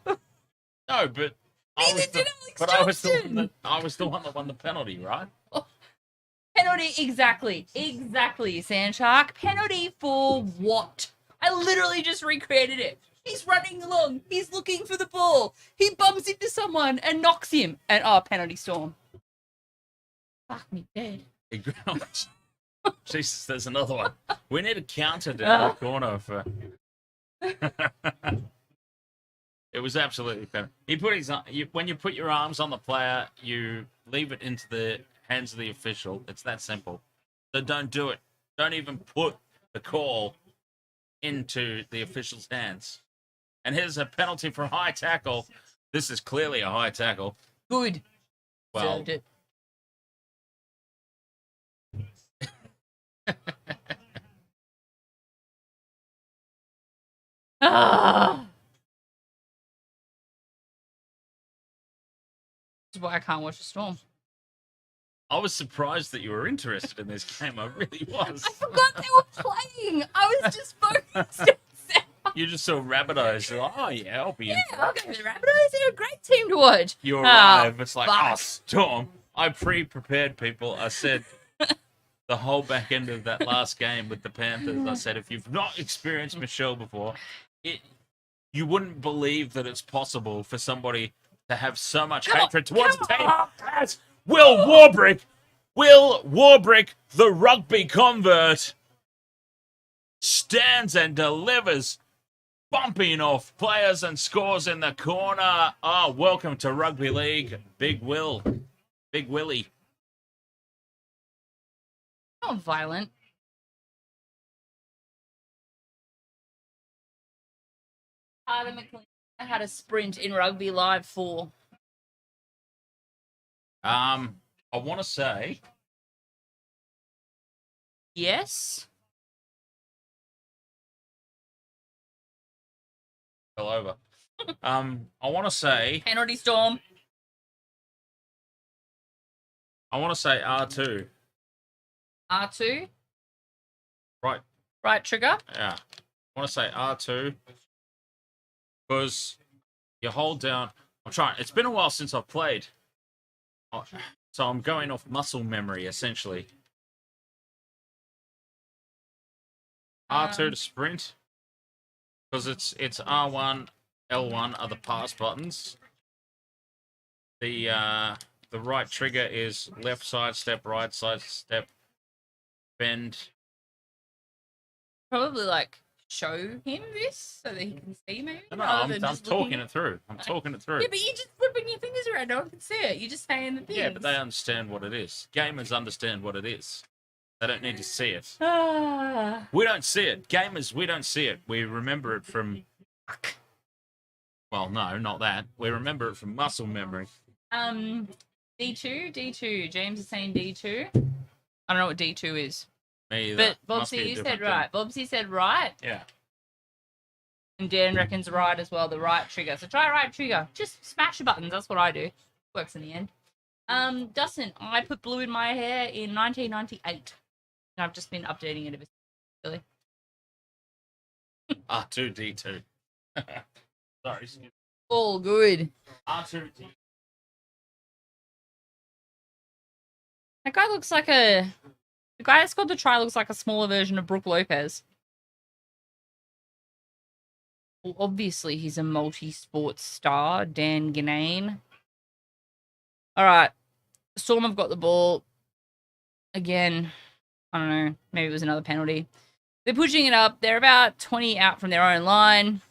No, but I was the one that won the penalty, right? Penalty, exactly, Sandshark. Penalty for what? I literally just recreated it. He's running along. He's looking for the ball. He bumps into someone and knocks him. And penalty storm. Fuck me dead. Jesus, there's another one. We need a counter down the corner for. It was absolutely fair. He put his when you put your arms on the player, you leave it into the hands of the official. It's that simple. So don't do it. Don't even put the call into the official's hands. And here's a penalty for a high tackle. This is clearly a high tackle. Good. Well. Served it. This is why I can't watch the Storm. I was surprised that you were interested in this game. I really was. I forgot they were playing. I was just focused. You just saw Rabbitohs. You're like, oh yeah, I'll be in. Yeah, I'll go to the Rabbitohs. They're a great team to watch. You arrive. It's like, Storm. I pre-prepared people. I said the whole back end of that last game with the Panthers. I said, if you've not experienced Michelle before, you wouldn't believe that it's possible for somebody to have so much hatred towards a team as Will Warbrick, the rugby convert, stands and delivers, bumping off players and scores in the corner. Welcome to Rugby League, Big Willie. Not violent. Carter McLean had a sprint in Rugby Live 4. I want to say yes. Fell over. I want to say Penalty Storm. R2. R2. Right. Right trigger. Yeah. I want to say R2 because you hold down. I'm trying. It's been a while since I've played, so I'm going off muscle memory essentially. R2 to sprint because it's R1, L1 are the pass buttons. The right trigger is left side step, right side step, bend. Probably like show him this so that he can see maybe. No, I'm talking it through. I'm talking it through. Yeah, but you're just flipping your fingers around. No one can see it. You're just saying the things. Yeah, but they understand what it is. Gamers understand what it is. They don't need to see it. We don't see it. Gamers, we don't see it. We remember it from... Well, no, not that. We remember it from muscle memory. D2. James is saying D2. I don't know what D2 is. Me either. But Bobsy, you said right. Bobsy said right. Yeah. And Dan reckons right as well, the right trigger. So try right trigger. Just smash the buttons. That's what I do. Works in the end. Dustin, I put blue in my hair in 1998. And I've just been updating it a bit. Really. R2, D2. Sorry. Excuse me. All good. R2, D2. That guy looks like a... The guy that scored the try looks like a smaller version of Brooke Lopez. Well, obviously, he's a multi-sports star, Dan Ganane. All right. Storm have got the ball. Again, I don't know. Maybe it was another penalty. They're pushing it up. They're about 20 out from their own line.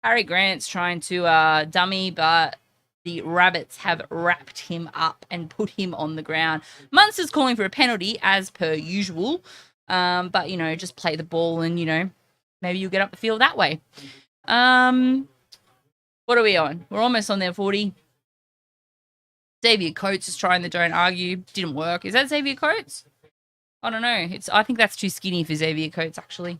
Harry Grant's trying to dummy, but the Rabbits have wrapped him up and put him on the ground. Munster's calling for a penalty, as per usual. But, you know, just play the ball and, you know, maybe you'll get up the field that way. What are we on? We're almost on their 40. Xavier Coates is trying the don't argue. Didn't work. Is that Xavier Coates? I don't know. I think that's too skinny for Xavier Coates, actually.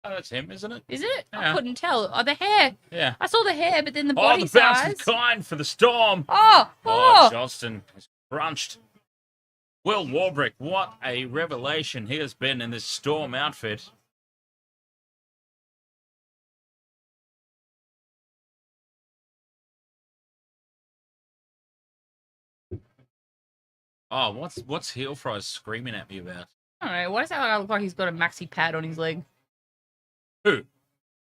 Oh, that's him, isn't it? Is it? Yeah. I couldn't tell. Oh, the hair. Yeah. I saw the hair, but then the body the bounce size. is kind for the Storm. Oh. Johnston is crunched. Will Warbrick, what a revelation he has been in this Storm outfit. Oh, what's Heel Fries screaming at me about? I don't know. Why does that guy look like he's got a maxi pad on his leg? Who?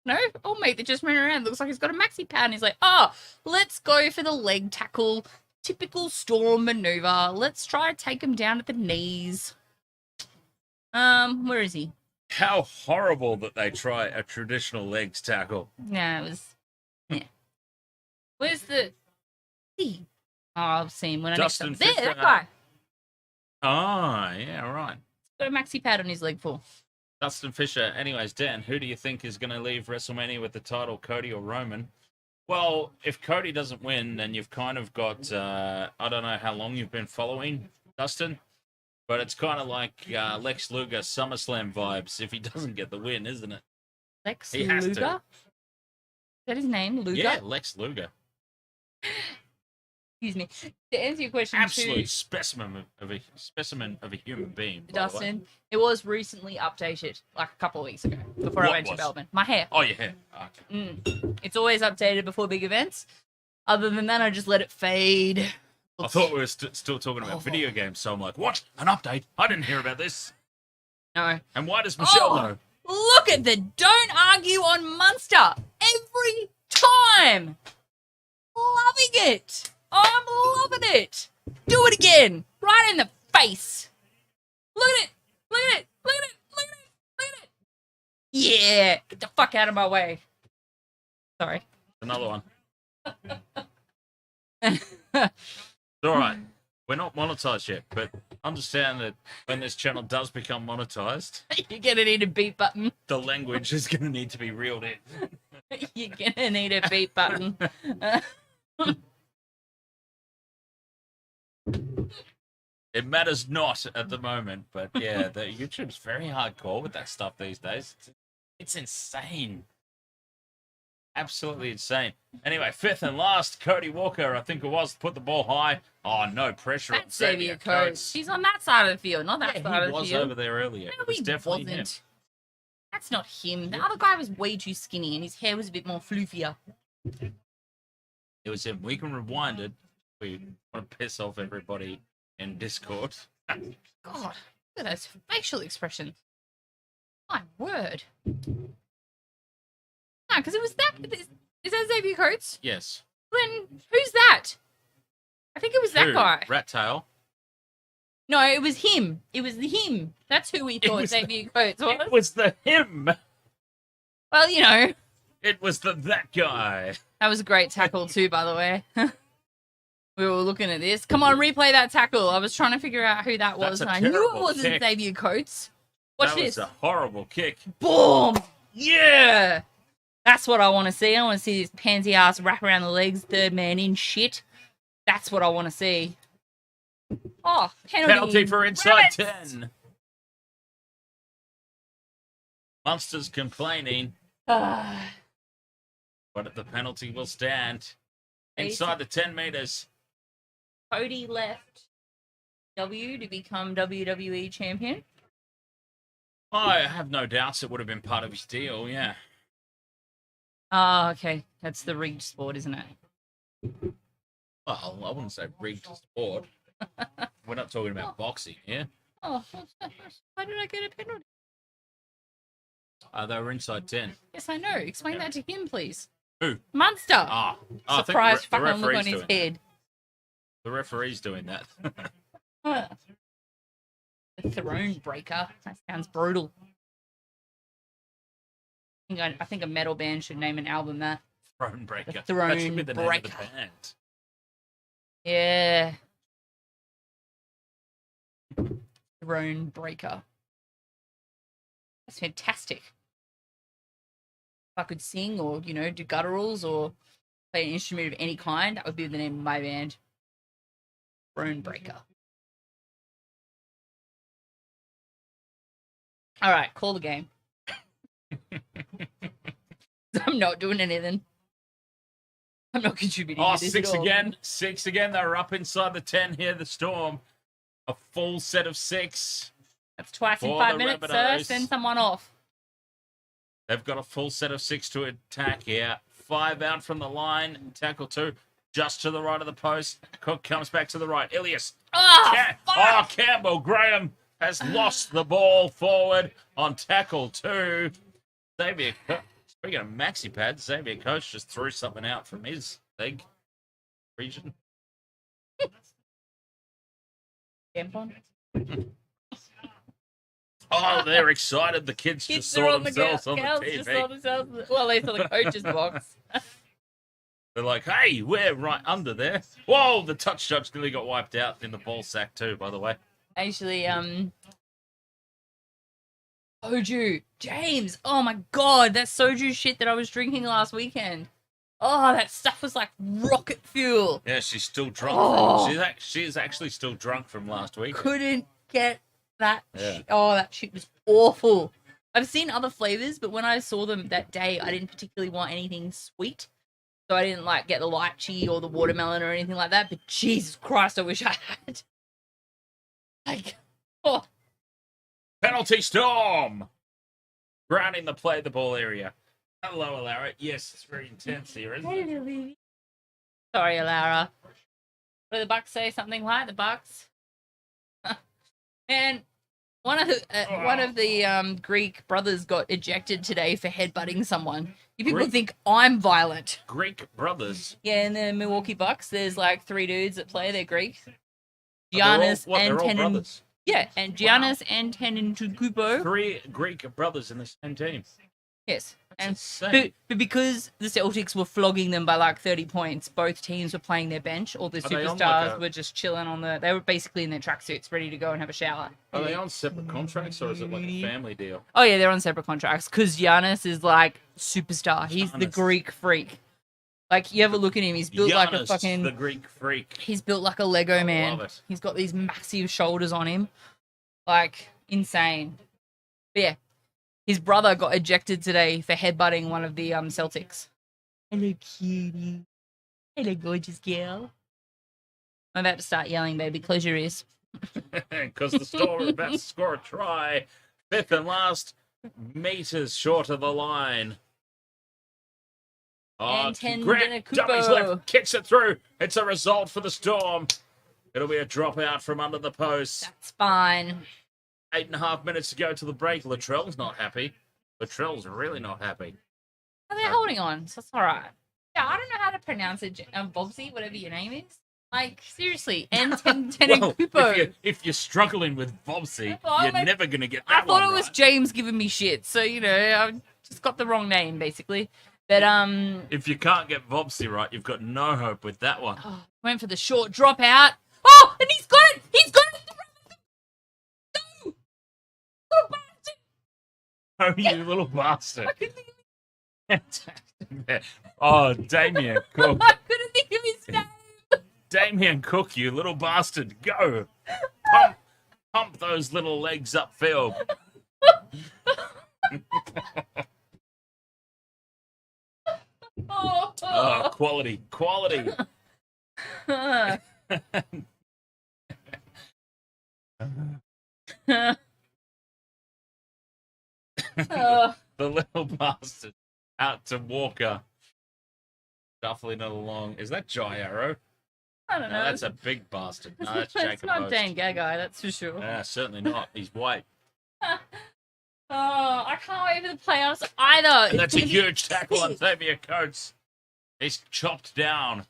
No, old mate that just ran around looks like he's got a maxi pad and he's like, oh, let's go for the leg tackle. Typical Storm maneuver. Let's try to take him down at the knees. Where is he? How horrible that they try a traditional legs tackle. Nah, it was... Yeah. Where's the... See? Oh, I've seen when Justin I next... There, Fisher. that guy. Ah, yeah, right. Got a maxi pad on his leg full. Dustin Fisher. Anyways, Dan, who do you think is going to leave WrestleMania with the title, Cody or Roman? Well, if Cody doesn't win, then you've kind of got, I don't know how long you've been following Dustin, but it's kind of like Lex Luger SummerSlam vibes if he doesn't get the win, isn't it? Lex He has Luger? to. Is that his name? Luger? Yeah, Lex Luger. Excuse me. To answer your question, Absolute specimen of a human being. by the way. Dustin, it was recently updated, like a couple of weeks ago, before I What went to was? Melbourne. My hair. Oh, your hair. Okay. It's always updated before big events. Other than that, I just let it fade. I thought we were still talking about video games, so I'm like, what? An update? I didn't hear about this. No. And why does Michelle know? Look at the don't argue on Munster every time. Loving it. I'm loving it. Do it again. Right in the face. Look at it. Look at it. Look at it. Look at it. Look at it. Yeah. Get the fuck out of my way. Sorry. Another one. It's all right. We're not monetized yet, but understand that when this channel does become monetized, You're going to need a beat button. the language is going to need to be reeled in. You're going to need a beat button. It matters not at the moment, but yeah, the YouTube's very hardcore with that stuff these days. It's insane. Absolutely insane. Anyway, fifth and last, Cody Walker, I think it was, put the ball high. Oh, no pressure on That's Xavier Coates. He's on that side of the field, not that side of the field. He was over there earlier. No, it was he definitely wasn't. him. That's not him. The other guy was way too skinny and his hair was a bit more floofier. It was him. We can rewind it. We want to piss off everybody in Discord. God, look at those facial expressions. My word. No, because it was that. Is that Xavier Coates? Yes. Then who's that? I think it was that guy. Rat tail. No, it was him. It was him. That's who we thought Xavier Coates was. It was the him. Well, you know. It was that guy. That was a great tackle too, by the way. We were looking at this. Come on, replay that tackle. I was trying to figure out who that was, and I knew it wasn't Xavier Coates. Watch this. That was a horrible kick. Boom! Yeah! That's what I want to see. I want to see this pansy ass wrap around the legs, third man in shit. That's what I want to see. Oh, penalty for inside 10. Munster's complaining. But the penalty will stand. Inside the 10 meters. Cody left W to become WWE champion. I have no doubts it would have been part of his deal, yeah. Oh, okay. That's the rigged sport, isn't it? Well, I wouldn't say rigged sport. We're not talking about boxing here. Oh, why did I get a penalty? They were inside 10. Yes, I know. Explain that to him, please. Who? Munster. Surprised fucking look on his head. The referee's doing that. The throne breaker. That sounds brutal. I think a metal band should name an album that. Throne breaker. The throne that should be the name breaker. of the band. Yeah. Throne breaker. That's fantastic. If I could sing or, do gutturals or play an instrument of any kind, that would be the name of my band. Throne breaker. All right, call the game. I'm not doing anything. I'm not contributing to this six at all. again. 6 again. They're up inside the 10 here, the Storm. A full set of 6. That's twice in 5 minutes, sir. Rabbitohs. Send someone off. They've got a full set of 6 to attack here. 5 out from the line. Tackle 2 just to the right of the post. Cook comes back to the right. Ilias. Campbell Graham has lost the ball forward on tackle 2. Xavier, speaking of maxi pads, Xavier Coach just threw something out from his leg region. Tampon? Oh, they're excited. The kids just saw themselves on the TV. Well, they saw the coach's box. They're like, hey, we're right under there. Whoa, the touch judge nearly got wiped out in the ball sack too, by the way. Actually, soju. James, oh my god, that soju shit that I was drinking last weekend. Oh, that stuff was like rocket fuel. Yeah, she's still drunk. She's actually still drunk from last week. Couldn't get that. That shit was awful. I've seen other flavors, but when I saw them that day, I didn't particularly want anything sweet. So I didn't get the lychee or the watermelon or anything like that. But Jesus Christ, I wish I had. Penalty Storm! Grounding the play the ball area. Hello, Alara. Yes, it's very intense here, isn't it? Sorry, Alara. What did the Bucks say? Something like the Bucks? Man, one of the Greek brothers got ejected today for headbutting someone. You people think I'm violent. Greek brothers? Yeah, in the Milwaukee Bucks, there's 3 dudes that play. They're Greek. Giannis and they're all brothers? Yeah, and Giannis and Antetokounmpo. 3 Greek brothers in the same team. Yes. That's and insane. but because the Celtics were flogging them by 30 points, both teams were playing their bench. All the superstars were just chilling they were basically in their tracksuits, ready to go and have a shower. Are they on separate contracts or is it like a family deal? Oh yeah, they're on separate contracts because Giannis is superstar. He's the Greek freak. You ever look at him, he's built like a fucking... the Greek freak. He's built like a Lego man. Love it. He's got these massive shoulders on him. Insane. But yeah, his brother got ejected today for headbutting one of the Celtics. Hello, cutie. Hello, gorgeous girl. I'm about to start yelling, baby. Close your ears. Because the Storm are about to score a try. 5th and last, meters short of the line. Oh, Grant, dummies left, kicks it through. It's a result for the Storm. It'll be a dropout from under the post. That's fine. 8.5 minutes to go to the break. Latrell's not happy. Latrell's really not happy. Oh, they're holding on, so it's all right. Yeah, I don't know how to pronounce it. Bobsy, whatever your name is. Like, seriously. And well, if you're struggling with Bobsy, you're never going to get that I thought one it was right. James giving me shit. So, I just got the wrong name, basically. But, if you can't get Bobsy right, you've got no hope with that one. Oh, went for the short dropout. Oh, and he's got it! He's got it! No! Little bastard! Oh, you little bastard. Oh, Damien Cook. I couldn't think of his name. Damien Cook, you little bastard. Go. Pump those little legs upfield. Oh, quality. The little bastard out to Walker. Shuffling it along. Is that GIO? I don't know. No, that's a big bastard. No, that's Jacob. It's not Dan Gagai, that's for sure. Yeah, certainly not. He's white. Oh, I can't wait for the playoffs either. And that's a huge tackle on Xavier Coates. He's chopped down,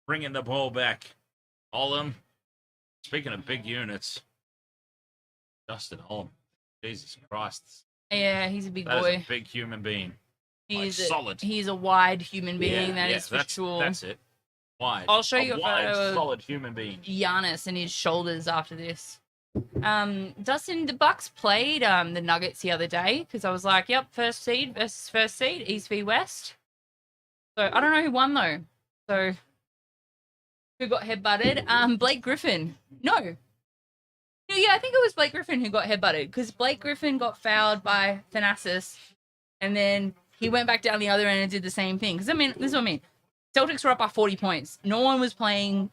bringing the ball back. Olam. Speaking of big units, Justin Olam. Jesus Christ. Yeah, he's a big That boy. is a big human being. He's solid. He's a wide human being, that is for sure. That's it. Wide. I'll show you a wide, photo of solid human being. Giannis and his shoulders after this. Dustin, the Bucks played the Nuggets the other day because I was like, yep, first seed versus first seed, East v West. So I don't know who won though. So who got headbutted? Blake Griffin. No. Yeah, I think it was Blake Griffin who got headbutted because Blake Griffin got fouled by Thanasis and then he went back down the other end and did the same thing. Because, I mean, this is what I mean. Celtics were up by 40 points. No one was playing,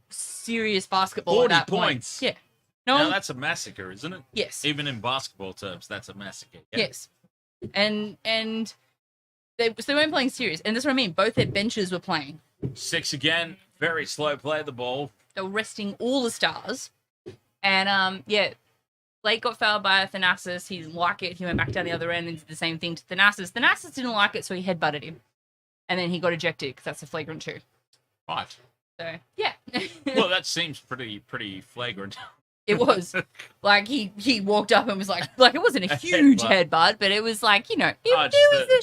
serious basketball 40 at that points. point. Yeah. Now that's a massacre, isn't it? Yes. Even in basketball terms, that's a massacre. Yeah. Yes. And they weren't playing serious. And that's what I mean. Both their benches were playing. 6 again. Very slow play of the ball. They were resting all the stars. And, Blake got fouled by Thanasis. He didn't like it. He went back down the other end and did the same thing to Thanasis. Thanasis didn't like it, so he headbutted him. And then he got ejected because that's a flagrant 2. Right. So, yeah. Well, that seems pretty flagrant. It was. Like, he walked up and was like it wasn't a huge headbutt, but it was like,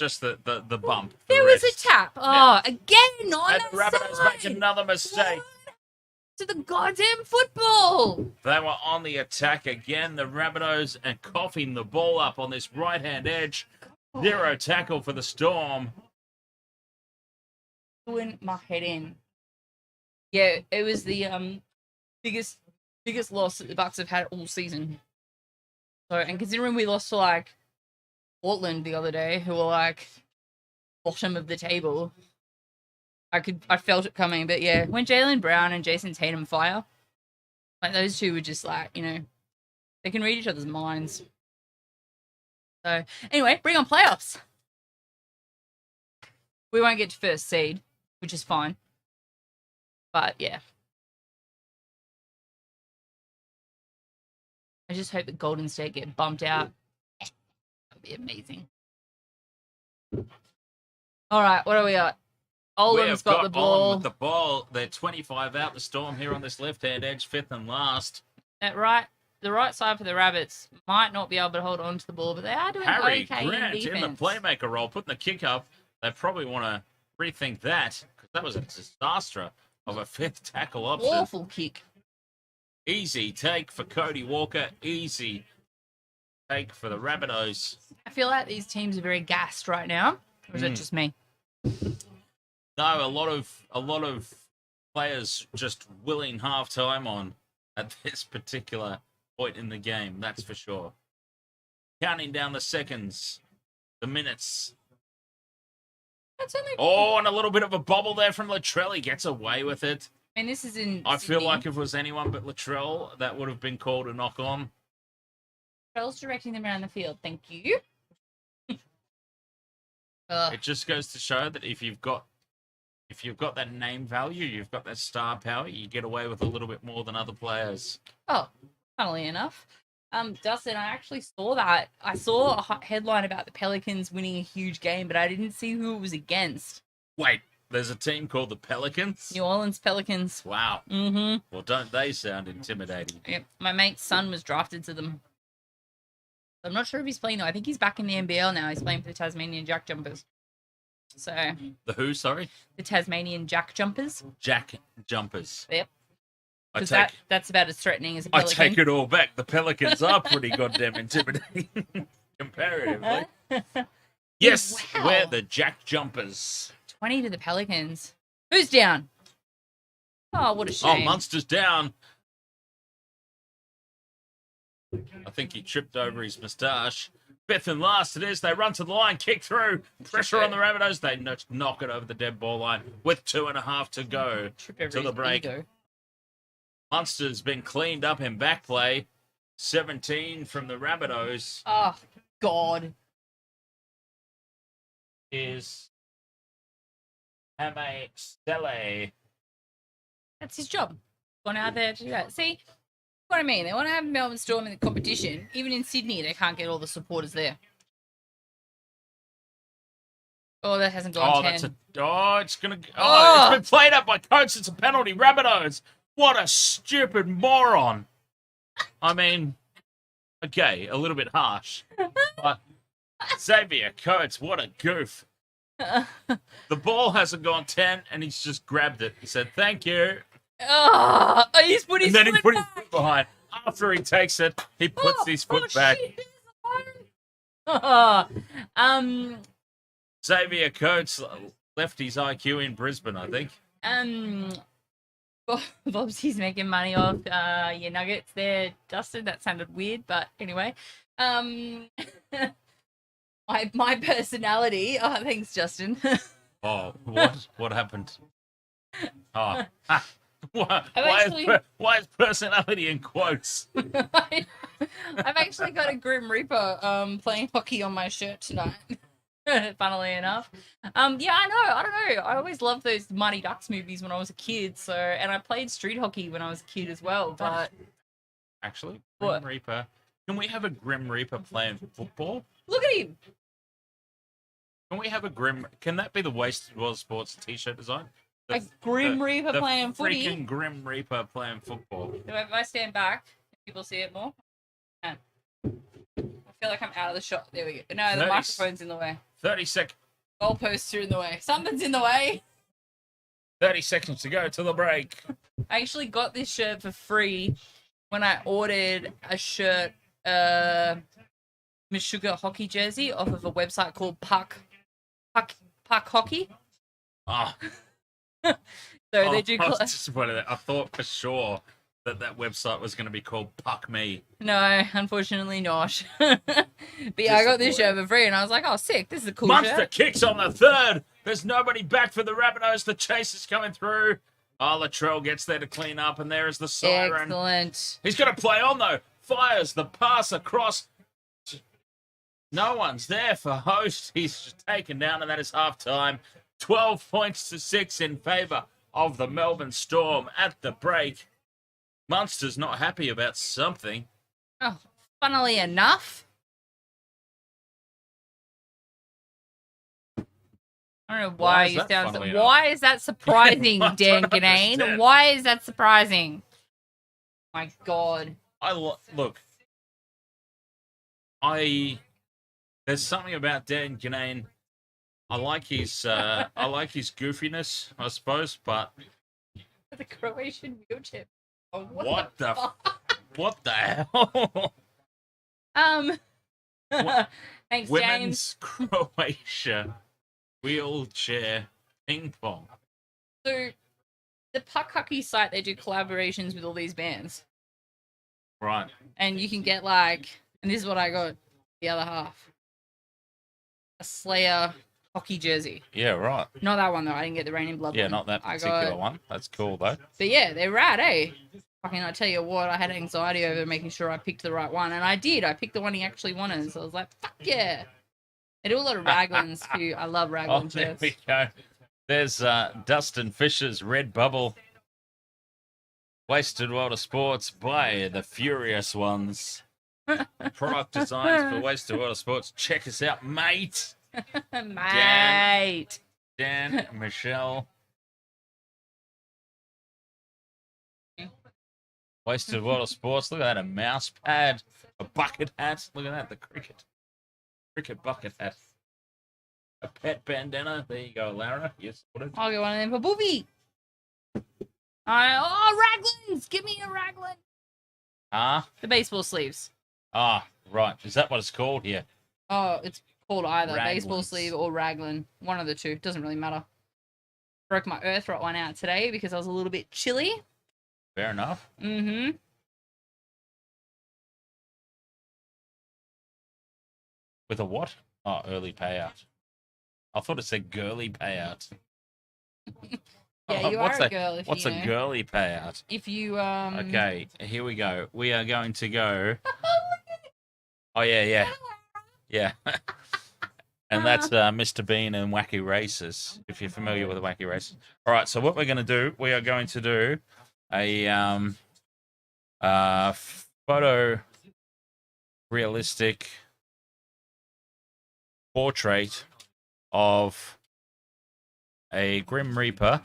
just the bump. There was a tap. Oh, yeah. Again on and that Rabbitohs side. make another mistake. To the goddamn football. They were on the attack again. The Rabbitohs and coughing the ball up on this right-hand edge. 0 tackle for the Storm. Doing my head in. Yeah, it was the biggest loss that the Bucks have had all season. So, and considering we lost to Portland the other day, who were bottom of the table. I felt it coming, but yeah, when Jaylen Brown and Jason Tatum fire, those two were just they can read each other's minds. So anyway, bring on playoffs. We won't get to first seed, which is fine. But yeah. I just hope that Golden State get bumped out. That would be amazing. All right, what are we at? Olam's got the ball. Olam with the ball. They're 25 out the Storm here on this left-hand edge, 5th and last. The right side for the Rabbits might not be able to hold on to the ball, but they are doing Harry okay Grant in defense. in the playmaker role, putting the kick up. They probably want to rethink that because that was a disaster of a 5th tackle option. Awful kick. Easy take for Cody Walker. Easy take for the Rabbitohs. I feel like these teams are very gassed right now. Or is it just me? No, a lot of players just willing half-time on at this particular point in the game, that's for sure. Counting down the seconds, the minutes. That's only. Oh, and a little bit of a bobble there from Latrell. He gets away with it. I mean, this is in. I feel Sydney. like if it was anyone but Latrell, that would have been called a knock on. Latrell's directing them around the field. Thank you. It just goes to show that if you've got that name value, you've got that star power, you get away with a little bit more than other players. Oh, funnily enough. Dustin, I actually saw that. I saw a headline about the Pelicans winning a huge game, but I didn't see who it was against. Wait, there's a team called the Pelicans? New Orleans Pelicans. Wow. Mm-hmm. Well, don't they sound intimidating? Yep. My mate's son was drafted to them. I'm not sure if he's playing though. I think he's back in the NBL now. He's playing for the Tasmanian Jack Jumpers. So The who, sorry? the Tasmanian Jack Jumpers. Jack Jumpers. Yep. I Because take, that's about as threatening as a I pelican. take it all back. The Pelicans are pretty goddamn intimidating comparatively. Yes, Wow. we're the Jack Jumpers. 20 to the Pelicans. Who's down? Oh, what a Oh, shame. Munster's down. I think he tripped over his moustache. Fifth and last it is. They run to the line, kick through. Pressure on the Rabbitohs. They knock it over the dead ball line with 2.5 to go Trip over to the his break. ego. Munster's been cleaned up in back play. 17 from the Rabbitohs Oh, God. is Ame Stele. That's his job. Gone out there to do that. See what I mean? They want to have Melbourne Storm in the competition. Even in Sydney, they can't get all the supporters there. Oh, that hasn't gone 10. It's been played up by Coates. It's a penalty. Rabbitohs. What a stupid moron. I mean, okay, a little bit harsh. But Xavier Coates, what a goof. The ball hasn't gone 10 and he's just grabbed it. He said, thank you. Oh, he's put his And then he foot put his back. foot behind. After he takes it, he puts his foot back. Shit. Oh, Xavier Coates left his IQ in Brisbane, I think. Bobsy's making money off your nuggets there, Dustin. That sounded weird, but anyway. My personality. Oh, thanks, Justin. Oh, what happened? Oh, why is personality in quotes? I've actually got a Grim Reaper playing hockey on my shirt tonight. Funnily enough. Yeah, I don't know. I always loved those Mighty Ducks movies when I was a kid. So, and I played street hockey when I was a kid as well. But Actually, What? Grim Reaper. Can we have a Grim Reaper playing football? look at him. Can we have a Grim? Can that be the Wasted World Sports T-shirt design? A Grim Reaper playing footy. Freaking Grim Reaper playing football. If I stand back, people see it more. I feel like I'm out of the shot. There we go. No, the 30 microphone's in the way. 30 Goalposts are in the way. Something's in the way. 30 seconds to go to the break. I actually got this shirt for free when I ordered a shirt, Meshuggah hockey jersey off of a website called Puck Hockey. Oh, So they do. I was disappointed. I thought for sure that website was going to be called Puck Me. No, unfortunately not. But yeah, I got this shirt for free, and I was like, "Oh, sick! This is a cool Munster shirt." kicks on the third. There's nobody back for the Rabbitohs. The chase is coming through. Oh, Latrell gets there to clean up, and there is the siren. Excellent. He's going to play on, though. Fires the pass across. No one's there for host. He's taken down, and that is half-time. 12 points to 6 in favour of the Melbourne Storm at the break. Munster's not happy about something. Oh, funnily enough, I don't know Why why is you that sound. funnily Why is that surprising, I Dan don't Ganane? understand. Why is that surprising? My God. Look. There's something about Dan Ganane. I like his goofiness, I suppose, but The Croatian wheelchair. Oh, what the fuck? what the hell? Thanks, James. Women's Croatia wheelchair ping pong. So, the Puck Hockey site, they do collaborations with all these bands. Right. And you can get like, and this is what I got, the other half. A Slayer hockey jersey. Yeah, right. Not that one though. I didn't get the Rain in Blood Yeah, one. not that particular one. That's cool though. But yeah, they're rad, eh? Fucking, I tell you what, I had anxiety over making sure I picked the right one, and I did. I picked the one he actually wanted, so I was like, fuck yeah. They do a lot of Raglins too. I love Raglan There shirts. we go. There's Dustin Fisher's Red Bubble. Wasted World of Sports by the Furious Ones. Product designs for Wasted World of Sports. Check us out, mate. Mate. Dan, Michelle. Wasted World of Sports. Look at that, a mouse pad, a bucket hat. Look at that, the cricket bucket hat. A pet bandana. There you go, Lara. Yes, I'll get one of them for Boobie. Raglins! Give me a Raglan. The baseball sleeves. Right. Is that what it's called? Yeah. Oh, it's called either Raglins. baseball sleeve or Raglan. One of the two. Doesn't really matter. Broke my Earthright one out today because I was a little bit chilly. Fair enough. Mm-hmm. With a what? Oh, early payout. I thought it said girly payout. Yeah, you are a girl. What's a girly payout? If you Okay, here we go. We are going to go. Oh yeah. And that's Mr. Bean and Wacky Races. If you're familiar with the Wacky Races. All right. So what we're going to do? We are going to do a photo realistic portrait of a Grim Reaper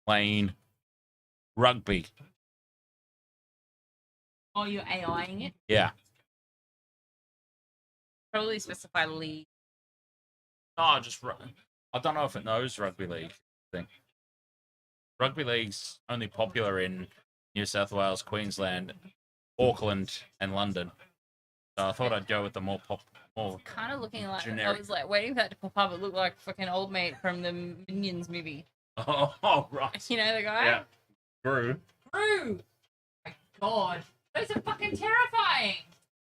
playing rugby. Oh, you're AIing it? Yeah. Probably specify league. Oh, I don't know if it knows rugby league thing. Rugby league's only popular in New South Wales, Queensland, Auckland, and London. So I thought I'd go with the more kind of looking like generic. I was like waiting for that to pop up. It looked like fucking old mate from the Minions movie. Oh, right. You know the guy? Yeah. Gru. My God. Those are fucking terrifying.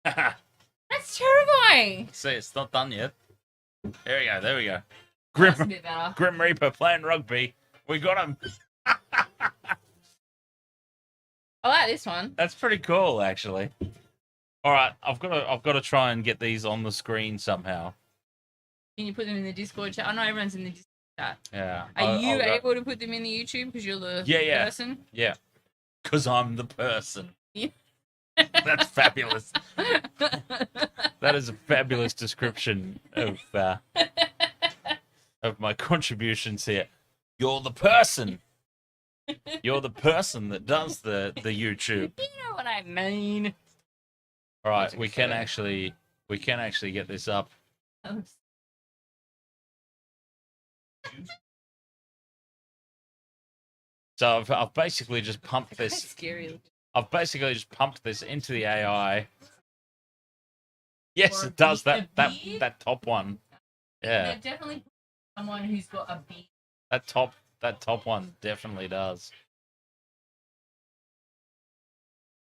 That's terrifying. See, it's not done yet. There we go. That's a bit better. Grim Reaper playing rugby. We got him. I like this one. That's pretty cool, actually. All right, I've got to try and get these on the screen somehow. Can you put them in the Discord chat? I know everyone's in the Discord chat. Yeah. Are you able to put them in the YouTube because you're the person? Yeah. Because I'm the person. Yeah. That's fabulous. That is a fabulous description of my contributions here. You're the person. You're the person that does the YouTube. You know what I mean. All right, we can actually get this up. So I've basically just pumped this. That's scary. I've basically just pumped this into the AI. Yes, it does. That top one. Yeah. They're definitely someone who's got a beard. That top one definitely does.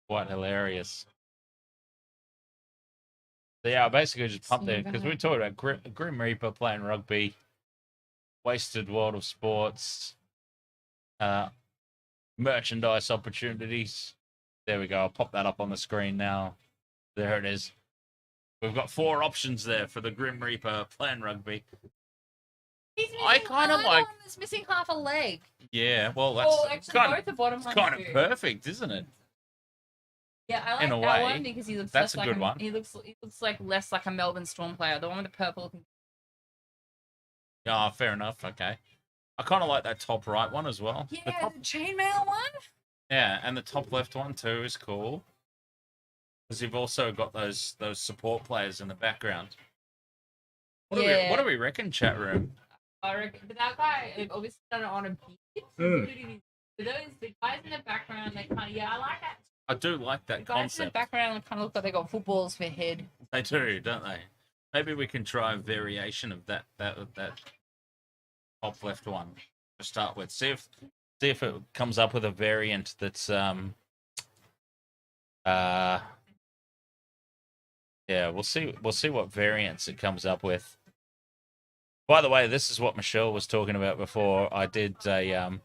Quite hilarious. So yeah, I basically just pumped it because we talked about Grim Reaper playing rugby, Wasted World of Sports, merchandise opportunities. There we go. I'll pop that up on the screen now. There it is. We've got 4 options there for the Grim Reaper playing rugby. I kind of like. It's missing half a leg. Yeah, well, that's both the bottom ones kind of perfect, isn't it? Yeah, I like in a that way, one because he looks. That's less a good like one. He looks like less like a Melbourne Storm player. The one with the purple. Yeah, fair enough. Okay, I kind of like that top right one as well. Yeah, the chainmail one. Yeah, and the top left one too is cool. Because you've also got those support players in the background. What do we reckon, chat room? I reckon, but that guy obviously done it on a beat. The guys in the background, they kind of I like that. I do like that the guys concept. in the background kind of look like they got footballs for head. They do, don't they? Maybe we can try a variation of that top left one to start with. See if it comes up with a variant that's yeah, we'll see what variants it comes up with. By the way, this is what Michelle was talking about before. I did a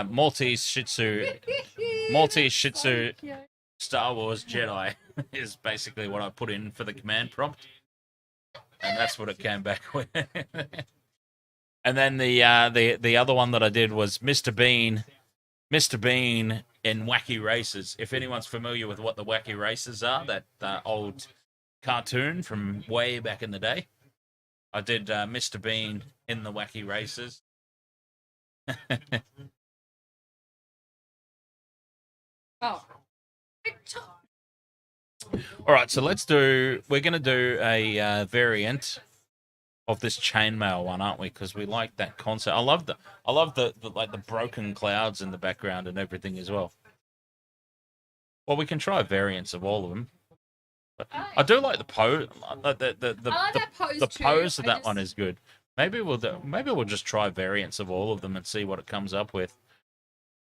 Maltese Shih Tzu Star Wars Jedi is basically what I put in for the command prompt, and that's what it came back with. And then the other one that I did was Mr. Bean in Wacky Races. If anyone's familiar with what the Wacky Races are, that old cartoon from way back in the day, I did Mr. Bean in the Wacky Races. Oh. All right, so we're going to do a variant of this chainmail one, aren't we? Because we like that concept. I love the like the broken clouds in the background and everything as well. Well, we can try variants of all of them. But I do like the pose. The pose of that one is good. Maybe we'll just try variants of all of them and see what it comes up with.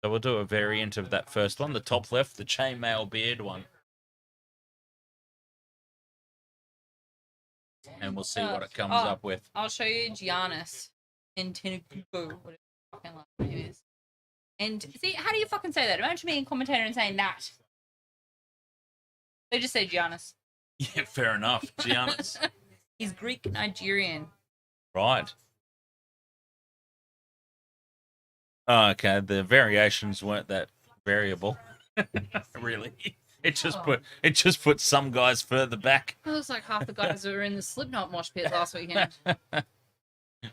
So we'll do a variant of that first one, the top left, the chainmail beard one. And we'll see what it comes up with. I'll show you Giannis in Tinuku, whatever fucking last name is. And see, how do you fucking say that? Imagine being a commentator and saying that. They just say Giannis. Yeah, fair enough. Giannis. He's Greek Nigerian. Right. Oh, okay, the variations weren't that variable. Really. It just put some guys further back. It looks like half the guys that were in the Slipknot mosh pit last weekend.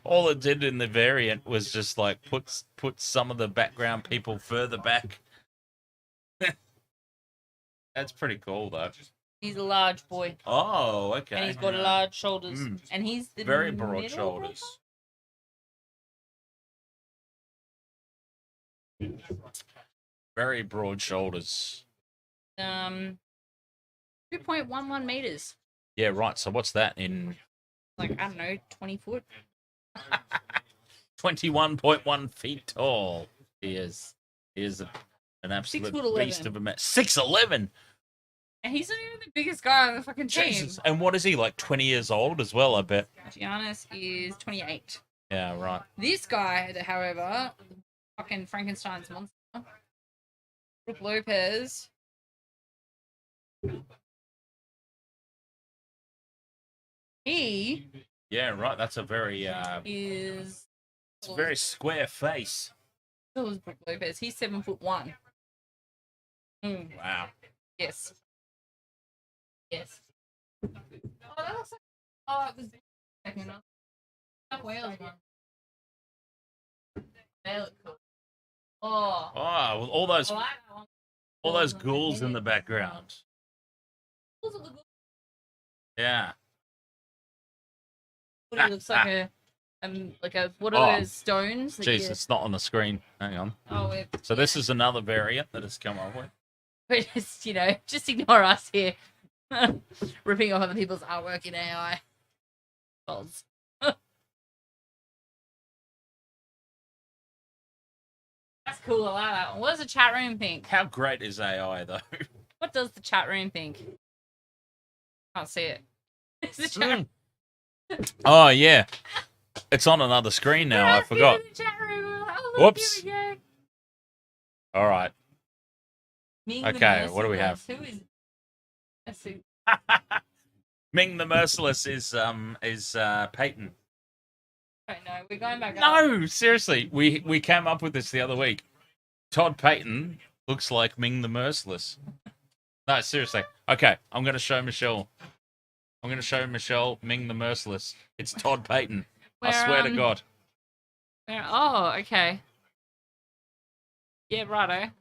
All it did in the variant was just like put some of the background people further back. That's pretty cool though. He's a large boy. Oh, okay. And he's got large shoulders. And he's the very broad shoulders. Very broad shoulders. 2.11 meters. Yeah, right. So what's that in? Like, I don't know, 20 foot. 21.1 feet tall. He is an absolute beast of a man. 6'11". And he's not even the biggest guy on the fucking team. Jesus. And what is he, like 20 years old as well, I bet? Giannis is 28. Yeah, right. This guy, however, fucking Frankenstein's monster, Brook Lopez. He. Yeah, right. That's a very It's a very square face. So is Brook Lopez. He's 7'1". Wow. Yes. Yes. Oh, that looks like. Oh, it was. Wales one. They look cool. Oh. Oh, with all those ghouls in the background. Yeah. It looks like a what are those stones? Jeez, it's not on the screen. Hang on. Oh, so this is another variant that has come up with. We're just, just ignore us here. Ripping off other people's artwork in AI. Balls. That's cool. I like that one. What does the chat room think? How great is AI, though? What does the chat room think? Can't see it. It's the chat room. Oh, yeah. It's on another screen now. I forgot. Whoops. All right. Okay, what do we have? Who is it? Ming the Merciless is Peyton. Right, no, we're going back up. No, seriously. We came up with this the other week. Todd Payton looks like Ming the Merciless. No, seriously. Okay, I'm going to show Michelle. Ming the Merciless. It's Todd Payton. I swear to God. Oh, okay. Yeah, righto.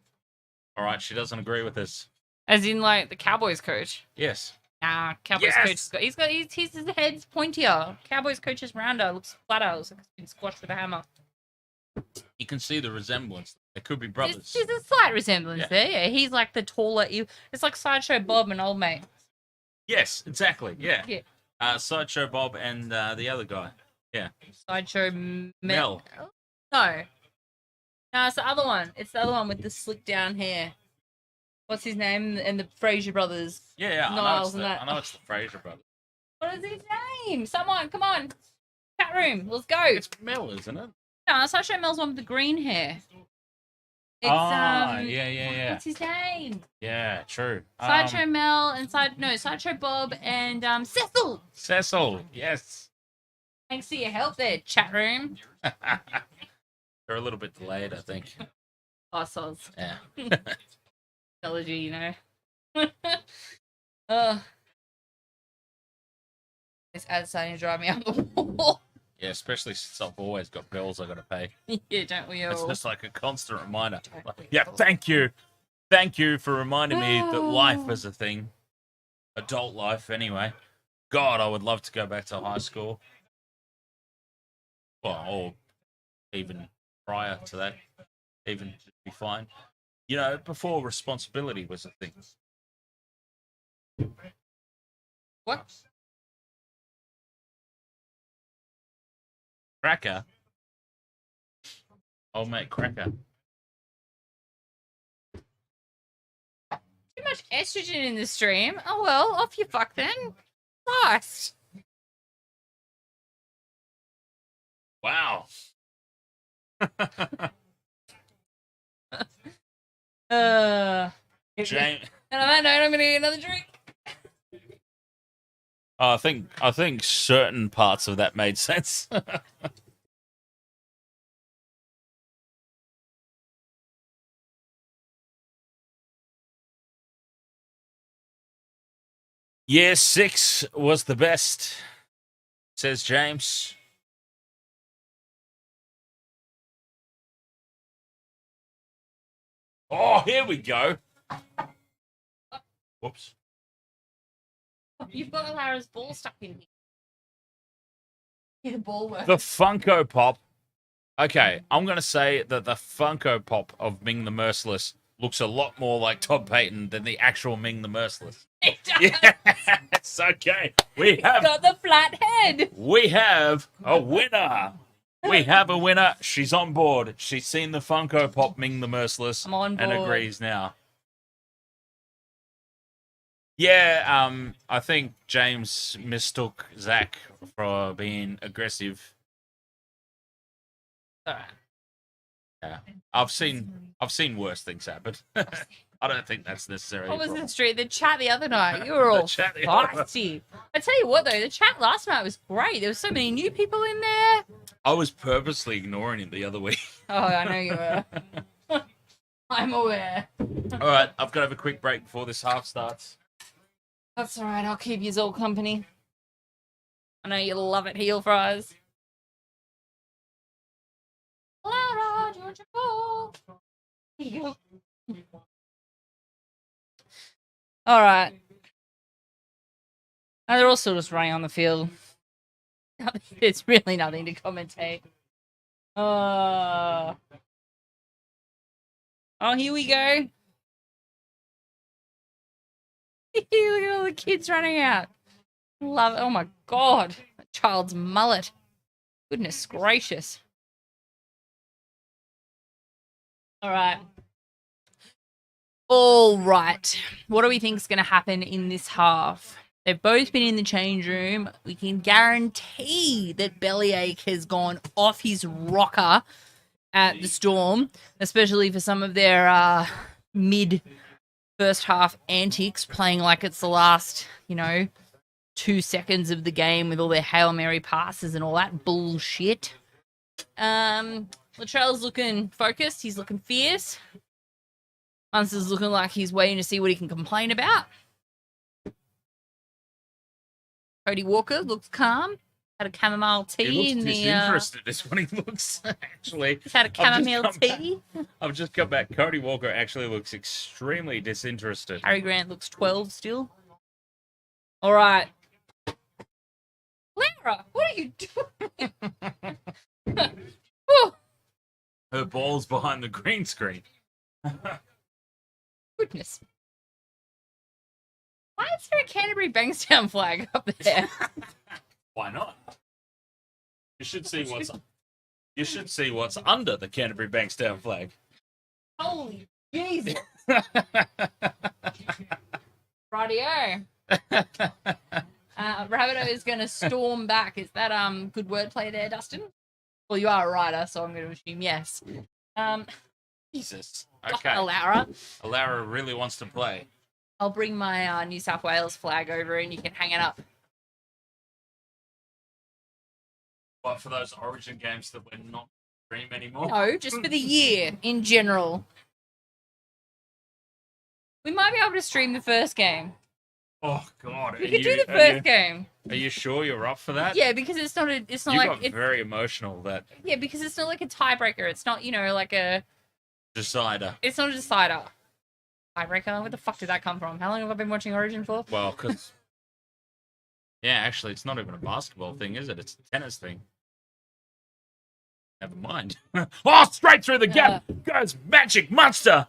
All right, she doesn't agree with this. As in, like, the Cowboys coach? Yes. Nah, Cowboys coach. His head's pointier. Cowboys coach is rounder. Looks flatter. Looks like it's been squashed with a hammer. You can see the resemblance. They could be brothers. There's a slight resemblance there. Yeah, he's like the taller. It's like Sideshow Bob and Old Mate. Yes, exactly. Yeah. Sideshow Bob and the other guy. Yeah. Sideshow Mel. No, it's the other one. It's the other one with the slick down hair. What's his name? And the Fraser brothers. Yeah. Niles I know it's the Fraser brothers. What is his name? Someone, come on. Chat room, let's go. It's Mel, isn't it? No, Sideshow Mel's one with the green hair. It's, yeah. What's his name? Yeah, true. Sideshow Mel and Sideshow Bob and Cecil. Cecil, yes. Thanks for your help there, chat room. They're a little bit delayed, I think. Oh, soz. Yeah. Technology, you know. This ad's starting to drive me up the wall. Yeah, especially since I've always got bills I got to pay. Yeah, don't we all? It's just like a constant reminder. Yeah, thank you. Thank you for reminding me that life is a thing. Adult life, anyway. God, I would love to go back to high school. Well, or even prior to that. Even be fine. You know, before responsibility was a thing. What? Cracker? Old mate Cracker. Too much estrogen in the stream. Oh well, off you fuck then. Nice. Wow. James. And on that note, I'm gonna get another drink. I think certain parts of that made sense. Year 6 was the best, says James. Oh, here we go. Whoops. You've got Lara's ball stuck in here. Yeah, the ball works. The Funko Pop. Okay, I'm going to say that the Funko Pop of Ming the Merciless looks a lot more like Todd Payton than the actual Ming the Merciless. It does. Yes, okay. We have got the flat head. We have a winner. We have a winner. She's on board. She's seen the Funko Pop Ming the Merciless I'm on board. and agrees now. Yeah, I think James mistook Zach for being aggressive. Alright. Yeah, I've seen worse things happen. I don't think that's necessarily. What a was problem. the street? The chat the other night. You were all chat the other night. feisty. I tell you what though, the chat last night was great. There were so many new people in there. I was purposely ignoring him the other week. Oh, I know you were. I'm aware. All right, I've got to have a quick break before this half starts. That's all right. I'll keep you all company. I know you love it, heel fries. Lara, Georgia Ball. Here you go. All right. Now they're all still just running on the field. There's really nothing to commentate. Oh, here we go. Look at all the kids running out. Love it. Oh my god. That child's mullet. Goodness gracious. All right. All right. What do we think is going to happen in this half? They've both been in the change room. We can guarantee that Bellyache has gone off his rocker at the Storm, especially for some of their mid first half antics, playing like it's the last, 2 seconds of the game with all their Hail Mary passes and all that bullshit. Latrell's looking focused. He's looking fierce. Munster's looking like he's waiting to see what he can complain about. Cody Walker looks calm. Had a chamomile tea He in looks the. disinterested is what he looks, actually. He's had a chamomile tea. I've just come back. Cody Walker actually looks extremely disinterested. Harry Grant looks 12 still. All right. Lara, what are you doing? Her ball's behind the green screen. Goodness. Why is there a Canterbury Bankstown flag up there? Why not? You should see what's under the Canterbury Bankstown flag. Holy Jesus. Radio. Rabbitohs is going to storm back. Is that good wordplay there, Dustin? Well, you are a writer, so I'm going to assume yes. Jesus. Okay. Alara. Alara really wants to play. I'll bring my New South Wales flag over and you can hang it up. What, for those Origin games that we're not stream anymore? No, just for the year in general. We might be able to stream the first game. Oh God! We could do the first game. Are you sure you're up for that? Yeah, because it's not. It's not you like got very emotional. That. Yeah, because it's not like a tiebreaker. It's not, like a decider. It's not a decider. Tiebreaker. Where the fuck did that come from? How long have I been watching Origin for? Well, because yeah, actually, it's not even a basketball thing, is it? It's a tennis thing. Never mind. Oh, straight through the gap goes Magic Monster.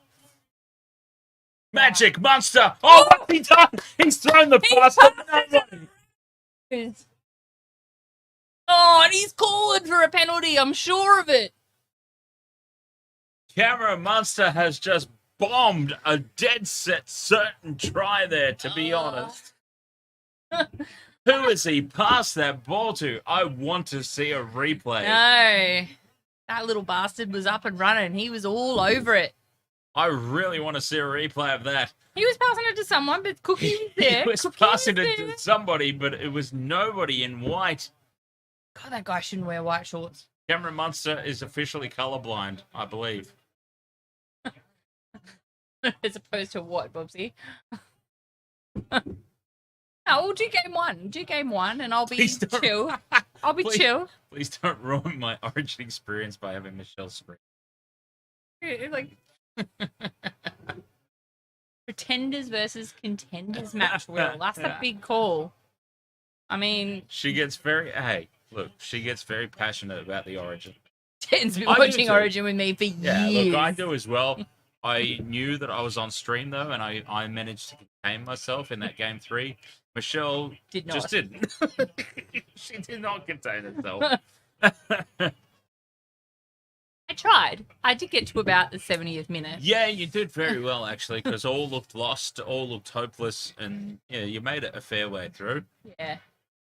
Magic Monster! Oh, what's he done? He's thrown the pass to nobody. Oh, and he's calling for a penalty. I'm sure of it. Canberra Monster has just bombed a dead set certain try there, to be honest. Who has he passed that ball to? I want to see a replay. No. That little bastard was up and running. He was all over it. I really want to see a replay of that. He was passing it to someone, but Cookie was there. He was passing it to somebody, but it was nobody in white. God, that guy shouldn't wear white shorts. Cameron Munster is officially colourblind, I believe. As opposed to what, Bubsy? We'll do game one. Do game one, and I'll be chill. I'll be chill. Please don't ruin my Origin experience by having Michelle scream. It's like... Pretenders versus contenders match, Will. That's a big call. I mean... She gets very passionate about the Origin. Ten's been watching Origin with me for years. Yeah, look, I do as well. I knew that I was on stream, though, and I managed to contain myself in that game 3. Michelle just didn't. She did not contain herself. I tried. I did get to about the 70th minute. Yeah, you did very well, actually, because all looked lost, all looked hopeless, and yeah, you made it a fair way through. Yeah.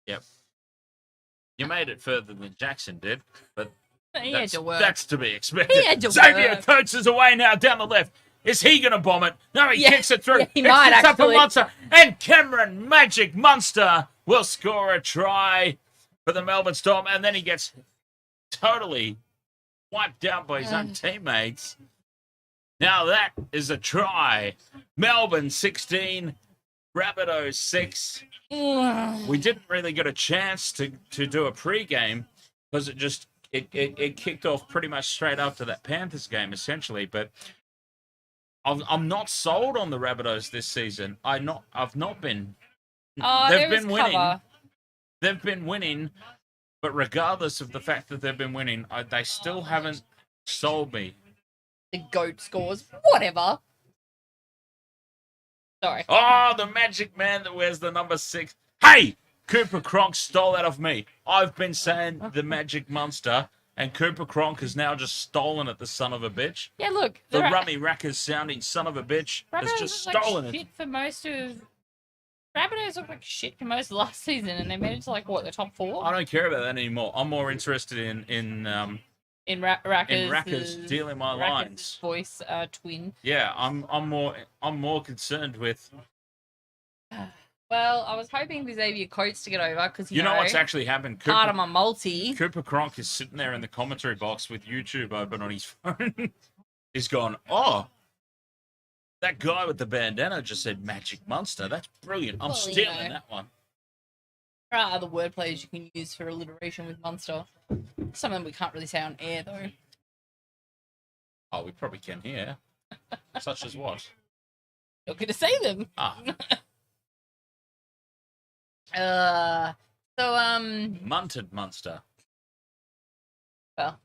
Yep. You made it further than Jackson did, but had to work. That's to be expected. He had to Xavier work. Coates is away now down the left. Is he going to bomb it? No, he kicks it through. Yeah, he might, up for actually. Monster, and Cameron Magic Monster will score a try for the Melbourne Storm, and then he gets totally wiped out by his own teammates. Now that is a try. Melbourne 16, Rabbitohs 6. We didn't really get a chance to do a pre-game because it kicked off pretty much straight after that Panthers game, essentially. But I'm not sold on the Rabbitohs this season. I've not been. They've been winning. Cover. They've been winning, but regardless of the fact that they've been winning, they still haven't sold me. The GOAT scores. Whatever. Sorry. Oh, the magic man that wears the number 6. Hey! Cooper Cronk stole that off me. I've been saying the Magic Monster, and Cooper Cronk has now just stolen it, the son of a bitch. Yeah, look. The rummy rackers sounding son of a bitch has just stolen it. Shit for most of... Rabbitohs looked like shit for most of last season, and they made it to, the top 4? I don't care about that anymore. I'm more interested in Rackers stealing my lines. Voice twin. Yeah, I'm more concerned with... Well, I was hoping for Xavier Coates to get over because you know what's actually happened. Part of my multi. Cooper Cronk is sitting there in the commentary box with YouTube open on his phone. He's gone, oh, that guy with the bandana just said Magic Monster. That's brilliant. I'm stealing that one. There are other word plays you can use for alliteration with Monster. Some of them we can't really say on air though. Oh, we probably can here. Such as what? You're going to say them. Munted Monster. Well,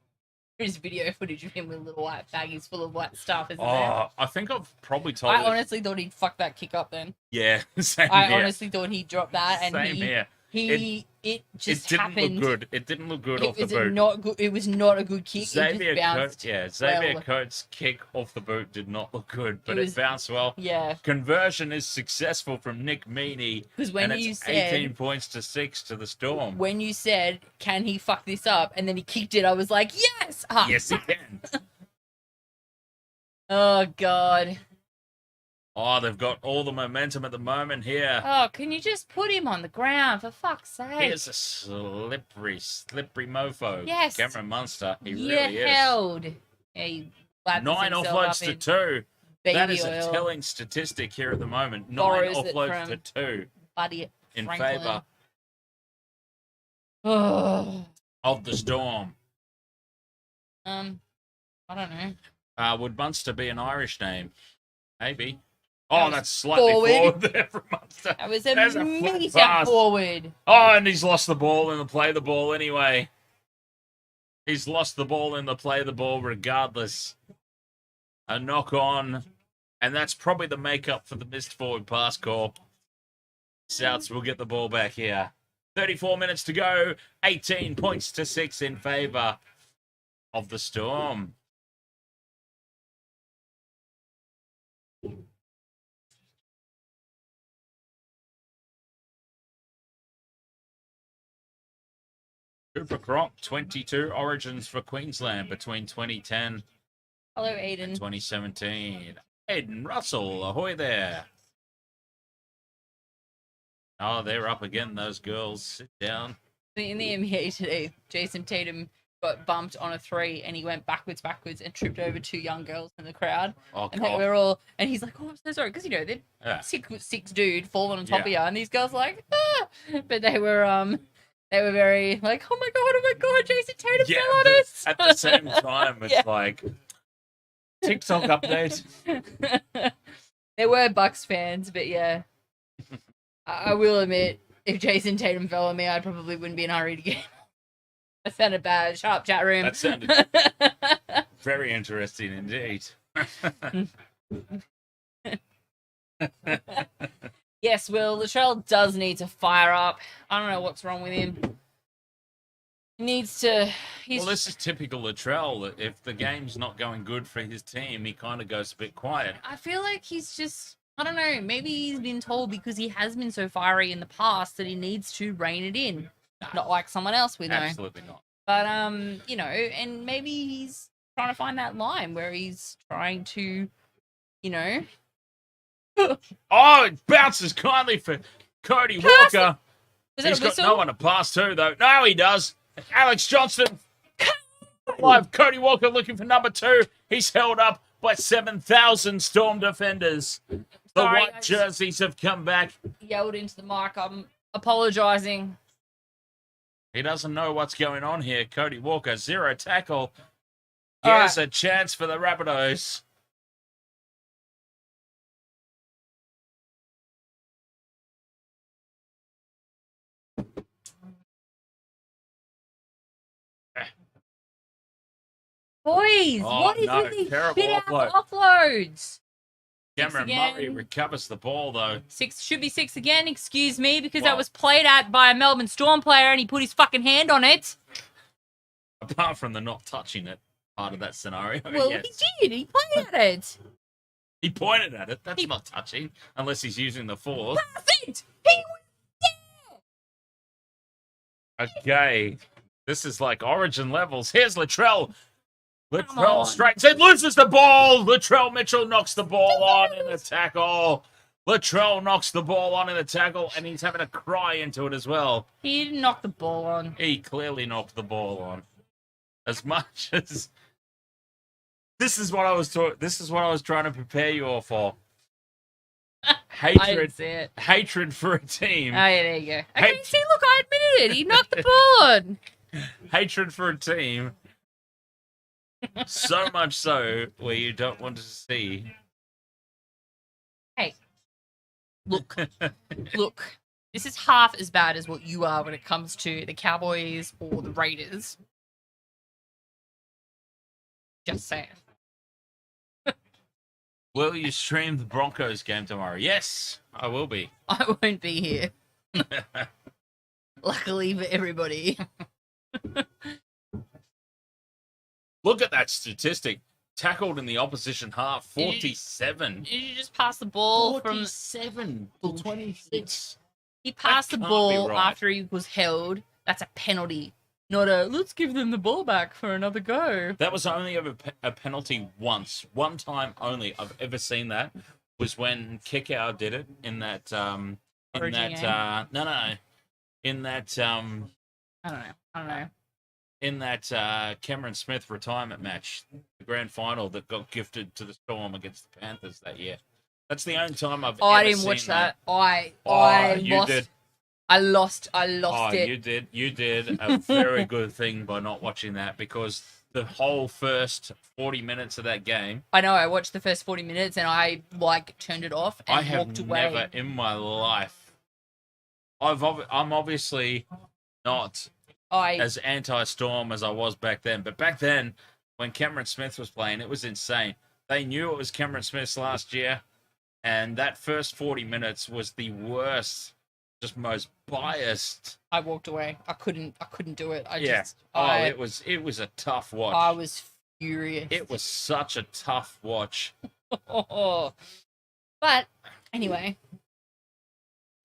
there's video footage of him with little white baggies full of white stuff, isn't there? Oh, I think I've probably told I honestly thought he'd fuck that kick up then. Yeah, same I here. honestly thought he'd drop that and same here. He it just didn't happened. look good. It didn't look good off the It was boot. not good. It was not a good kick. Xavier it just bounced. Xavier well. Coates' kick off the boot did not look good, but was- it bounced well. Yeah, Conversion is successful from Nick Meaney, because when and you it's said 18 points to 6 to the Storm. when you said, "Can he fuck this up?" and then he kicked it, I was like, "Yes!" Ah, Yes, he can. Oh God. Oh, they've got all the momentum at the moment here. Oh, can you just put him on the ground for fuck's sake? Here's a slippery mofo. Yes. Cameron Munster. He Yeah, really is. held. Yeah, he lathered 9 himself offloads up to in 2. baby That is oil. a telling statistic here at the moment. 9 Borrows it offloads to from 2 Buddy in Franklin. favour Oh. of the Storm. I don't know. Would Munster be an Irish name? Maybe. Oh, was that's slightly forward there from Munster. That was There's a a flick meter pass. forward. Oh, and he's lost the ball in the play the ball anyway. He's lost the ball in the play the ball regardless. A knock on. And that's probably the makeup for the missed forward pass call. Souths will get the ball back here. 34 minutes to go. 18 points to 6 in favour of the Storm. Cooper Cronk, 22 origins for Queensland between 2010 Hello, and Aiden. 2017. Aiden Russell, ahoy there. Oh, they're up again, those girls. Sit down. In the NBA today, Jason Tatum got bumped on a 3 and he went backwards and tripped over 2 young girls in the crowd. Oh, And they God. were all, and he's like, "Oh, I'm so sorry," because they're Yeah. 6'6" dude falling on top of Yeah. you, and these girls like, "Ah!" But they were very like, "Oh my god, Jason Tatum Yeah, fell on but us." at the same time, it's Yeah. like TikTok update. There were Bucks fans, but yeah, I will admit, if Jason Tatum fell on me, I probably wouldn't be in a hurry to get. That sounded bad. Shut up, chat room. That sounded very interesting indeed. Yes, Will, Latrell does need to fire up. I don't know what's wrong with him. He needs to. Well, this is typical Latrell. That if the game's not going good for his team, he kind of goes a bit quiet. I feel like he's just. I don't know. Maybe he's been told because he has been so fiery in the past that he needs to rein it in. Not like someone else we know. Absolutely not. But you know, and maybe he's trying to find that line where he's trying to, you know. Oh, it bounces kindly for Cody Pass it. Walker. Was that He's a got whistle? no one to pass to, though. No, he does. Alex Johnston. Live. Cody Walker looking for number 2. He's held up by 7,000 Storm defenders. The Sorry, white I just jerseys have come back. yelled into the mic. I'm apologizing. He doesn't know what's going on here. Cody Walker, 0 tackle. All Here's a chance for the Rabbitohs. Boys, Oh, what is no, with these terrible shit ass offload. offloads? Cameron again. Murray recovers the ball, though. 6 should be 6 again, excuse me, because Well- that was played at by a Melbourne Storm player and he put his fucking hand on it. Apart from the not touching it part of that scenario. Well, yes. he did. He played at it. He pointed at it. That's not touching, unless he's using the force. That's it. He was Okay. This is like origin levels. Here's Latrell. Come Latrell on. straightens it, loses the ball. Latrell Mitchell knocks the ball on in the tackle. Latrell knocks the ball on in the tackle, and he's having a cry into it as well. He didn't knock the ball on. He clearly knocked the ball on. As much as this is what I was trying to prepare you all for. I Hatred, didn't see it. hatred for a team. Oh, yeah, there you go. Okay, Hey. see, look, I admitted it. He knocked the ball on. Hatred for a team. So much so where you don't want to see. Hey, look, look. This is half as bad as what you are when it comes to the Cowboys or the Raiders. Just saying. Will you stream the Broncos game tomorrow? Yes, I will be. I won't be here. Luckily for everybody. Look at that statistic. Tackled in the opposition half, 47. Did you just pass the ball 47 to 26. He passed the can't be ball right. after he was held. That's a penalty. Not a, let's give them the ball back for another go. That was only ever a penalty once. One time only I've ever seen that was when Kickoff did it in that Origin game? in that I don't know. in that Cameron Smith retirement match, the grand final that got gifted to the Storm against the Panthers that year. That's the only time I've ever I didn't seen watch that. You lost. did. I lost it. You did a very good thing by not watching that, because the whole first 40 minutes of that game, I know. I watched the first 40 minutes and I turned it off and I have walked away. never in my life. I'm obviously not as anti-Storm as I was back then, but back then when Cameron Smith was playing, it was insane. They knew it was Cameron Smith's last year, and that first 40 minutes was the worst, just most biased. I walked away. I couldn't do it. It was a tough watch. I was furious. It was such a tough watch. But anyway.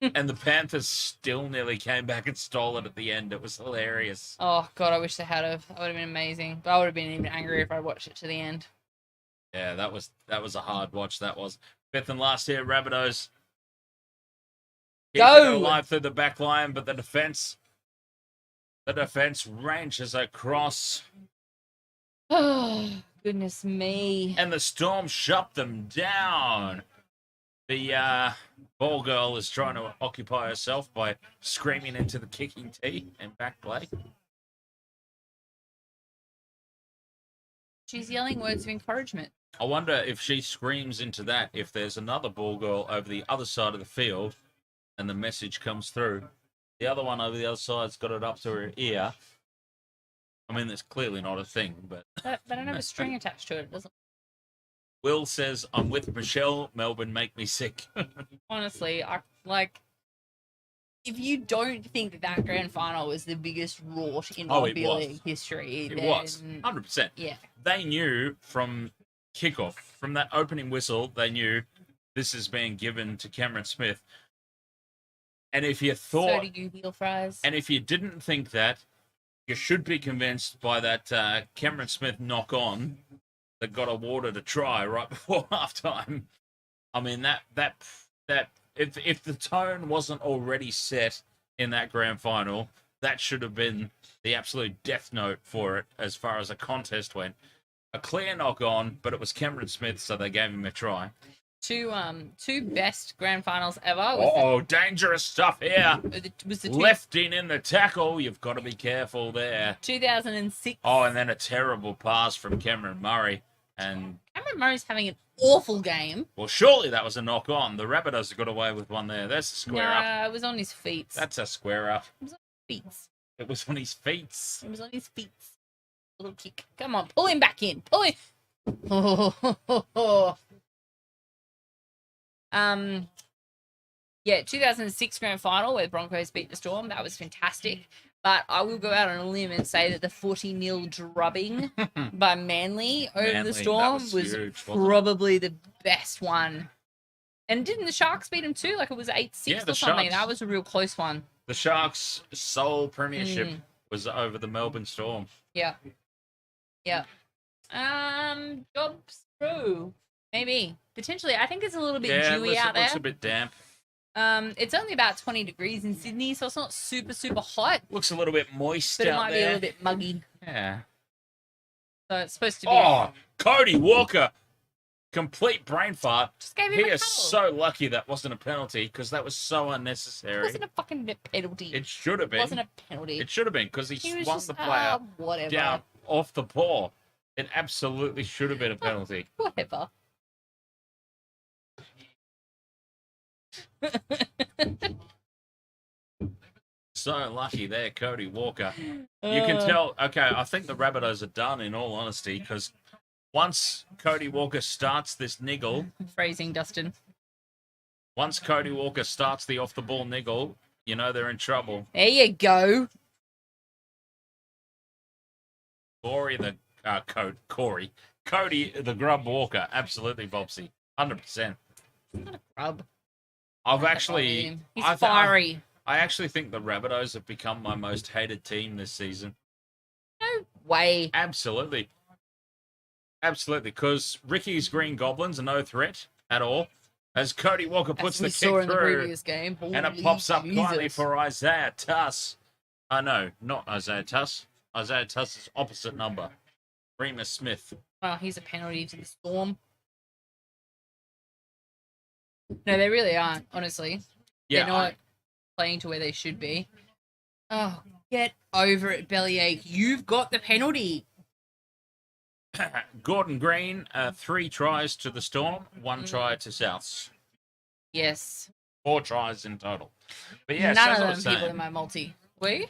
And the Panthers still nearly came back and stole it at the end. It was hilarious. Oh God, I wish they had have. That would have been amazing. But I would have been even angrier if I watched it to the end. Yeah, that was a hard watch. That was. Fifth and last here, Rabbitohs. Go! Alive through the back line, but the defense ranges across. Oh, goodness me. And the Storm shut them down. The ball girl is trying to occupy herself by screaming into the kicking tee and back play. She's yelling words of encouragement. I wonder if she screams into that, if there's another ball girl over the other side of the field and the message comes through. The other one over the other side's got it up to her ear. I mean, that's clearly not a thing, but... They don't have a string attached to it, does it? Will says, I'm with Michelle. Melbourne make me sick. Honestly, if you don't think that grand final was the biggest rort in Rugby League history, It was. 100%. Yeah. They knew from kickoff, from that opening whistle, they knew this is being given to Cameron Smith. And if you thought... So do you, Beal Fries. And if you didn't think that, you should be convinced by that Cameron Smith knock-on that got awarded a try right before halftime. I mean, that if the tone wasn't already set in that grand final, that should have been the absolute death note for it as far as a contest went. A clear knock-on, but it was Cameron Smith, so they gave him a try. Two best grand finals ever. Dangerous stuff here. Was the Lefting in the tackle. You've got to be careful there. 2006. Oh, and then a terrible pass from Cameron Murray. And Cameron Murray's having an awful game. Well, surely that was a knock-on. The Rabbitohs got away with one there. That's a square up. No, it was on his feet. That's a square up. It was on his feet. It was on his feet. It was on his feet. A little kick. Come on, pull him back in. Pull him. Yeah, 2006 grand final where the Broncos beat the Storm. That was fantastic. But I will go out on a limb and say that the 40-0 drubbing by Manly over the Storm was huge, probably the best one. And didn't the Sharks beat them too? Like it was 8-6 or something. Sharks. That was a real close one. The Sharks' sole premiership was over the Melbourne Storm. Yeah. Yeah. Jobs through. Maybe. Potentially. I think it's a little bit dewy out there. It looks a bit damp. It's only about 20 degrees in Sydney, so it's not super, super hot. Looks a little bit moist out there. But it might be a little bit muggy. Yeah. So it's supposed to be... Oh, Cody Walker. Complete brain fart. Just gave him He a is cuddle. so lucky that wasn't a penalty, because that was so unnecessary. It wasn't a fucking penalty. It should have been. It wasn't a penalty. It should have been, because he was swung just, the player whatever. down off the paw. It absolutely should have been a penalty. Whatever. So lucky there, Cody Walker. You can tell, okay, I think the Rabbitohs are done, in all honesty, because once Cody Walker starts this niggle... Phrasing, Dustin. Once Cody Walker starts the off-the-ball niggle, you know they're in trouble. There you go. Corey Cody the Grub Walker, absolutely Bobsy, 100%. Not a grub. I've actually, He's fiery. I actually think the Rabbitohs have become my most hated team this season. No way. Absolutely, because Ricky's Green Goblins are no threat at all. As Cody Walker puts the kick in the through, previous game. and it pops up quietly for Isaiah Tuss. No, not Isaiah Tuss. Isaiah Tuss's opposite number, Remus Smith. Oh, he's a penalty to the Storm. No, they really aren't, honestly. Yeah, They're not playing to where they should be. Oh, get over it, Bellyache. You've got the penalty. Gordon Green, 3 tries to the Storm, 1 try to Souths. Yes. 4 tries in total. But yes, None of them people in my multi. Were you?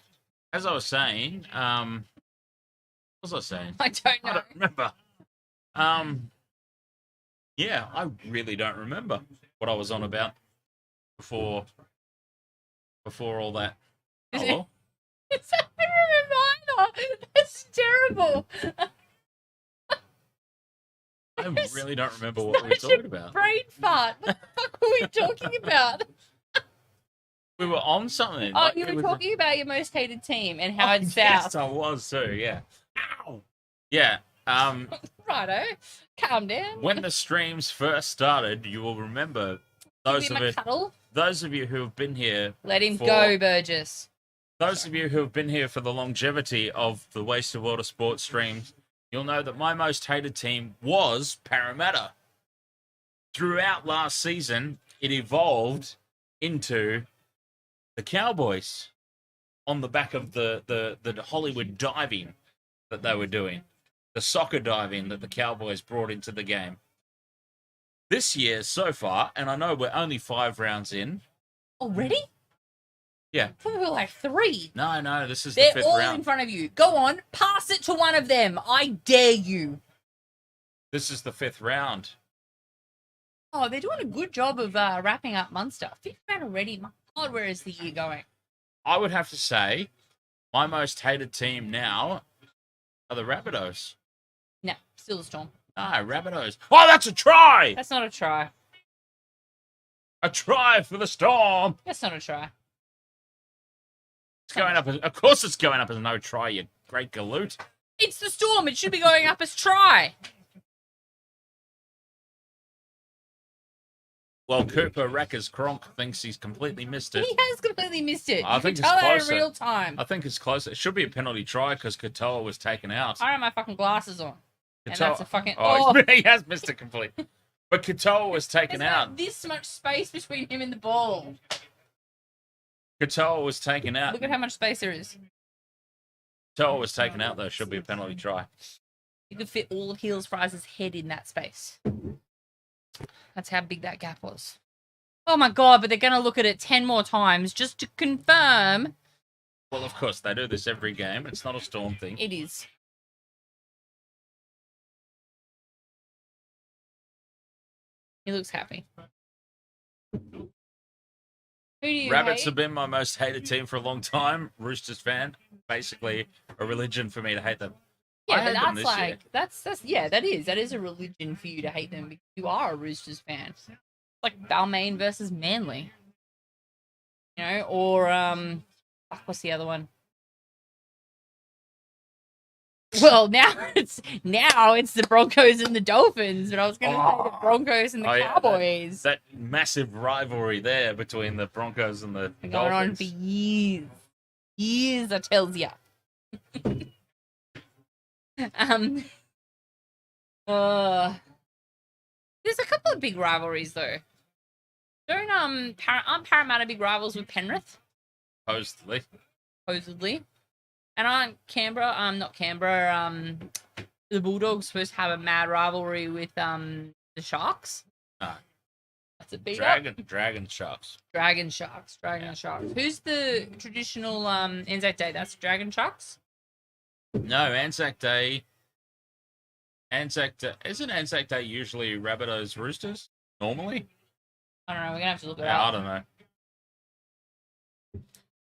As I was saying, what was I saying? I don't know. I don't remember. Yeah, I really don't remember what I was on about before all that. Oh, well. I don't remember either. That's terrible. I really don't remember what we were talking about. Brain fart. What the fuck were we talking about? We were on something. Oh, you were talking about your most hated team and how it's yes, South. I was too, yeah. Ow! Yeah. Righto. Calm down. When the streams first started, you will remember those of you who have been here. Let him go, Burgess. Those of you who have been here for the longevity of the Wasted World of Sport streams, you'll know that my most hated team was Parramatta. Throughout last season, it evolved into the Cowboys on the back of the Hollywood diving that they were doing, the soccer diving that the Cowboys brought into the game. This year, so far, and I know we're only 5 rounds in. Already? Yeah. I thought we were like 3. No, this is They're the 5th all round. in front of you. Go on, pass it to one of them. I dare you. This is the 5th round. Oh, they're doing a good job of wrapping up Munster. 5th round already. My God, where is the year going? I would have to say my most hated team now are the Rabbitohs. No, still the Storm. No, Rabbitohs. Oh, that's a try! That's not a try. A try for the Storm. That's not a try. It's going up. Of course it's going up as no try, you great galoot. It's the Storm. It should be going up as try. Well, Cooper Rackers Kronk thinks he's completely missed it. He has completely missed it. I You think can it's tell that in closer. real time. I think it's close. It should be a penalty try because Katoa was taken out. I don't have my fucking glasses on. And Katoa- that's a fucking... Oh, Oh, he has missed it completely. But Katoa was taken there's out. not this much space between him and the ball. Katoa was taken out. Look at how much space there is. Katoa was taken out, though. Should be a penalty try. You could fit all of Heels Fries' head in that space. That's how big that gap was. Oh my God, but they're going to look at it 10 more times just to confirm. Well, of course, they do this every game. It's not a Storm thing. It is. He looks happy. Who do you Rabbits hate? have been my most hated team for a long time. Roosters fan. Basically, a religion for me to hate them. I Yeah, hate them but this that's year. like that is a religion for you to hate them because you are a Roosters fan. It's like Balmain versus Manly, you know, or what's the other one? Well, now it's the Broncos and the Dolphins, but I was going to say the Broncos and the Cowboys. That massive rivalry there between the Broncos and the Been going on for Dolphins. years, I tells ya. There's a couple of big rivalries though. Don't aren't Parramatta big rivals with Penrith? Supposedly. And aren't not Canberra, the Bulldogs supposed to have a mad rivalry with the Sharks? No. That's a big Dragon Sharks. Dragon Sharks. Who's the traditional Anzac Day? That's Dragon Sharks? No, Anzac Day. Isn't Anzac Day usually Rabbitohs Roosters? Normally? I don't know, we're gonna have to look it Yeah, I up. don't know.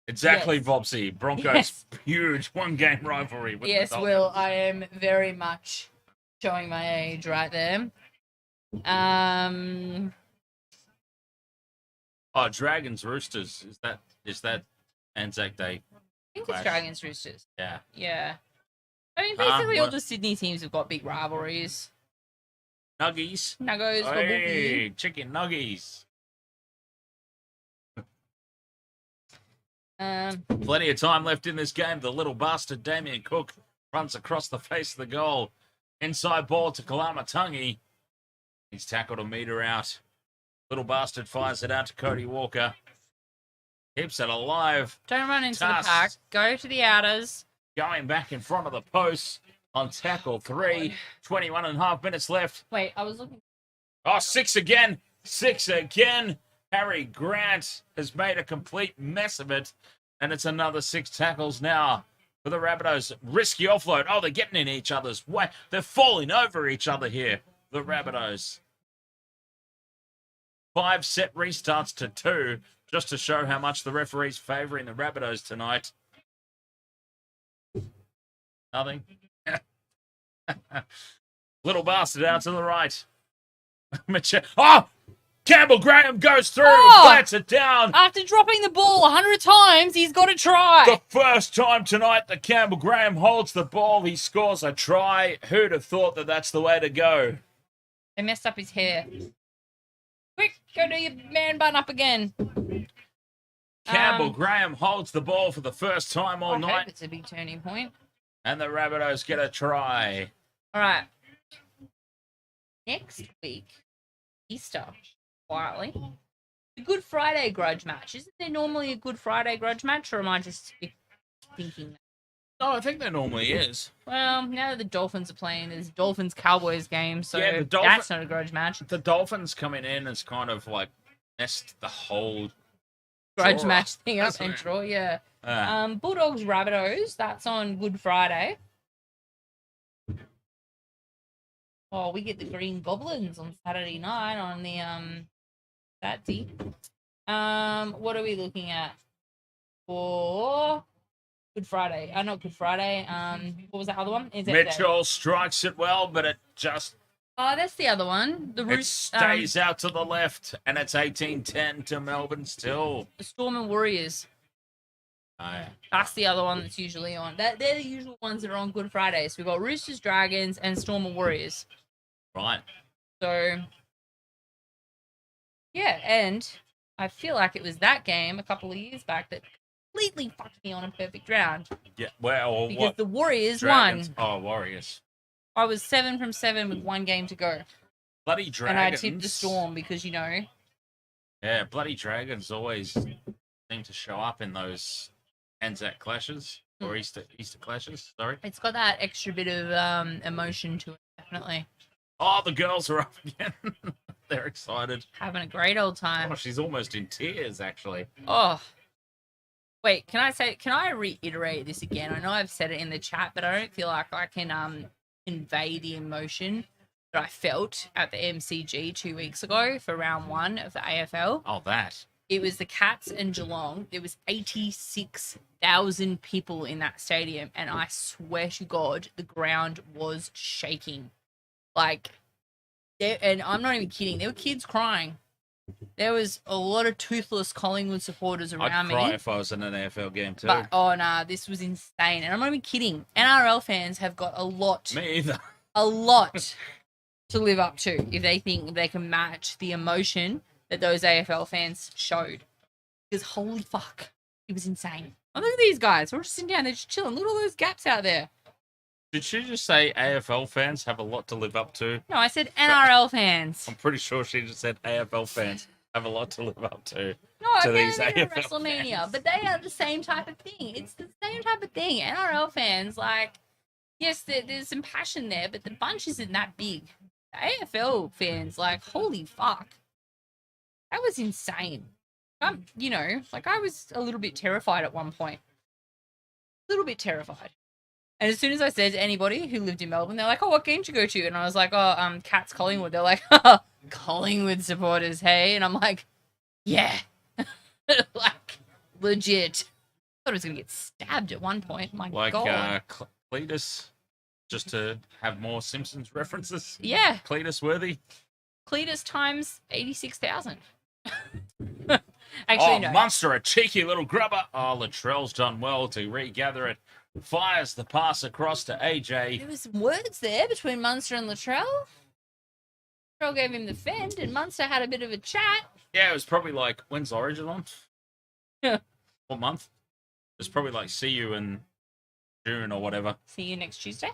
Exactly, Yes. Bobsy. Broncos, Yes. huge one-game rivalry with Yes, the Will, Dolphins. I am very much showing my age right there. Oh, Dragons, Roosters. Is that Anzac Day? I think Clash. it's Dragons Roosters. Yeah. Yeah. I mean, basically all what? the Sydney teams have got big rivalries. Nuggies. Nuggos, Hey, chicken nuggies. Plenty of time left in this game. The little bastard Damien Cook runs across the face of the goal. Inside ball to Kalamatangi. He's tackled a metre out. Little bastard fires it out to Cody Walker. Keeps it alive. Don't run into Tuss. the pack. Go to the outers. Going back in front of the post on tackle 3. 21 and a half minutes left. Wait, I was looking. Oh, 6 again. 6 again. Harry Grant has made a complete mess of it. And it's another 6 tackles now for the Rabbitohs. Risky offload. Oh, they're getting in each other's way. They're falling over each other here, the Rabbitohs. 5 set restarts to 2, just to show how much the referee's favouring the Rabbitohs tonight. Nothing. Little bastard out to the right. Oh! Campbell Graham goes through, plants it down. After dropping the ball 100 times, he's got to try. The first time tonight that Campbell Graham holds the ball, he scores a try. Who'd have thought that that's the way to go? They messed up his hair. Quick, go do your man bun up again. Campbell Graham holds the ball for the first time all I night. hope it's a big turning point. And the Rabbitohs get a try. All right. Next week, Easter, quietly. The Good Friday grudge match. Isn't there normally a Good Friday grudge match, or am I just thinking that? No, I think there normally is. Well, now that the Dolphins are playing, there's Dolphins-Cowboys game, so Yeah, that's not a grudge match. The Dolphins coming in as kind of like messed the whole Grudge draw match thing up hasn't and it? draw, yeah. Uh, Bulldogs Rabbitohs, that's on Good Friday. Oh, we get the Green Goblins on Saturday night on the Saturday. What are we looking at for Good Friday? Not Good Friday. What was that other one? Is it Mitchell strikes it well, but it just that's the other one. The it stays out to the left, and it's 18-10 to Melbourne still. the Storm and Warriors. Oh, yeah. That's the other one that's usually on. They're the usual ones that are on Good Friday. So we've got Roosters, Dragons, and Storm and Warriors. Right. So, yeah, and I feel like it was that game a couple of years back that completely fucked me on a perfect round. Yeah. Well, Because what? the Warriors Dragons. won. Oh, Warriors. I was 7 from 7 with 1 game to go. Bloody Dragons. And I tipped the Storm because, you know. Yeah, bloody Dragons always seem to show up in those Anzac clashes or Easter clashes. Sorry. It's got that extra bit of emotion to it, definitely. Oh, the girls are up again. They're excited. Having a great old time. Oh, she's almost in tears, actually. Oh. Wait, can I reiterate this again? I know I've said it in the chat, but I don't feel like I can convey the emotion that I felt at the MCG 2 weeks ago for round 1 of the AFL. Oh, that. It was the Cats and Geelong. There was 86,000 people in that stadium, and I swear to God, the ground was shaking. Like, and I'm not even kidding. There were kids crying. There was a lot of toothless Collingwood supporters around I'd cry me. if I was in an AFL game too. But, oh, nah, this was insane. And I'm not even kidding. NRL fans have got a lot Me either. to live up to if they think they can match the emotion that those AFL fans showed. Because holy fuck, it was insane. Oh, look at these guys. We're just sitting down, they're just chilling. Look at all those gaps out there. Did she just say AFL fans have a lot to live up to? No, I said NRL fans. I'm pretty sure she just said AFL fans have a lot to live up to. No, to I've these never been to AFL WrestleMania, fans. but they are the same type of thing. It's the same type of thing. NRL fans, like, yes, there's some passion there, but the bunch isn't that big. The AFL fans, like, holy fuck. That was insane. You know, like, I was a little bit terrified at one point. A little bit terrified. And as soon as I said to anybody who lived in Melbourne, they're like, oh, what game did you go to? And I was like, oh, Cats Collingwood. They're like, oh, Collingwood supporters, hey? And I'm like, yeah. Like, legit. thought it was going to get stabbed at one point. My Like God. Cletus, just to have more Simpsons references. Yeah. Cletus worthy. Cletus times 86,000. Actually, no. Munster, a cheeky little grubber. Oh, Latrell's done well to regather it. Fires the pass across to AJ. There was some words there between Munster and Latrell. Latrell gave him the fend, and Munster had a bit of a chat. Yeah, it was probably like, when's Origin on? Yeah. What month? It's probably like, see you in June or whatever. See you next Tuesday.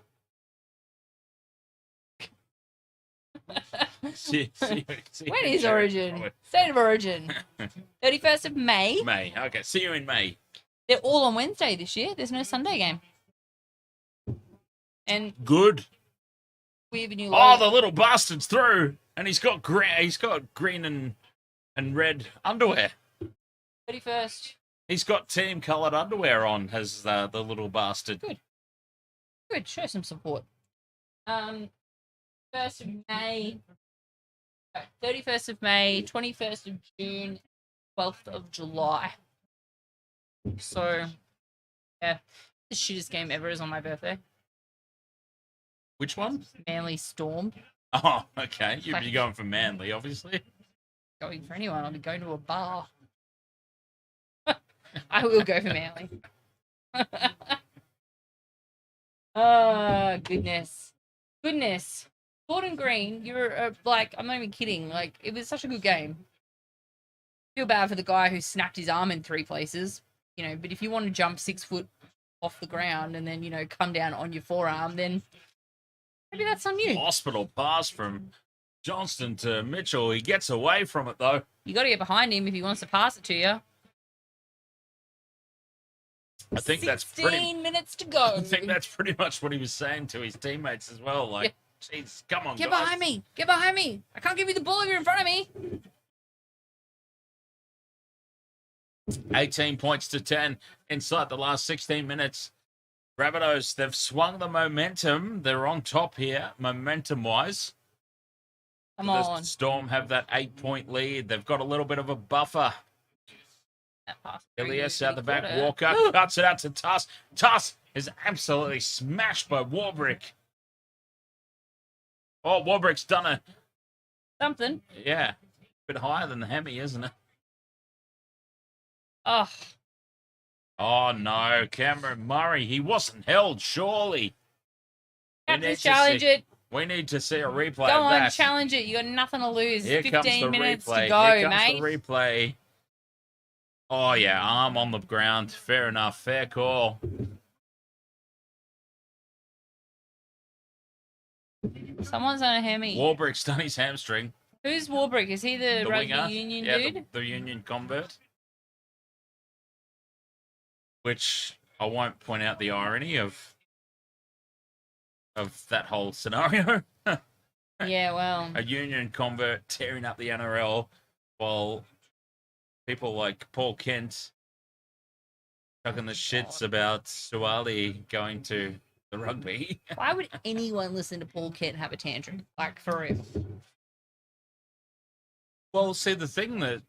See When you in is June, Origin? probably. State of Origin. 31st of May. May. Okay, see you in May. They're all on Wednesday this year. There's no Sunday game. And Good. we have a new Oh, logo. the little bastard's through, and he's got green and red underwear. 31st. He's got team coloured underwear on, has the little bastard. Good. Show some support. 1st of May. 31st of May. 21st of June. 12th of July. So, yeah. The shittest game ever is on my birthday. Which one? Manly Storm. Oh, okay. You'd be going for Manly, obviously. Going for anyone. I'll be going to a bar. I will go for Manly. Oh, goodness. Gordon Green, you're like, I'm not even kidding. Like, it was such a good game. Feel bad for the guy who snapped his arm in 3 places, you know, but if you want to jump 6 foot off the ground and then, you know, come down on your forearm, then maybe that's on you. Hospital pass from Johnston to Mitchell. He gets away from it, though. You got to get behind him if he wants to pass it to you. I think that's 16 minutes to go. I think that's pretty much what he was saying to his teammates as well. Like, jeez, come on, Get guys. behind me. Get behind me. I can't give you the ball if you're in front of me. 18 points to 10 inside the last 16 minutes. Rabbitohs, they've swung the momentum. They're on top here, momentum-wise. Come The on. Storm have that 8-point lead. They've got a little bit of a buffer. That pass. Elias out the back. Quarter. Walker cuts it out to Tuss. Tuss is absolutely smashed by Warbrick. Oh, Warbrick's done a... Something. Yeah, a bit higher than the Hemi, isn't it? Oh, Oh, no. Cameron Murray, he wasn't held, surely. Captain's challenge it. We need to see a replay Go of on, that. challenge it. You got nothing to lose. Here comes 15 the minutes replay. to go, Here comes mate. the replay. Oh, yeah, arm on the ground. Fair enough. Fair call. Someone's on a Hemi. Warbrick's done his hamstring. Who's Warbrick? Is he the rugby winger. union Yeah, dude? the union convert. Which I won't point out the irony of that whole scenario. Yeah, well, A union convert tearing up the NRL while people like Paul Kent chucking the shits about Suwali going to the rugby. why would anyone listen to Paul Kent have a tantrum? Like, for real. Well, see, the thing with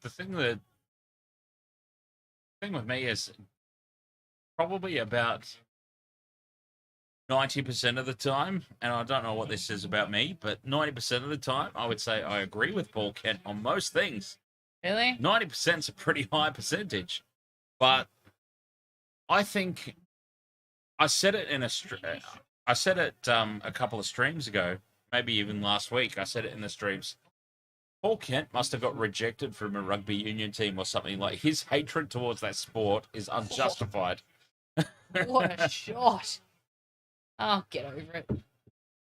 me is probably about 90% of the time, and I don't know what this is about me, but 90% of the time, I would say I agree with Paul Kent on most things. Really? 90% is a pretty high percentage, but I think I said it a couple of streams ago, maybe even last week. I said it in the streams. Paul Kent must have got rejected from a rugby union team or something. Like, his hatred towards that sport is unjustified. What a shot. Oh, get over it.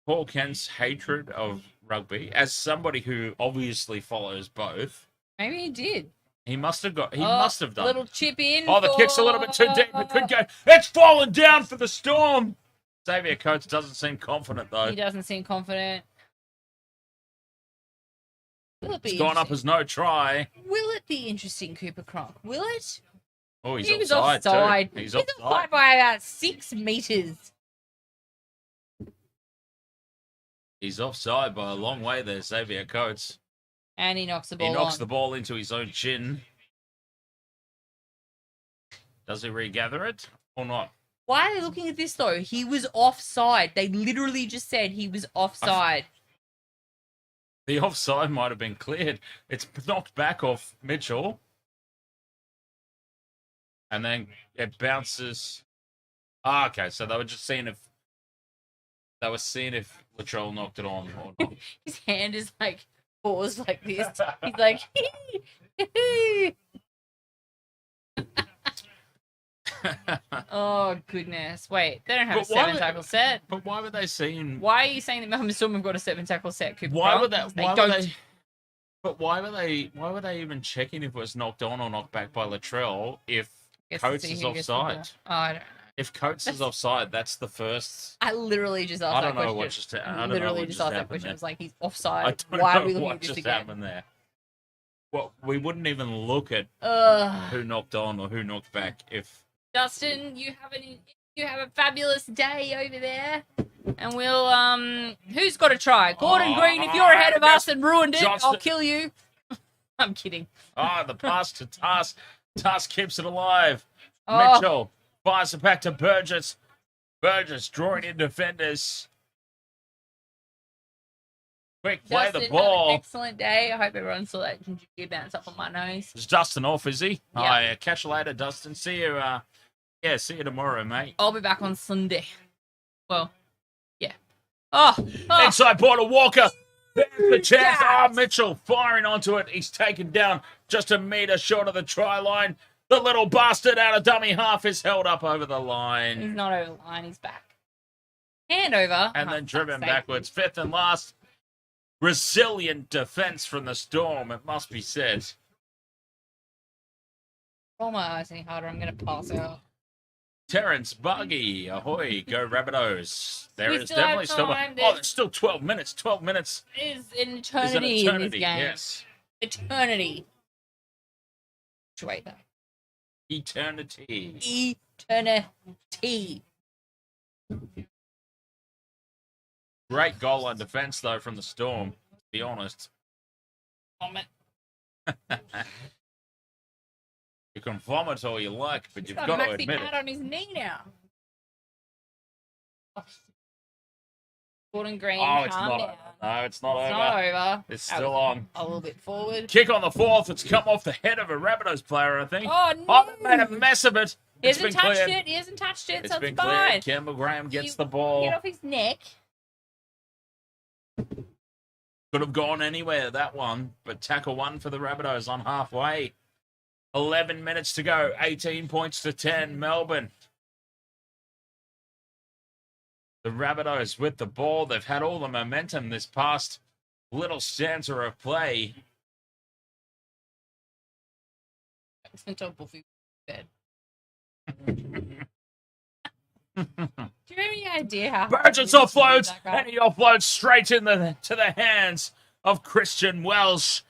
Paul Kent's hatred of rugby, as somebody who obviously follows both, Maybe he did. he must have done. Little chip in. Oh, the kick's a little bit too deep. It could go. It's fallen down for the Storm. Xavier Coates doesn't seem confident, though. He doesn't seem confident. Will it be It's gone up as no try. Will it be interesting, Cooper Cronk? Will it? Oh, he's He was offside, offside. too. He's offside offside. by about 6 meters. He's offside by a long way there, Xavier Coates. And he knocks the ball He knocks on. the ball into his own chin. Does he regather it or not? Why are they looking at this, though? He was offside. They literally just said he was offside. The offside might have been cleared. It's knocked back off Mitchell. And then it bounces. Ah, okay, so they were just seeing if Latrell knocked it on or not. His hand is like paused like this. He's like, oh goodness! Wait, they don't have a 7-tackle set. But why were they seeing? Why are you saying that Melbourne Storm have got a 7-tackle set? Cooper? Why were they? They don't. But why were they even checking if it was knocked on or knocked back by Latrell if Coates is offside? Oh, I don't know. If Coates is offside, that's the first. I literally just asked that question. I don't know what just happened. I literally just asked that question. I was like, he's offside. Why are we looking at this again? Happened there? Well, we wouldn't even look at who knocked on or who knocked back if. Dustin, you have a fabulous day over there, and we'll who's got to try? Gordon Green, if you're ahead of us and ruined it, Johnston. I'll kill you. I'm kidding. The pass to Tass. Tass keeps it alive. Mitchell fires it back to Burgess. Burgess drawing in defenders. Quick, play the ball. Had an excellent day. I hope everyone saw that gingivitis bounce up on my nose. Is Dustin off, is he? Yeah. Yeah. Catch you later, Dustin. See you. See you tomorrow, mate. I'll be back on Sunday. Well, yeah. Inside border, Walker. There's the chance. Mitchell firing onto it. He's taken down just a metre short of the try line. The little bastard out of dummy half is held up over the line. He's not over the line. He's back. Hand over. And then driven backwards. Fifth and last. Resilient defence from the Storm, it must be said. Roll my eyes any harder. I'm going to pass out. Terrence Buggy, ahoy, go Rabbitohs. There is still definitely have time. still. It's still 12 minutes. 12 minutes is an eternity in this game. Yes. Eternity. Wait, though. Eternity. Eternity. Great goal on defence, though, from the Storm, to be honest. Vomit. You can vomit all you like, but you've got to admit it. He's got a on his knee now. Gordon Green, it's calm not down. over. No, it's not over. It's not over. It's still on. A little bit forward. Kick on the fourth. It's come off the head of a Rabbitohs player, I think. Oh, no. They made a mess of it. He hasn't touched it. He hasn't touched it, so it's fine. Cleared. Campbell Graham gets the ball. Get off his neck. Could have gone anywhere, that one. But tackle one for the Rabbitohs on halfway. 11 minutes to go. 18 points to 10. Melbourne. The Rabbitohs with the ball. They've had all the momentum this past little stanza of play. Bed. Do you have any idea how Burgess offloads, and he offloads straight to the hands of Christian Welsh,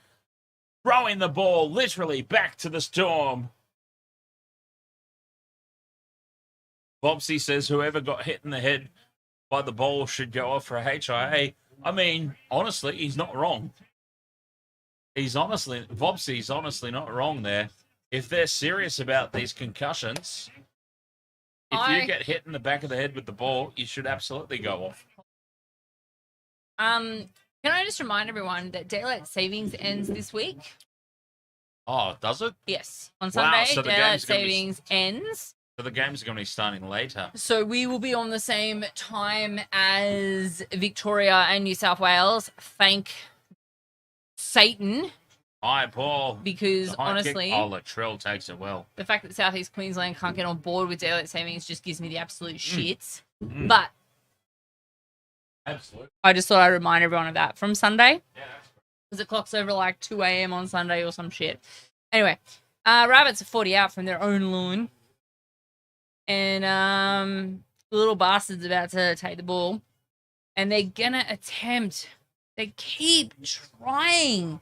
throwing the ball literally back to the Storm. Bobsy says whoever got hit in the head by the ball should go off for a HIA. I mean, honestly, he's not wrong. Bobsy's honestly not wrong there. If they're serious about these concussions, if you get hit in the back of the head with the ball, you should absolutely go off. Can I just remind everyone that daylight savings ends this week? Oh, does it? Yes. On Sunday, so daylight savings ends. So the games are going to be starting later. So we will be on the same time as Victoria and New South Wales. Thank Satan. Hi, Paul. Because honestly, Latrell takes it well. The fact that South East Queensland can't get on board with daylight savings just gives me the absolute shits. But absolutely, I just thought I'd remind everyone of that from Sunday. Yeah. Because it clocks over like 2 a.m. on Sunday or some shit. Anyway, Rabbits are 40 out from their own line. And the little bastard's about to take the ball. And they're going to attempt. They keep trying.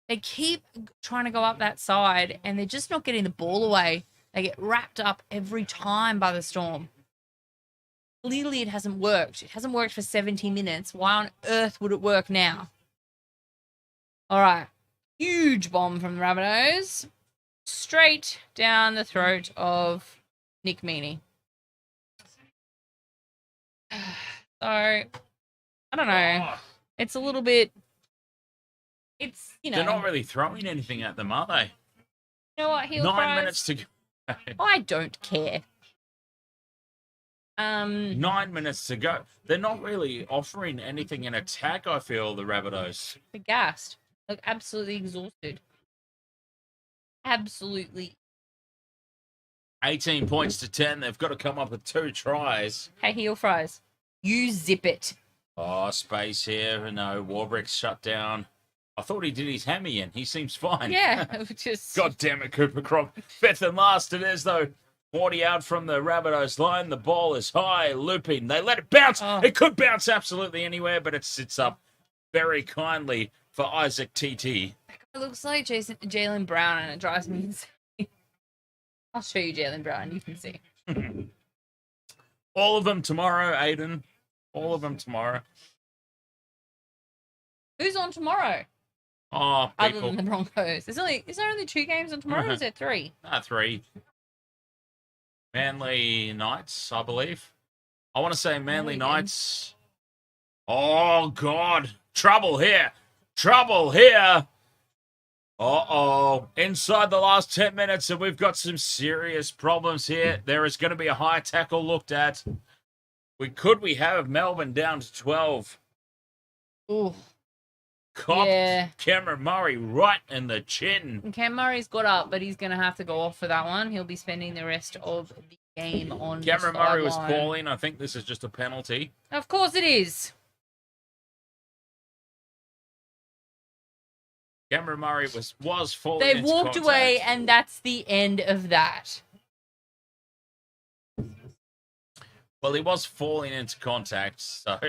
They keep trying to go up that side, and they're just not getting the ball away. They get wrapped up every time by the Storm. Clearly, it hasn't worked. It hasn't worked for 70 minutes. Why on earth would it work now? All right. Huge bomb from the Rabbitohs. straight down the throat of Nick Meaney. So, I don't know. Oh, It's a little bit... It's, you know... they're not really throwing anything at them, are they? You know what, heel 9 fries? minutes to go. I don't care. 9 minutes to go. They're not really offering anything in attack, I feel, the Rabbitohs. They're gassed. Look, absolutely exhausted. Absolutely. 18 points to 10. They've got to come up with 2 tries. Hey, heel fries. You zip it. Oh, space here. No, Warbrick's shut down. I thought he did his hammy in. He seems fine. Yeah, just... God damn it, Cooper Cronk. 5th and last it is, though. 40 out from the Rabbitohs line. The ball is high, looping. They let it bounce. Oh. It could bounce absolutely anywhere, but it sits up very kindly for Isaac TT. It looks like Jalen Brown, and it drives me insane. I'll show you Jalen Brown. You can see. All of them tomorrow, Aiden. All of them tomorrow. Who's on tomorrow? Oh, Other people. than the Broncos. Is there only 2 games on tomorrow, or is there 3? 3. Manly Knights, I believe. I want to say Manly Knights. Oh, God. Trouble here. Trouble here. Uh-oh. Inside the last 10 minutes, and we've got some serious problems here. There is going to be a high tackle looked at. We have Melbourne down to 12. Ooh. Copped Yeah. Cameron Murray right in the chin. And Cam Murray's got up, but he's going to have to go off for that one. He'll be spending the rest of the game on Cameron the Murray was sideline. falling. I think this is just a penalty. Of course it is. Cameron Murray was falling. They into walked contact. away, and that's the end of that. Well, he was falling into contact, so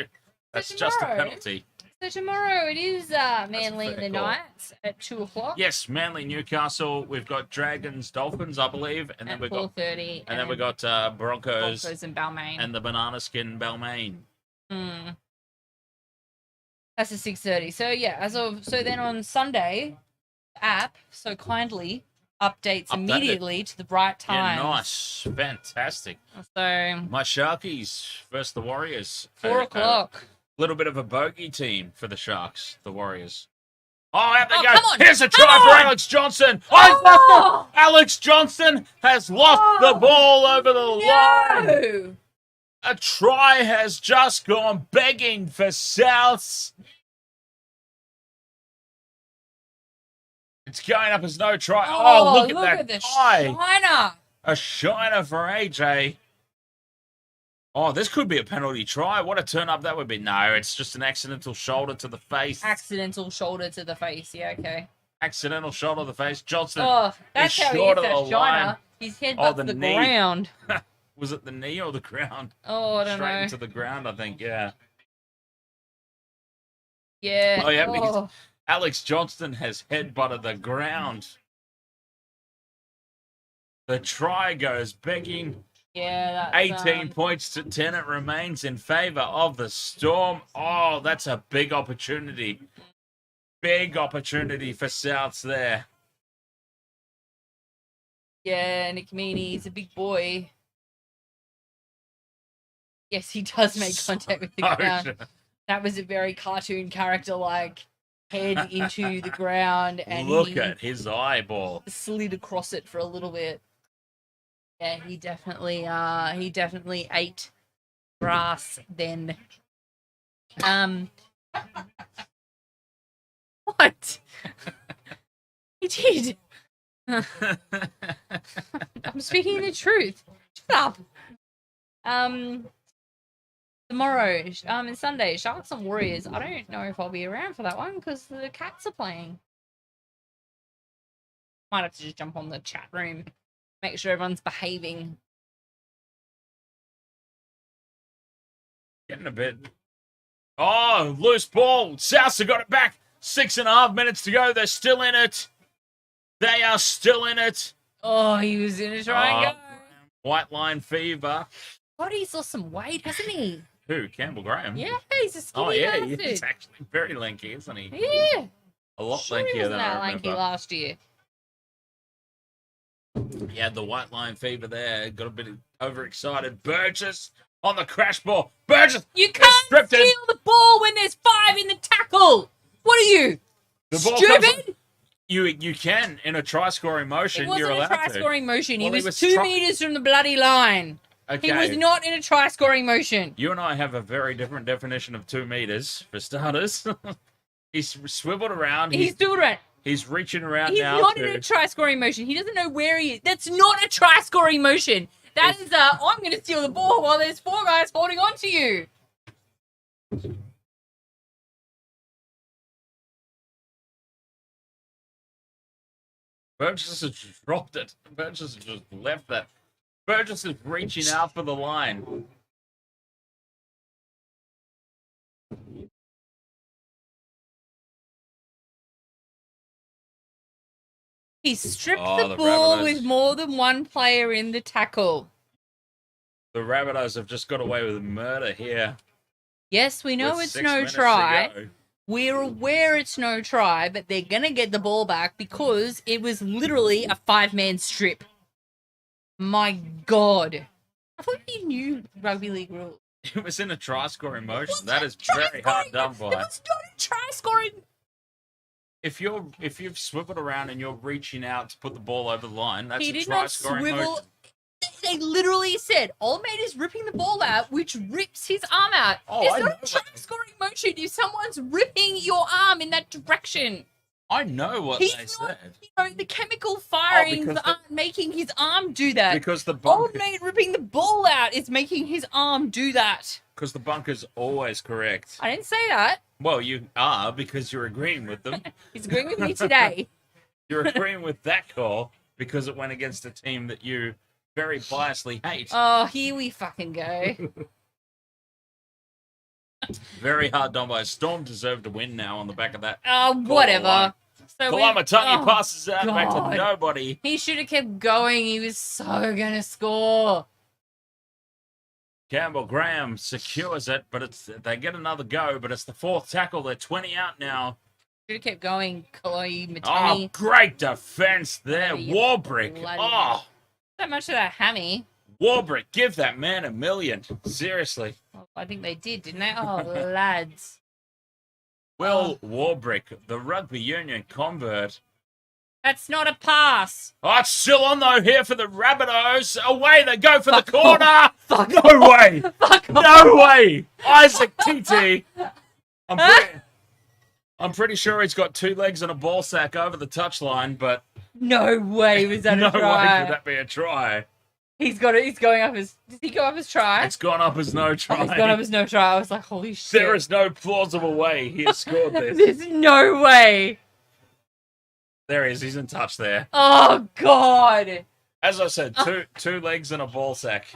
that's just a tomorrow- penalty. So tomorrow it is Manly fair and the call. Knights at 2 o'clock. Yes, Manly, Newcastle. We've got Dragons, Dolphins, I believe, and then At we've got 4:30. and then we got Broncos Broncos and Balmain. and the Banana Skin Balmain. That's at 6:30. So yeah, so then on Sunday, the app so kindly updates Updated. immediately to the right time. Yeah, nice, fantastic. So My Sharkies versus the Warriors. 4 o'clock. Little bit of a bogey team for the Sharks, the Warriors. Oh, out they Oh, go. come on, Here's a come try for on. Alex Johnson. Oh! Alex Johnson has lost the ball over the line. No! A try has just gone begging for Souths. It's going up as no try. Oh, look at that the try. shiner. A shiner for AJ. Oh, this could be a penalty try. What a turn up that would be. No, it's just an accidental shoulder to the face. Accidental shoulder to the face. Yeah, okay. Accidental shoulder to the face. Johnson. Oh, that's is how he short hits of that the shiner. line. His head Oh, butts the the knee. ground. Was it the knee or the ground? Oh, I don't Straight know. into the ground, I think, yeah. Yeah. Oh, yeah, Oh. Alex Johnston has headbutted the ground. The try goes begging. Yeah, that's 18 points to 10. It remains in favour of the Storm. Oh, that's a big opportunity. Big opportunity for Souths there. Yeah, Nick Meaney, he's a big boy. Yes, he does make contact with the ground. That was a very cartoon character-like head into the ground, and Look he at his eyeball. slid across it for a little bit. Yeah, he definitely ate grass then. What? He did. I'm speaking the truth. Shut up. Tomorrow, and Sunday, Sharks and Warriors. I don't know if I'll be around for that one because the Cats are playing. Might have to just jump on the chat room, make sure everyone's behaving. Getting a bit. Oh, loose ball. Souths have got it back. 6.5 minutes to go. They're still in it. They are still in it. Oh, he was going to try and go. White line fever. God, he's lost some weight, hasn't he? Who? Campbell Graham? Yeah, he's a skinny Oh, yeah. bastard. He's actually very lanky, isn't he? Yeah. A lot Sure he lankier wasn't than that I lanky remember. last year. Yeah, the white line fever there. Got a bit overexcited. Burgess on the crash ball. Burgess! You can't steal the ball when there's 5 in the tackle. What are you? The ball Stupid? You can, in a try-scoring motion, you're allowed to. It wasn't a try-scoring motion. Well, he was 2 meters from the bloody line. Okay. He was not in a try-scoring motion. You and I have a very different definition of 2 meters, for starters. He's swiveled around. He's swiveled around. He's reaching around He's now. He's not in a try-scoring motion. He doesn't know where he is. That's not a try-scoring motion. That is I'm going to steal the ball while there's 4 guys holding on to you. Burgess has dropped it. Burgess has just left that. Burgess is reaching out for the line. He stripped the ball with more than 1 player in the tackle. The Rabbitohs have just got away with murder here. Yes, we know it's no try. We're aware it's no try, but they're going to get the ball back because it was literally a 5-man strip. My God. I thought you knew rugby league rules. It was in a try-scoring motion. That is very hard done by. It was not a try-scoring. If you've swiveled around and you're reaching out to put the ball over the line, that's a try-scoring motion. They literally said, Old Mate is ripping the ball out, which rips his arm out. It's not a try-scoring motion if someone's ripping your arm in that direction. I know what they said. You know, the chemical firings aren't making his arm do that. Because the Old Mate ripping the ball out is making his arm do that. Because the bunker's always correct. I didn't say that. Well, you are, because you're agreeing with them. He's agreeing with me today. You're agreeing with that call because it went against a team that you very biasly hate. Oh, here we fucking go. Very hard done by Storm. Deserved to win now on the back of that. Oh, whatever. So Kalamatani passes out back to nobody. He should have kept going. He was so going to score. Campbell Graham secures it, but they get another go, but it's the 4th tackle. They're 20 out now. Should have kept going, Kaloi Matani. Oh, great defense there. Warbrick. Oh. So much of that hammy. Warbrick, give that man $1 million. Seriously. Well, I think they did, didn't they? Oh, lads. Will Warbrick, the rugby union convert. That's not a pass. Oh, it's still on, though, here for the Rabbitohs. Away they go for the corner. Off. Fuck no off. Way. Fuck no off. way. Isaac Titi. I'm pretty sure he's got 2 legs and a ball sack over the touchline, but... No way was that a try. No way could that be a try. He's got it. He's going up as... Does he go up as try? It's gone up as no try. It's gone up as no try. I was like, holy shit. There is no plausible way he has scored this. There's no way. There he is. He's in touch there. Oh, God. As I said, two legs and a ball sack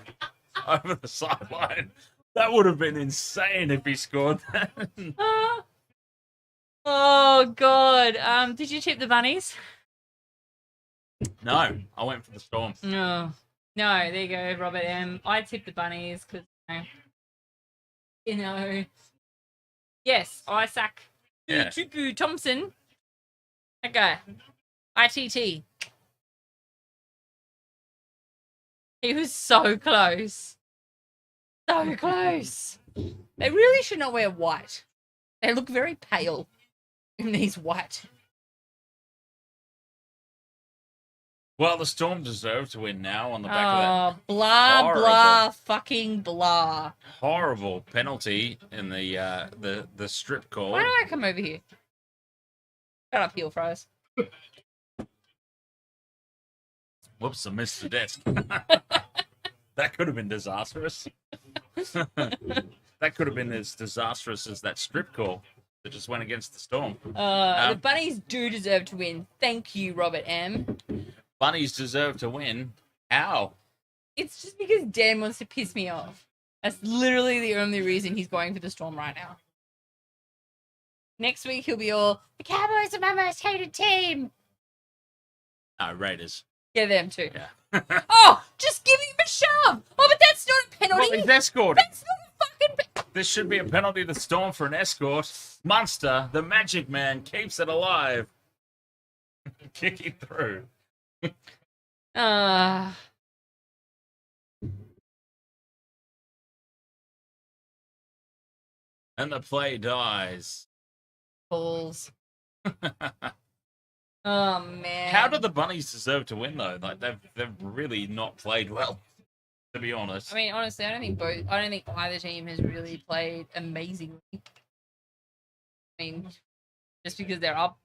over the sideline. That would have been insane if he scored that. Oh, God. Did you tip the bunnies? No, I went for the Storm. No. No, there you go, Robert M. I tipped the bunnies because, you know. Yes, Isaac. Yeah. Tupu Thompson. That guy. ITT. He was so close. So close. They really should not wear white. They look very pale in these white. Well, the Storm deserve to win now on the back of that. Blah, blah, fucking blah. Horrible penalty in the strip call. Why do I come over here? Shut up, heel fries. Whoops, I missed the desk. That could have been disastrous. That could have been as disastrous as that strip call that just went against the Storm. The Bunnies do deserve to win. Thank you, Robert M. Bunnies deserve to win. How? It's just because Dan wants to piss me off. That's literally the only reason he's going for the Storm right now. Next week he'll be all, the Cowboys are my most hated team. No, Raiders. Yeah, them too. Yeah. Oh, just give him a shove. Oh, but that's not a penalty. Well, he's escorting. That's not a fucking penalty. This should be a penalty to Storm for an escort. Munster, the magic man, keeps it alive. Kicking through. Uh, And the play dies. balls. Oh man. How do the Bunnies deserve to win though? Like they've really not played well, to be honest. I mean, honestly, I don't think either team has really played amazingly. I mean, just because they're up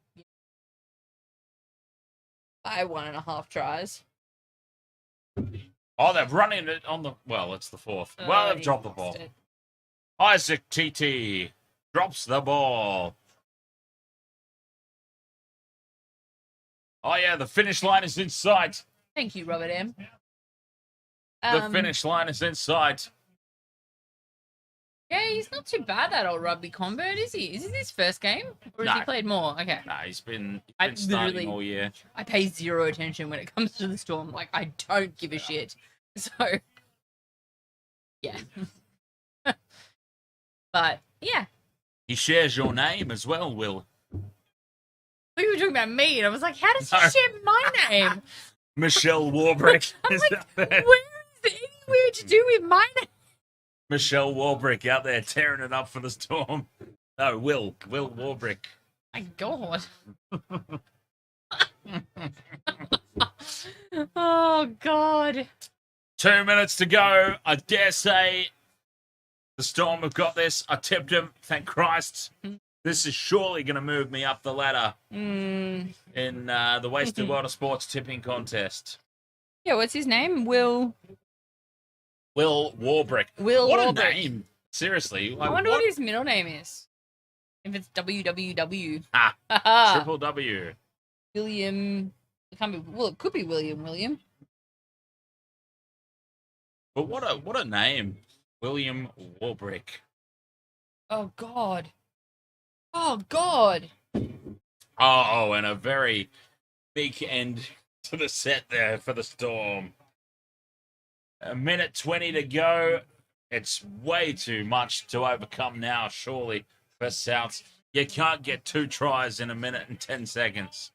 by 1.5 tries. Oh, they're running it on the. Well, it's the fourth. Well, they've dropped the ball. Isaac TT drops the ball. Oh yeah, the finish line is in sight. Thank you, Robert M. The finish line is in sight. Yeah, he's not too bad, that old rugby convert, is he? Is this his first game? Or has he played more? Okay. Nah, he's been I starting all year. I pay zero attention when it comes to the Storm. Like, I don't give a shit. So, yeah. But, yeah. He shares your name as well, Will. We were talking about me, and I was like, how does he share my name? Michelle Warbrick. I'm like, where is it anywhere to do with my name? Michelle Warbrick out there tearing it up for the Storm. No, Will Warbrick. My God. Oh, God. 2 minutes to go. I dare say the Storm have got this. I tipped him. Thank Christ. This is surely going to move me up the ladder in the Wasted World of Sports tipping contest. Yeah, what's his name? Will Warbrick. What a name. Seriously. Like, I wonder what his middle name is. If it's WWW. Triple W. William. It can't be. Well, it could be William. But what a name. William Warbrick. Oh, God. Oh, God. Oh, and a very big end to the set there for the Storm. 1:20 to go. It's way too much to overcome now, surely, for Souths. You can't get 2 tries in 1:10 seconds.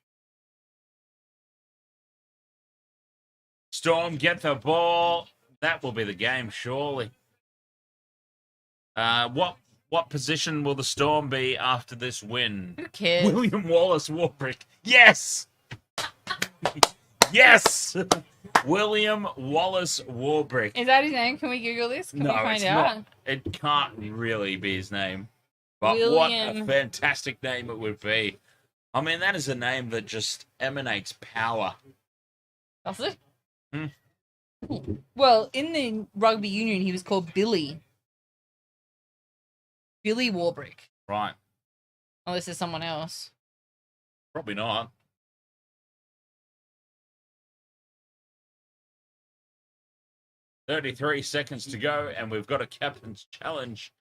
Storm get the ball. That will be the game, surely. What position will the Storm be after this win? Who cares? William Wallace Warbrick. Yes! Yes! William Wallace Warbrick. Is that his name? Can we Google this? Can we find out? Not. It can't really be his name. But William... what a fantastic name it would be. I mean, that is a name that just emanates power. Does it? Well, in the rugby union, he was called Billy. Billy Warbrick. Right. Unless there's someone else. Probably not. "33 seconds to go, and we've got a captain's challenge.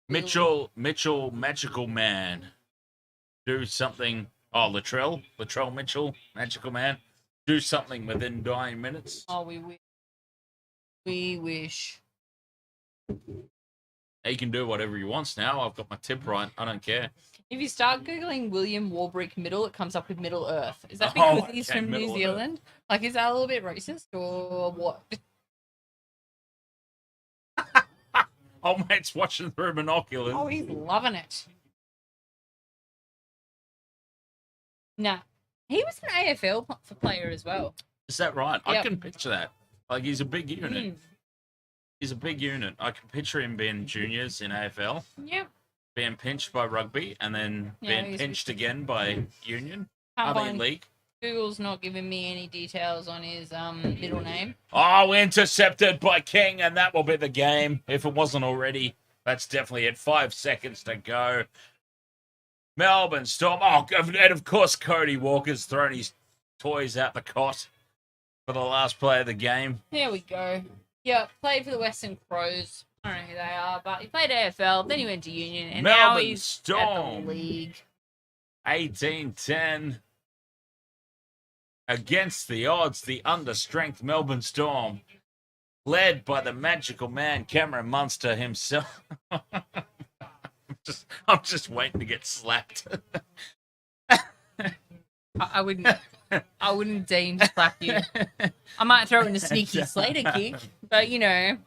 Mitchell, Magical Man. Do something. Oh, Latrell Mitchell, Magical Man. Do something within 9 minutes. Oh, we wish. We wish. He can do whatever he wants now. I've got my tip right. I don't care. If you start Googling William Warbrick Middle, it comes up with Middle Earth. Is that because he's from New Zealand? Like, is that a little bit racist or what? Oh, mate's watching through binoculars. Oh, he's loving it. Nah. He was an AFL player as well. Is that right? Yep. I can picture that. Like, he's a big unit. He's a big unit. I can picture him being juniors in AFL. Yep. Being pinched by rugby and then being pinched again by union. League. Google's not giving me any details on his middle name. Oh, intercepted by King, and that will be the game. If it wasn't already, that's definitely it. 5 seconds to go. Melbourne Storm. Oh, and of course, Cody Walker's thrown his toys out the cot for the last play of the game. There we go. Yeah, played for the Western Crows. I don't know who they are, but he played AFL, then he went to Union, and Melbourne now he's Storm. at the league. 18-10. Against the odds, the understrength Melbourne Storm, led by the magical man, Cameron Munster himself. I'm just waiting to get slapped. I wouldn't. I wouldn't deign to slap you. I might throw in a sneaky Slater kick, but you know.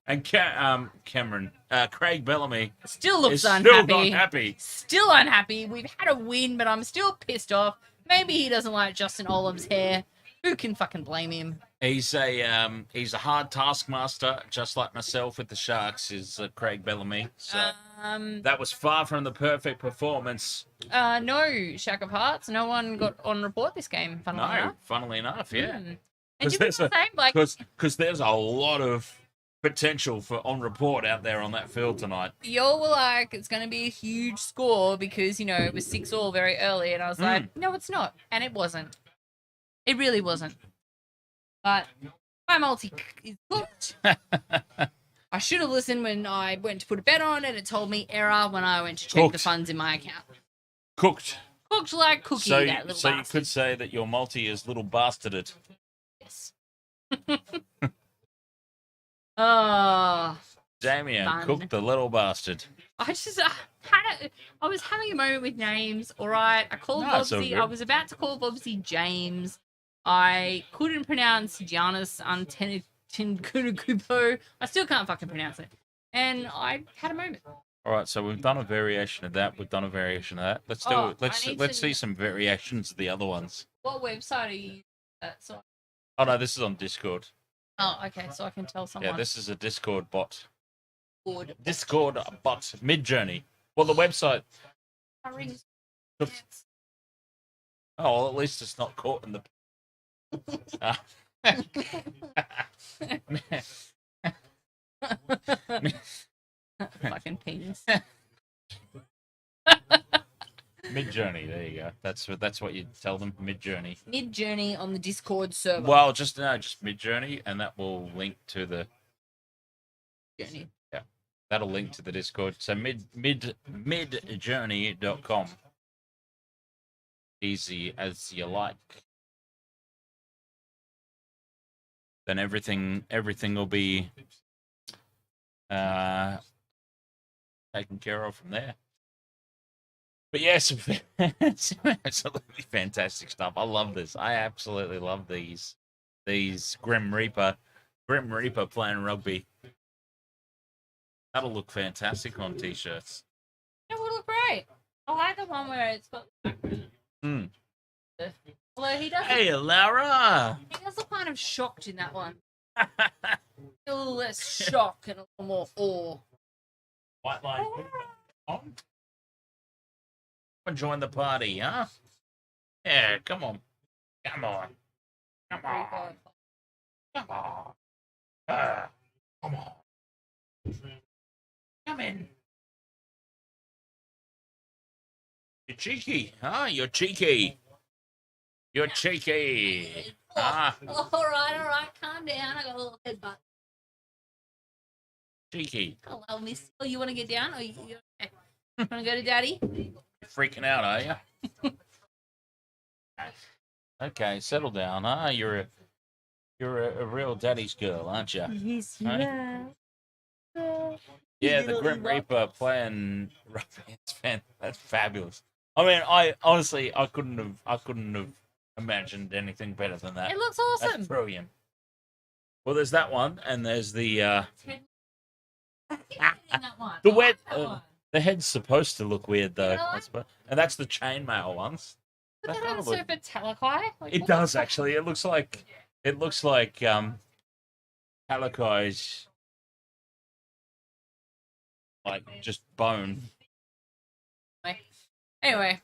And Cameron, Craig Bellamy Still looks is unhappy. still not happy. Still unhappy. We've had a win, but I'm still pissed off. Maybe he doesn't like Justin Olam's hair. Who can fucking blame him? He's a hard taskmaster, just like myself with the Sharks. Is Craig Bellamy? So that was far from the perfect performance. No, Shack of Hearts. No one got on report this game. Funnily enough, yeah. And you feel the same, like because there's a lot of potential for on report out there on that field tonight. y'all were like, it's going to be a huge score because you know it was 6-6 very early, and I was like, no, it's not, and it wasn't. It really wasn't. But my multi is cooked. I should have listened when I went to put a bet on, and it told me error when I went to check the funds in my account. Cooked. Cooked like cookie, that little bastard. You could say that your multi is little bastarded. Yes. Oh, Damien fun. cooked the little bastard. I just I was having a moment with names. All right, I called Bobsy. I was about to call Bobsy James. I couldn't pronounce Giannis Antetokounmpo. I still can't fucking pronounce it. And I had a moment. All right, so we've done a variation of that. We've done a variation of that. Let's do it. Let's see some variations of the other ones. What website are you at? So... Oh no, this is on Discord. Oh, okay, so I can tell someone. Yeah, this is a Discord bot. Good. Discord bot. Mid-Journey. Well, the website. Oh, well, at least it's not caught in the... Fucking penis. Mid-Journey, there you go. That's what you tell them, Mid-Journey. Mid-Journey on the Discord server. Well, just Mid-Journey, and that will link to the... Journey. Yeah, that'll link to the Discord. So midjourney.com. Easy as you like. Then everything will be taken care of from there. But yes, it's absolutely fantastic stuff. I love this. I absolutely love these Grim Reaper playing rugby. That'll look fantastic on t-shirts. It would look great. I like the one where it's got. Although he does. Hey, Laura. He does look kind of shocked in that one. A little less shock and a little more awe. White line. Join the party, huh? Yeah, come on. Come on. Come on. Come on. Come on. Come in. You're cheeky, huh? You're cheeky. You're cheeky. Ah. All right. Calm down. I got a little headbutt. Cheeky. Hello, miss. Oh, you want to get down? Or you okay? Want to go to daddy? You're freaking out, are you? Okay, settle down, huh? You're a real daddy's girl, aren't you? Yes, you Right? are. Yeah, the Grim Reaper playing rugby. That's fabulous. I mean, I couldn't have imagined anything better than that. It looks awesome. That's brilliant. Well, there's that one, and there's the the head's supposed to look weird though, I suppose. And that's the chainmail ones. But that also for Talakai. It does actually. It looks like Talakai's like just bone. Anyway,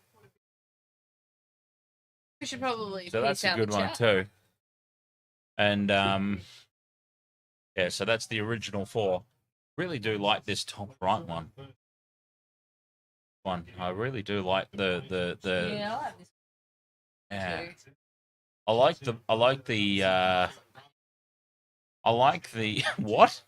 we should probably. So that's a good one too. And yeah, so that's the original 4. Really do like this top right one. I really do like the Yeah, I like this. yeah. Too. I like the what?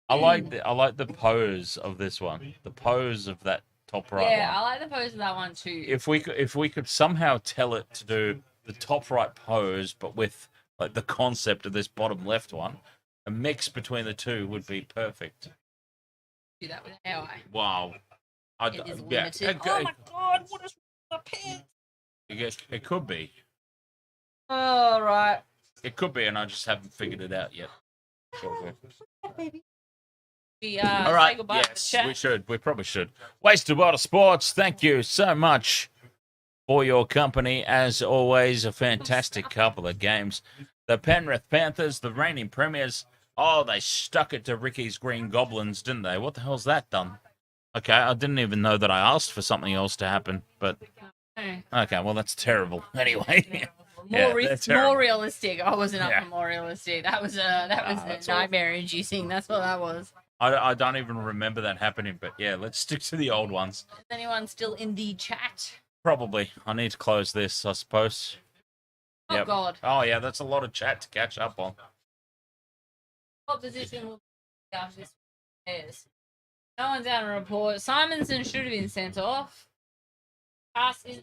I like the pose of this one. The pose of that top right one. Yeah, I like the pose of that one too. If we could somehow tell it to do the top right pose, but with like the concept of this bottom left one, a mix between the two would be perfect. do that with AI. Wow. It is limited. Oh my god, what is my pants? It could be. All right. It could be, and I just haven't figured it out yet. We All right. say goodbye to the Yes, chat. we should. We probably should. Wasted World of Sports. Thank you so much for your company. As always, a fantastic couple of games. The Penrith Panthers, the reigning premiers. Oh, they stuck it to Ricky's Green Goblins, didn't they? What the hell's that done? Okay, I didn't even know that I asked for something else to happen, but okay, well, that's terrible. Anyway, More realistic. I wasn't up Yeah. for more realistic. That was a nightmare inducing. That's what that was. I don't even remember that happening, but yeah, let's stick to the old ones. Is anyone still in the chat? Probably. I need to close this, I suppose. Oh Yep. god. Oh, yeah, that's a lot of chat to catch up on. What position will be after this is? No one's out on report. Simonson should have been sent off. Pass is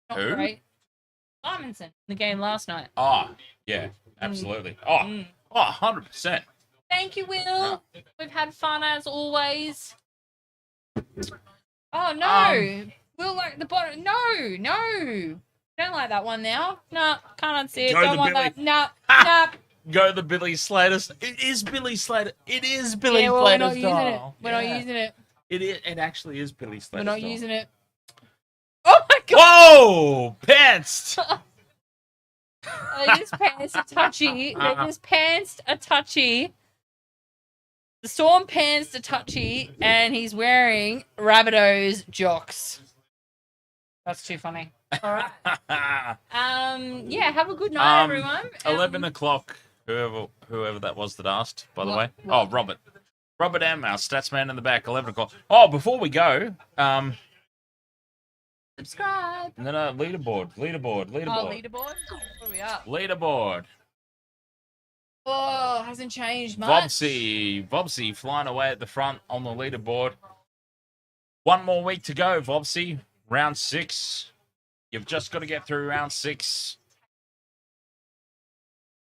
not Who? great. Simonson in the game last night. Oh, yeah, absolutely. Oh, 100%. Thank you, Will. We've had fun as always. Oh no. Will like the bottom. No. Don't like that one now. No, can't see it. Go Don't the want Billy. that. No. Ha! Go the Billy Slater. It is Billy Slater. It is Billy Yeah, well, we're not Slater's using it. style. We're not using it. It actually is Billy Slater. We're not using it. Oh my god. Whoa! Pants! They just pantsed a touchy. They just pantsed a touchy. The Storm pantsed a touchy, and he's wearing Rabbitohs jocks. That's too funny. All right. Yeah. Have a good night, everyone. 11 o'clock. Whoever that was that asked, by the way. What? Oh, Robert. Robert M, our stats man in the back. 11 o'clock. Oh, before we go, Subscribe. no, leaderboard. Oh, leaderboard. What are we up? Leaderboard. Oh, hasn't changed much. Vobsy flying away at the front on the leaderboard. One more week to go, Vobsy. Round 6. You've just got to get through round 6.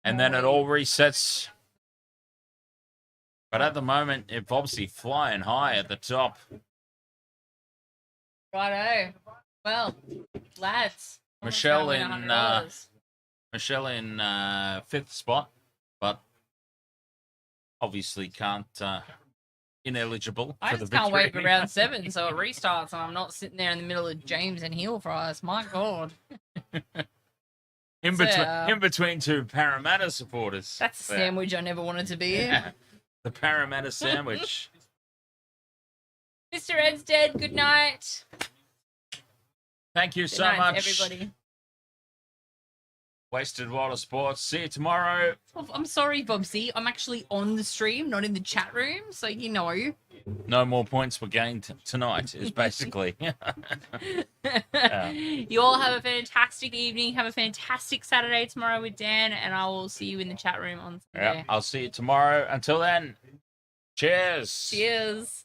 And then it all resets. But at the moment, if Vobsy flying high at the top. Righto. Well, lads. Michelle almost in done with $100. Michelle in 5th spot, but obviously can't ineligible I for the just victory. can't wait for round 7 so it restarts and I'm not sitting there in the middle of James and heel fries. My god. in between two Parramatta supporters. That's a sandwich I never wanted to be in. Yeah. The Parramatta sandwich. Mr. Ed's dead. Good night. Thank you Good so night, much, everybody. Wasted World of Sports. See you tomorrow. Oh, I'm sorry, Bobsy. I'm actually on the stream, not in the chat room, so you know. No more points were gained tonight, is basically. You all have a fantastic evening. Have a fantastic Saturday tomorrow with Dan, and I will see you in the chat room on Sunday. Yeah, I'll see you tomorrow. Until then, cheers. Cheers.